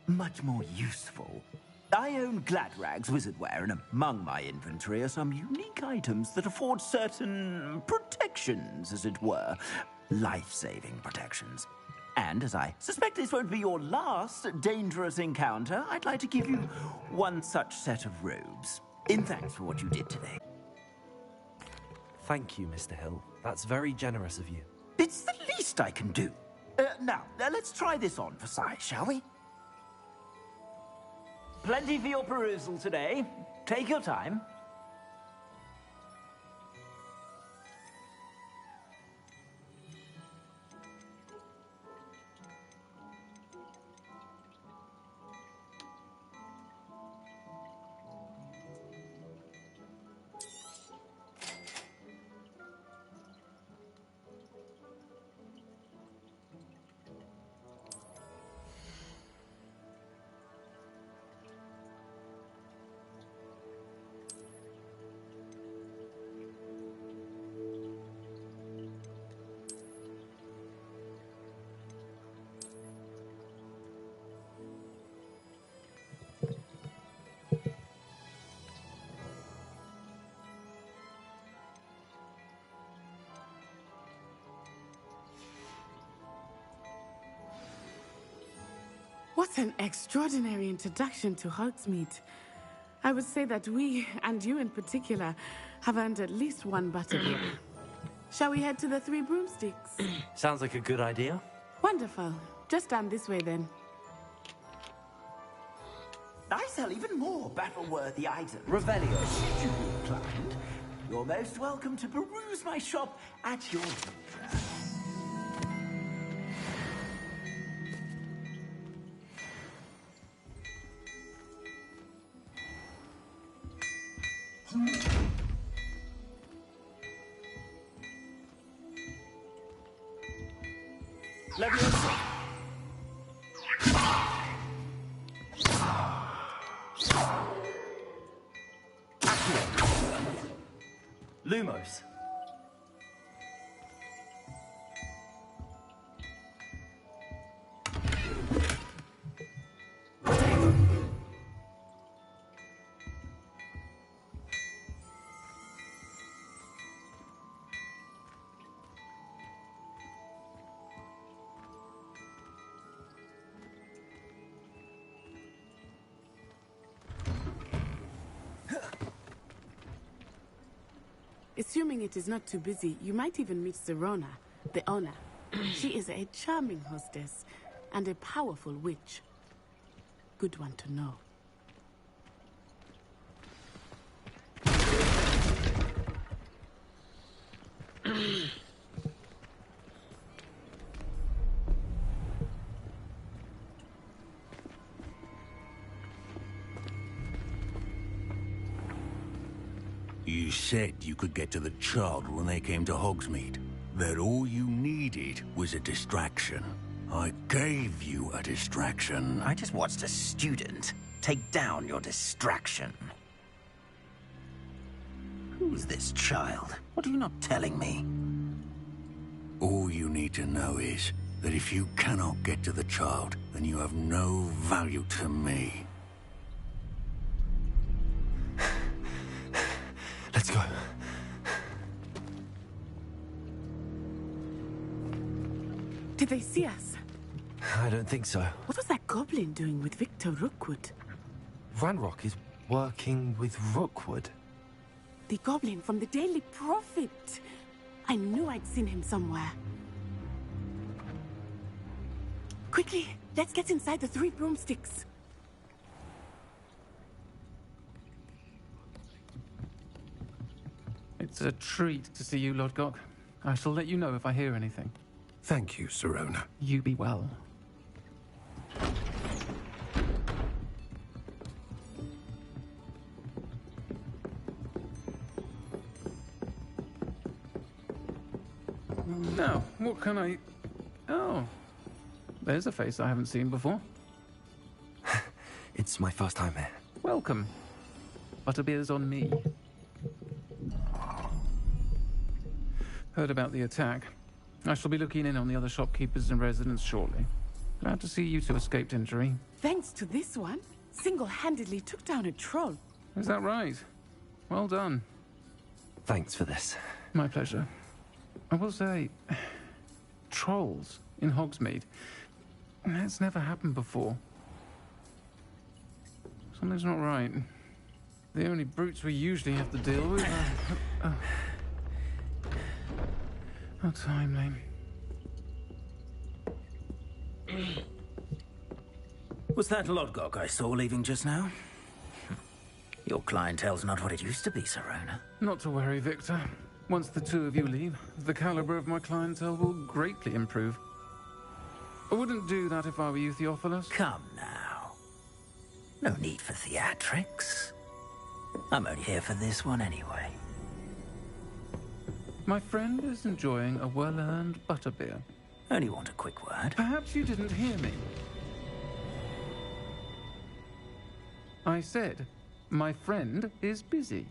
much more useful. I own Gladrag's wizardware, and among my inventory are some unique items that afford certain protections, as it were. Life-saving protections. And as I suspect this won't be your last dangerous encounter, I'd like to give you one such set of robes, in thanks for what you did today. Thank you, Mr. Hill. That's very generous of you. It's the least I can do. Now, let's try this on for size, shall we? Plenty for your perusal today. Take your time. What an extraordinary introduction to Hogsmeade. I would say that we, and you in particular, have earned at least one butterbeer. Shall we head to the Three Broomsticks? Sounds like a good idea. Wonderful. Just stand this way then. I sell even more battle-worthy items. Revelio. Should you be inclined, you're most welcome to peruse my shop at your leisure. Leviosa. Lumos. Assuming it is not too busy, you might even meet Serona, the owner. She is a charming hostess and a powerful witch. Good one to know. You said you could get to the child when they came to Hogsmeade. That all you needed was a distraction. I gave you a distraction. I just watched a student take down your distraction. Who's this child? What are you not telling me? All you need to know is that if you cannot get to the child, then you have no value to me. Let's go. Did they see us? I don't think so. What was that goblin doing with Victor Rookwood? Ranrock is working with Rookwood. The goblin from the Daily Prophet. I knew I'd seen him somewhere. Quickly, let's get inside the 3 broomsticks. It's a treat to see you, Lodgok. I shall let you know if I hear anything. Thank you, Sirona. You be well. Now, what can I... Oh, there's a face I haven't seen before. It's my first time here. Welcome. Butterbeer's on me. Heard about the attack. I shall be looking in on the other shopkeepers and residents shortly. Glad to see you two escaped injury. Thanks to this one, single-handedly took down a troll. Is that right? Well done. Thanks for this. My pleasure. I will say, trolls in Hogsmeade. That's never happened before. Something's not right. The only brutes we usually have to deal with are... How timely. Was that Lodgok I saw leaving just now? Your clientele's not what it used to be, Sirona. Not to worry, Victor. Once the two of you leave, the caliber of my clientele will greatly improve. I wouldn't do that if I were you, Theophilus. Come now. No need for theatrics. I'm only here for this one anyway. My friend is enjoying a well-earned butterbeer. Only want a quick word. Perhaps you didn't hear me. I said, my friend is busy.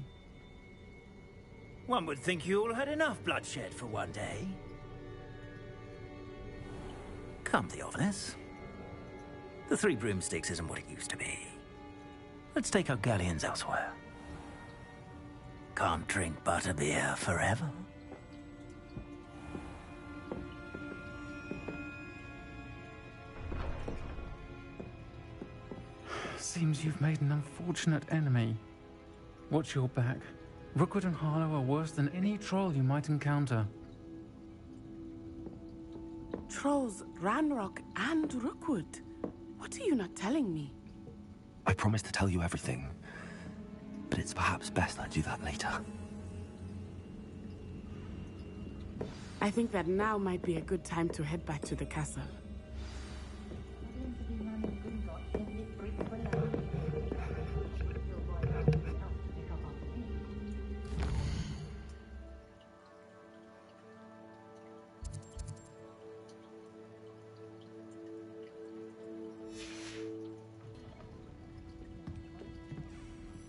One would think you all had enough bloodshed for one day. Come, Theophilus. The 3 broomsticks isn't what it used to be. Let's take our galleons elsewhere. Can't drink butterbeer forever. Seems you've made an unfortunate enemy. Watch your back. Rookwood and Harlow are worse than any troll you might encounter. Trolls, Ranrock, and Rookwood. What are you not telling me? I promised to tell you everything, but it's perhaps best I do that later. I think that now might be a good time to head back to the castle.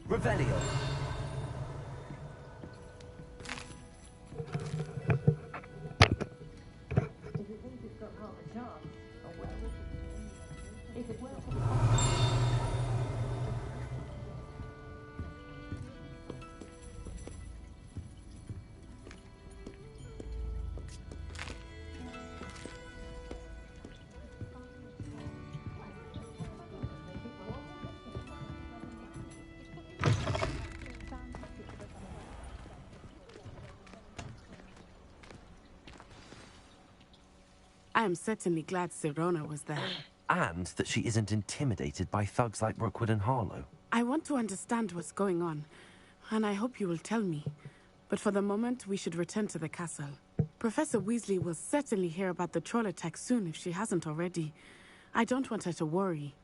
Revelio. I am certainly glad Sirona was there. And that she isn't intimidated by thugs like Rookwood and Harlow. I want to understand what's going on, and I hope you will tell me. But for the moment, we should return to the castle. Professor Weasley will certainly hear about the troll attack soon if she hasn't already. I don't want her to worry.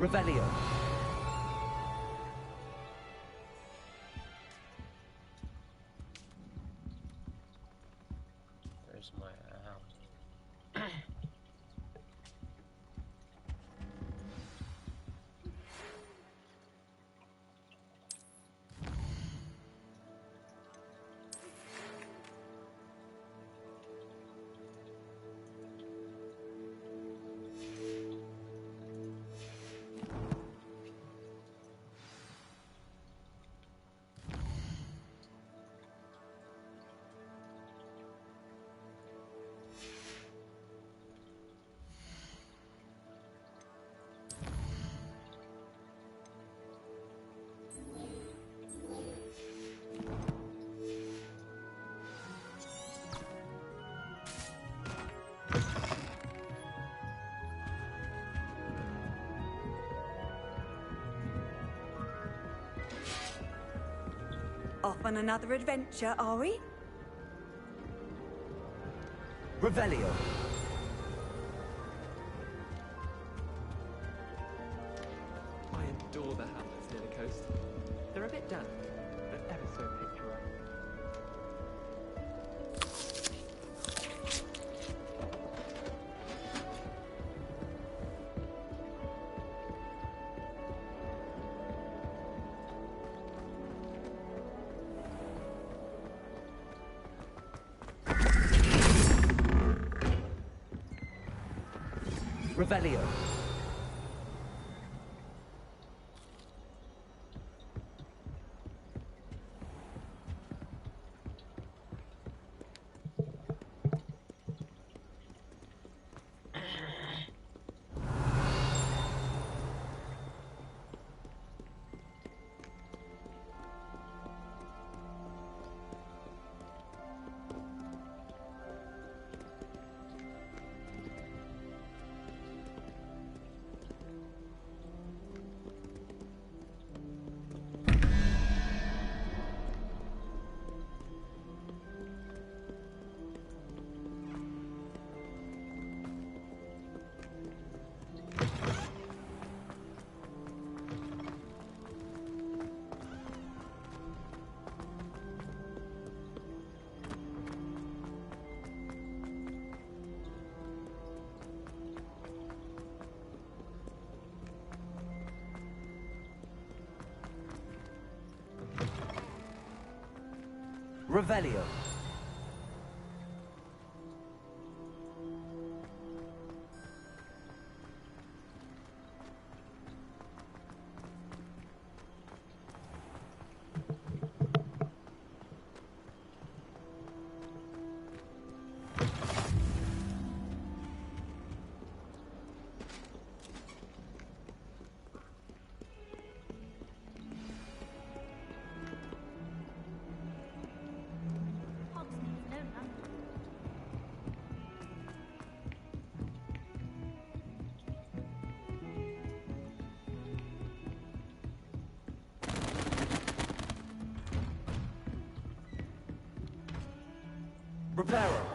Revelio. Where's my owl? Off on another adventure, are we? Revelio. I adore the hamlets near the coast. They're a bit damp, but ever so picturesque. Revelio. Revelio. Reparo.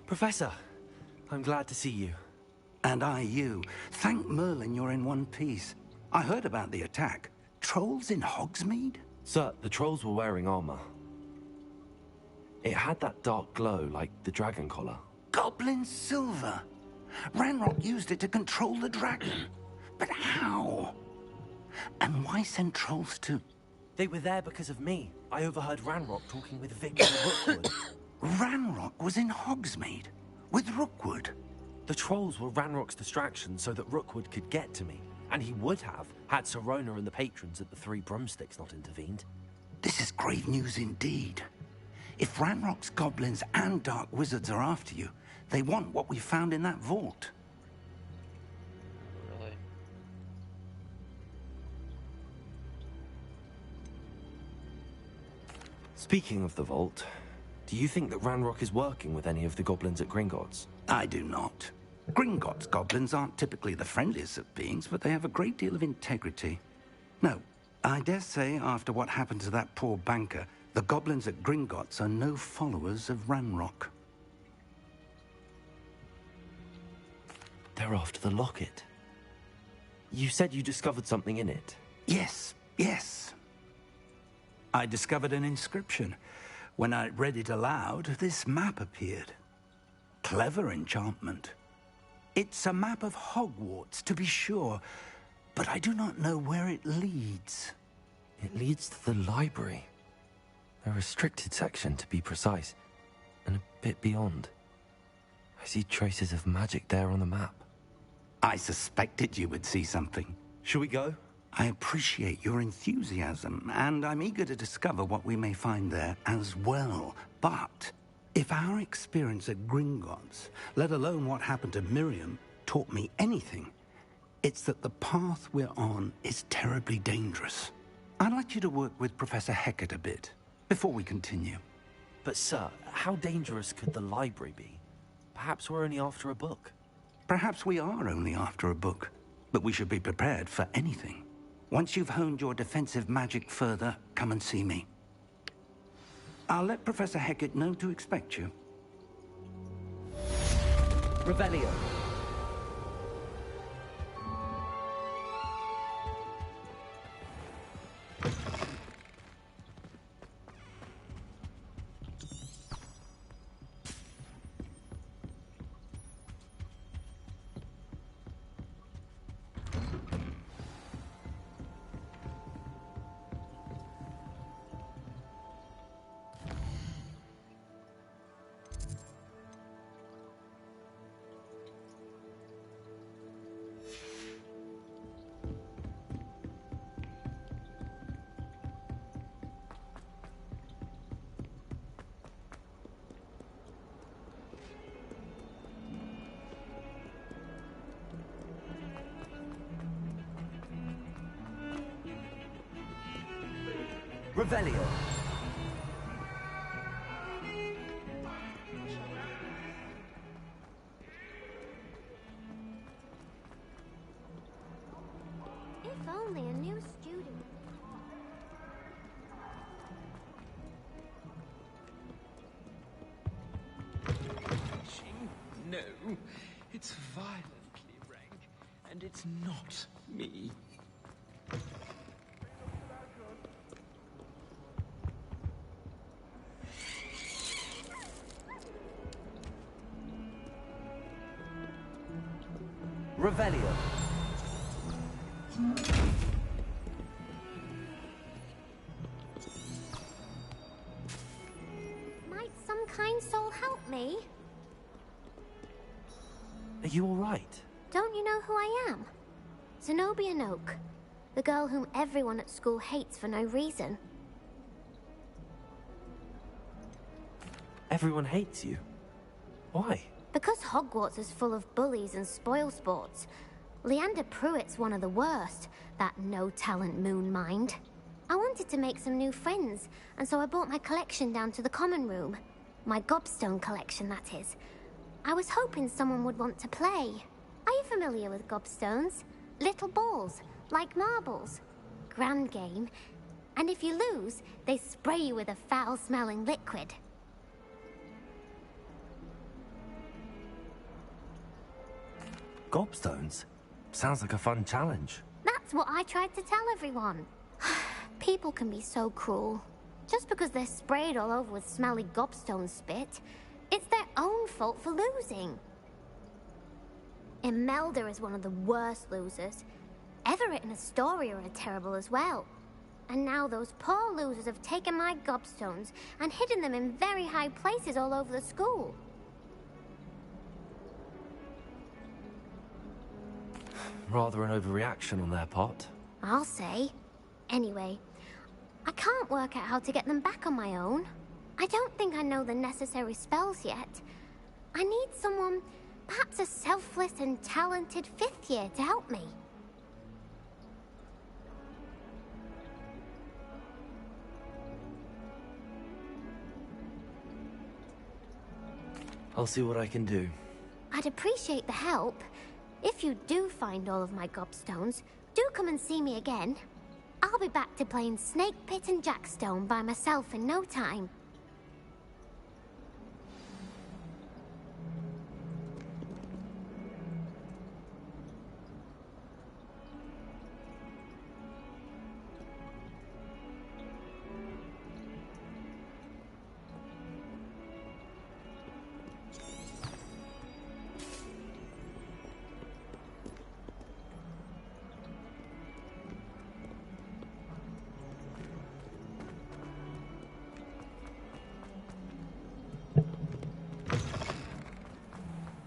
Professor, I'm glad to see you. And I you. Thank Merlin you're in one piece. I heard about the attack. Trolls in Hogsmeade? Sir, the trolls were wearing armor. It had that dark glow like the dragon collar. Goblin silver. Ranrock used it to control the dragon. But how? And why send trolls to... They were there because of me. I overheard Ranrock talking with Victor Rookwood. Ranrock was in Hogsmeade with Rookwood. The trolls were Ranrock's distraction so that Rookwood could get to me. And he would have, had Sirona and the patrons at the Three Broomsticks not intervened. This is grave news indeed. If Ranrock's goblins and dark wizards are after you, they want what we found in that vault. Really? Speaking of the vault, do you think that Ranrock is working with any of the goblins at Gringotts? I do not. Gringotts goblins aren't typically the friendliest of beings, but they have a great deal of integrity. No, I dare say after what happened to that poor banker, the goblins at Gringotts are no followers of Ranrock. They're after the locket. You said you discovered something in it. Yes. I discovered an inscription. When I read it aloud, this map appeared. Clever enchantment. It's a map of Hogwarts, to be sure, but I do not know where it leads. It leads to the library. A restricted section, to be precise, and a bit beyond. I see traces of magic there on the map. I suspected you would see something. Shall we go? I appreciate your enthusiasm, and I'm eager to discover what we may find there as well. But if our experience at Gringotts, let alone what happened to Miriam, taught me anything, it's that the path we're on is terribly dangerous. I'd like you to work with Professor Hecat a bit before we continue. But sir, how dangerous could the library be? Perhaps we're only after a book. Perhaps we are only after a book, but we should be prepared for anything. Once you've honed your defensive magic further, come and see me. I'll let Professor Hecat know to expect you. Revelio. Revelio. If only a new student. No, it's violently rank, and it's not me. Revelio. Might some kind soul help me? Are you all right? Don't you know who I am? Zenobia Noak, the girl whom everyone at school hates for no reason. Everyone hates you. Why? Because Hogwarts is full of bullies and spoilsports. Leander Pruitt's one of the worst, that no-talent moon mind. I wanted to make some new friends, and so I brought my collection down to the common room. My gobstone collection, that is. I was hoping someone would want to play. Are you familiar with gobstones? Little balls, like marbles. Grand game. And if you lose, they spray you with a foul-smelling liquid. Gobstones? Sounds like a fun challenge. That's what I tried to tell everyone. People can be so cruel. Just because they're sprayed all over with smelly gobstone spit, it's their own fault for losing. Imelda is one of the worst losers. Everett and Astoria are terrible as well. And now those poor losers have taken my gobstones and hidden them in very high places all over the school. Rather an overreaction on their part. I'll say. Anyway, I can't work out how to get them back on my own. I don't think I know the necessary spells yet. I need someone, perhaps a selfless and talented 5th year to help me. I'll see what I can do. I'd appreciate the help. If you do find all of my gobstones, do come and see me again. I'll be back to playing Snake Pit and Jackstone by myself in no time.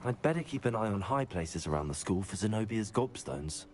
I'd better keep an eye on high places around the school for Zenobia's gobstones.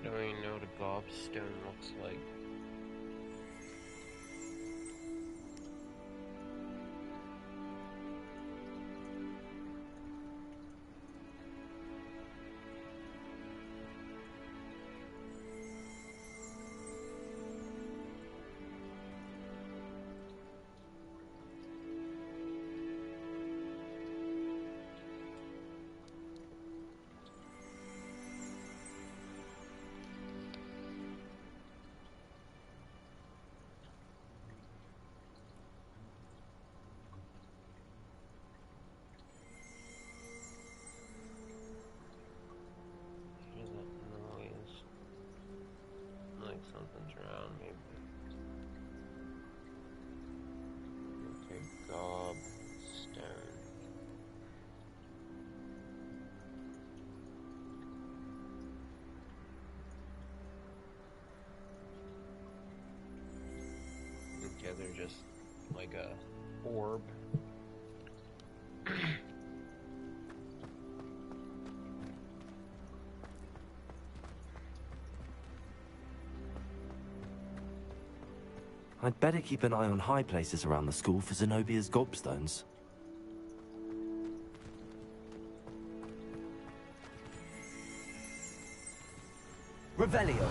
I don't even know what a gobstone looks like. Something's around me. Okay, gobstone. Okay, they're just like a orb. I'd better keep an eye on high places around the school for Zenobia's gobstones. Revelio.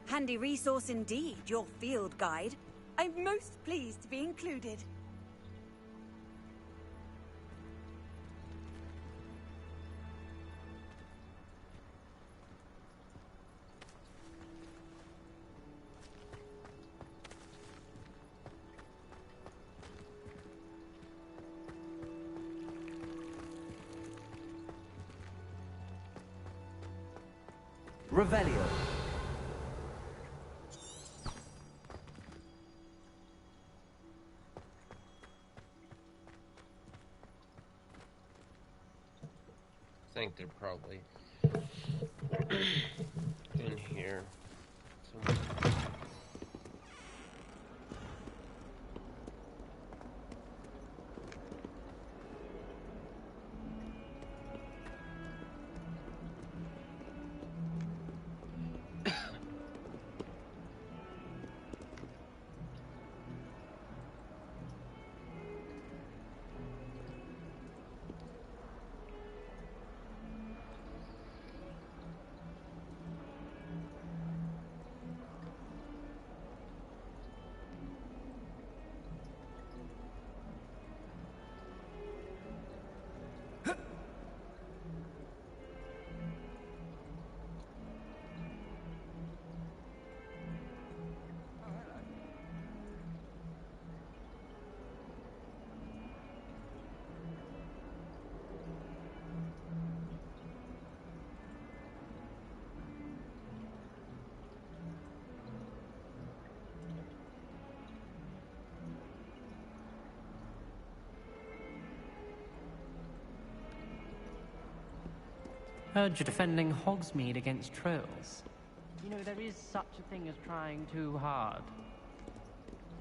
Handy resource indeed, your field guide. I'm most pleased to be included. Revelio. I think they're probably in here somewhere. Heard you're defending Hogsmeade against trolls. You know, there is such a thing as trying too hard.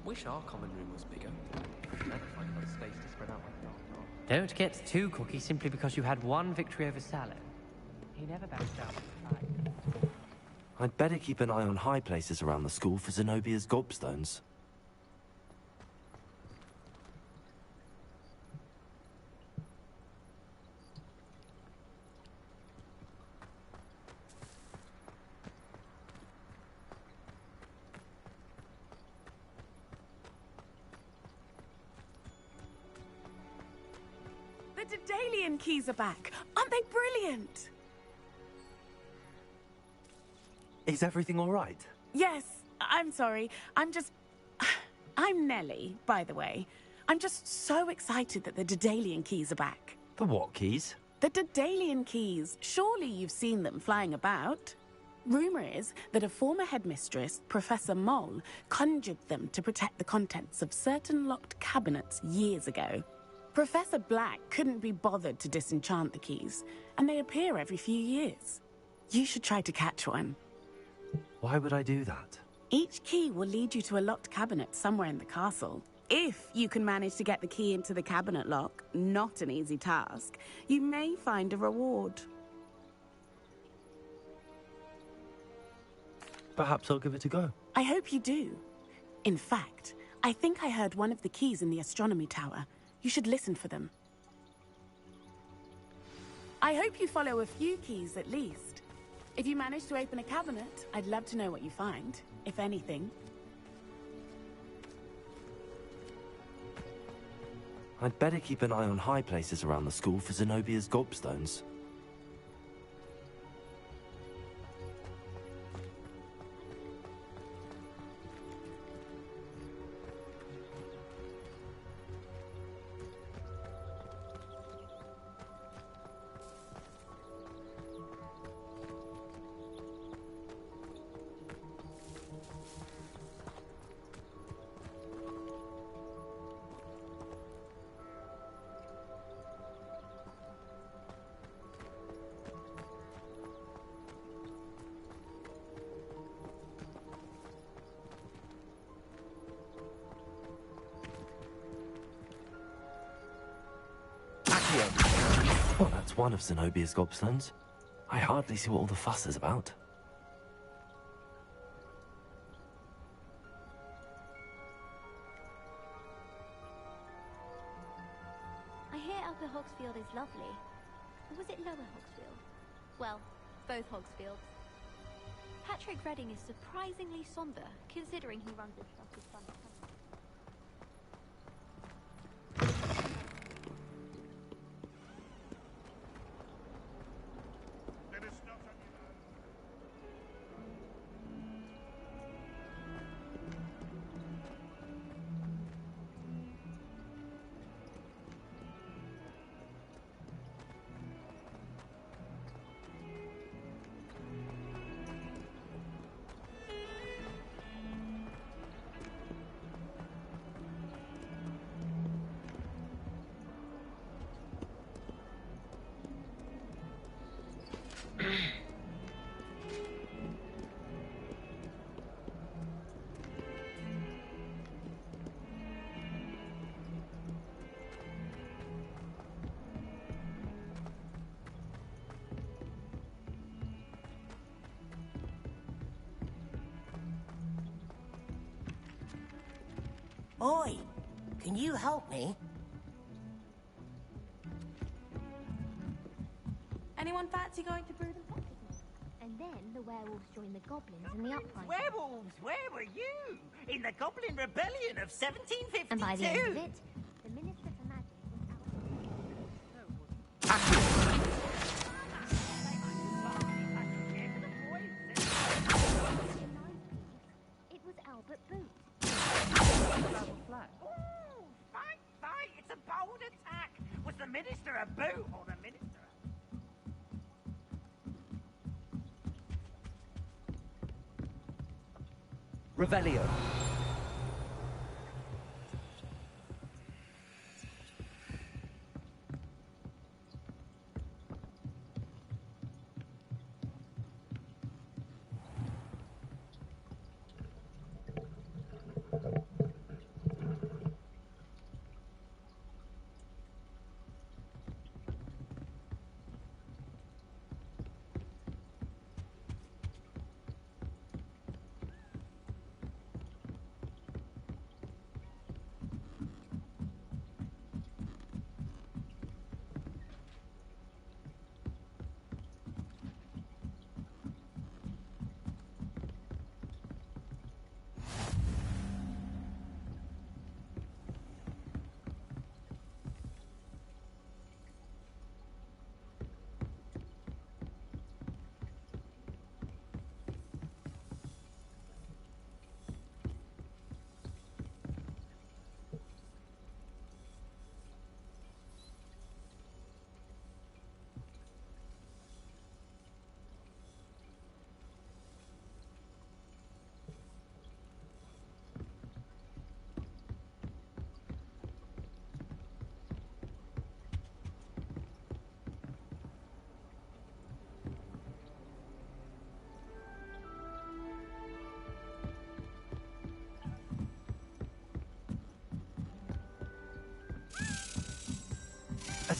Wish our common room was bigger. Never find enough space to spread out like that. Don't get too cocky simply because you had one victory over Sallow. He never backs down from a fight. I'd better keep an eye on high places around the school for Zenobia's gobstones. The Daedalian keys are back. Aren't they brilliant? Is everything all right? Yes, I'm sorry. I'm Nellie, by the way. I'm just so excited that the Daedalian keys are back. The what keys? The Daedalian keys. Surely you've seen them flying about. Rumour is that a former headmistress, Professor Moll, conjured them to protect the contents of certain locked cabinets years ago. Professor Black couldn't be bothered to disenchant the keys, and they appear every few years. You should try to catch one. Why would I do that? Each key will lead you to a locked cabinet somewhere in the castle. If you can manage to get the key into the cabinet lock, not an easy task, you may find a reward. Perhaps I'll give it a go. I hope you do. In fact, I think I heard one of the keys in the astronomy tower. You should listen for them. I hope you follow a few keys at least. If you manage to open a cabinet, I'd love to know what you find, if anything. I'd better keep an eye on high places around the school for Zenobia's gobstones. Well, that's one of Zenobia's gobstones. I hardly see what all the fuss is about. I hear Upper Hogsfield is lovely. Or was it Lower Hogsfield? Well, both Hogsfields. Patrick Redding is surprisingly somber, considering he runs a trusted fund. Oi, can you help me? Anyone fancy going to Brood and Pocket? And then the werewolves joined the goblins in the uprising. Werewolves, where were you? In the Goblin Rebellion of 1752? And by the end of it, the Minister for Magic was It was Albert Boot. Ooh, fight! It's a bold attack! Was the Minister a boot or the Minister Revelio.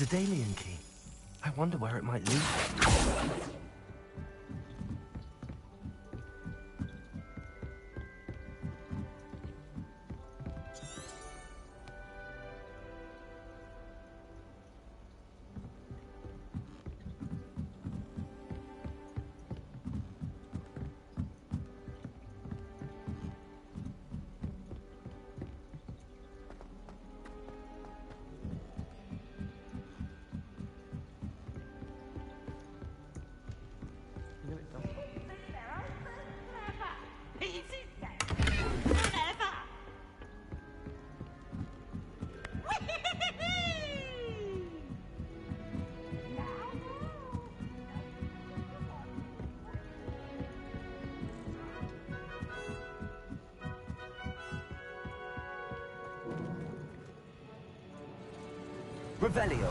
a Dalian key. I wonder where it might lead. Revelio.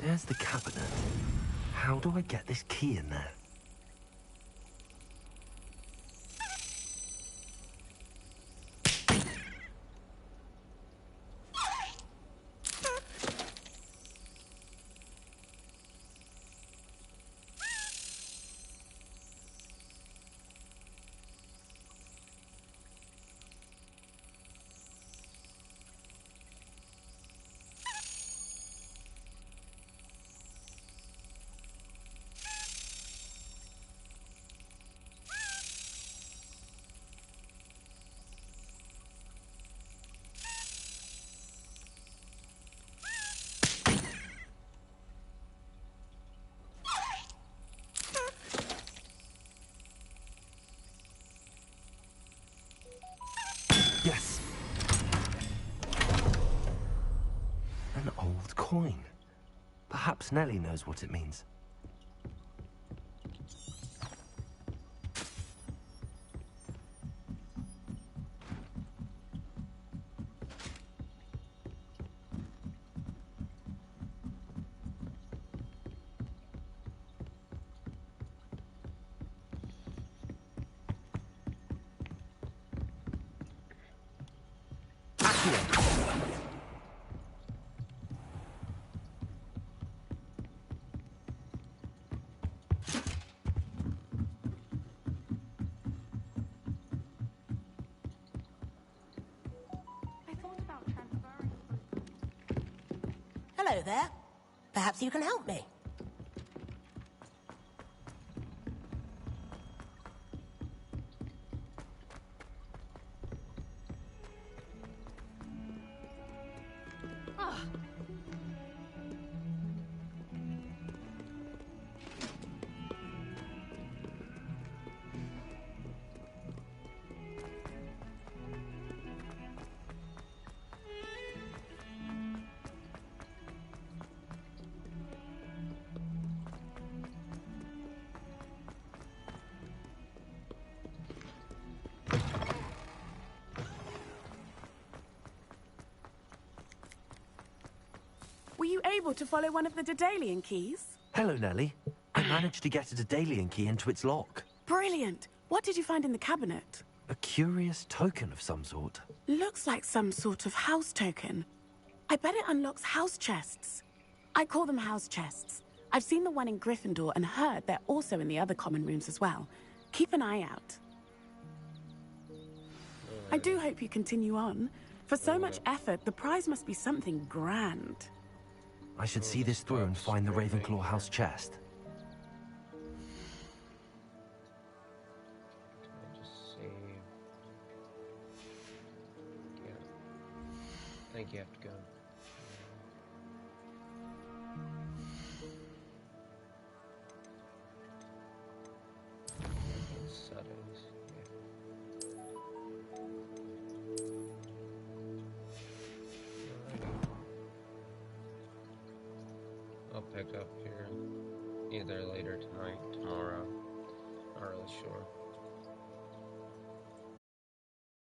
There's the cabinet. How do I get this key in there? Yes! An old coin. Perhaps Nellie knows what it means. Hello there. Perhaps you can help me. Were you able to follow one of the Daedalian keys? Hello, Nellie. I managed to get a Daedalian key into its lock. Brilliant! What did you find in the cabinet? A curious token of some sort. Looks like some sort of house token. I bet it unlocks house chests. I call them house chests. I've seen the one in Gryffindor and heard they're also in the other common rooms as well. Keep an eye out. I do hope you continue on. For so much effort, the prize must be something grand. I should see this through and find the Ravenclaw house chest. I think you have to go. Settings. I'll pick up here either later tonight, tomorrow. Not really sure.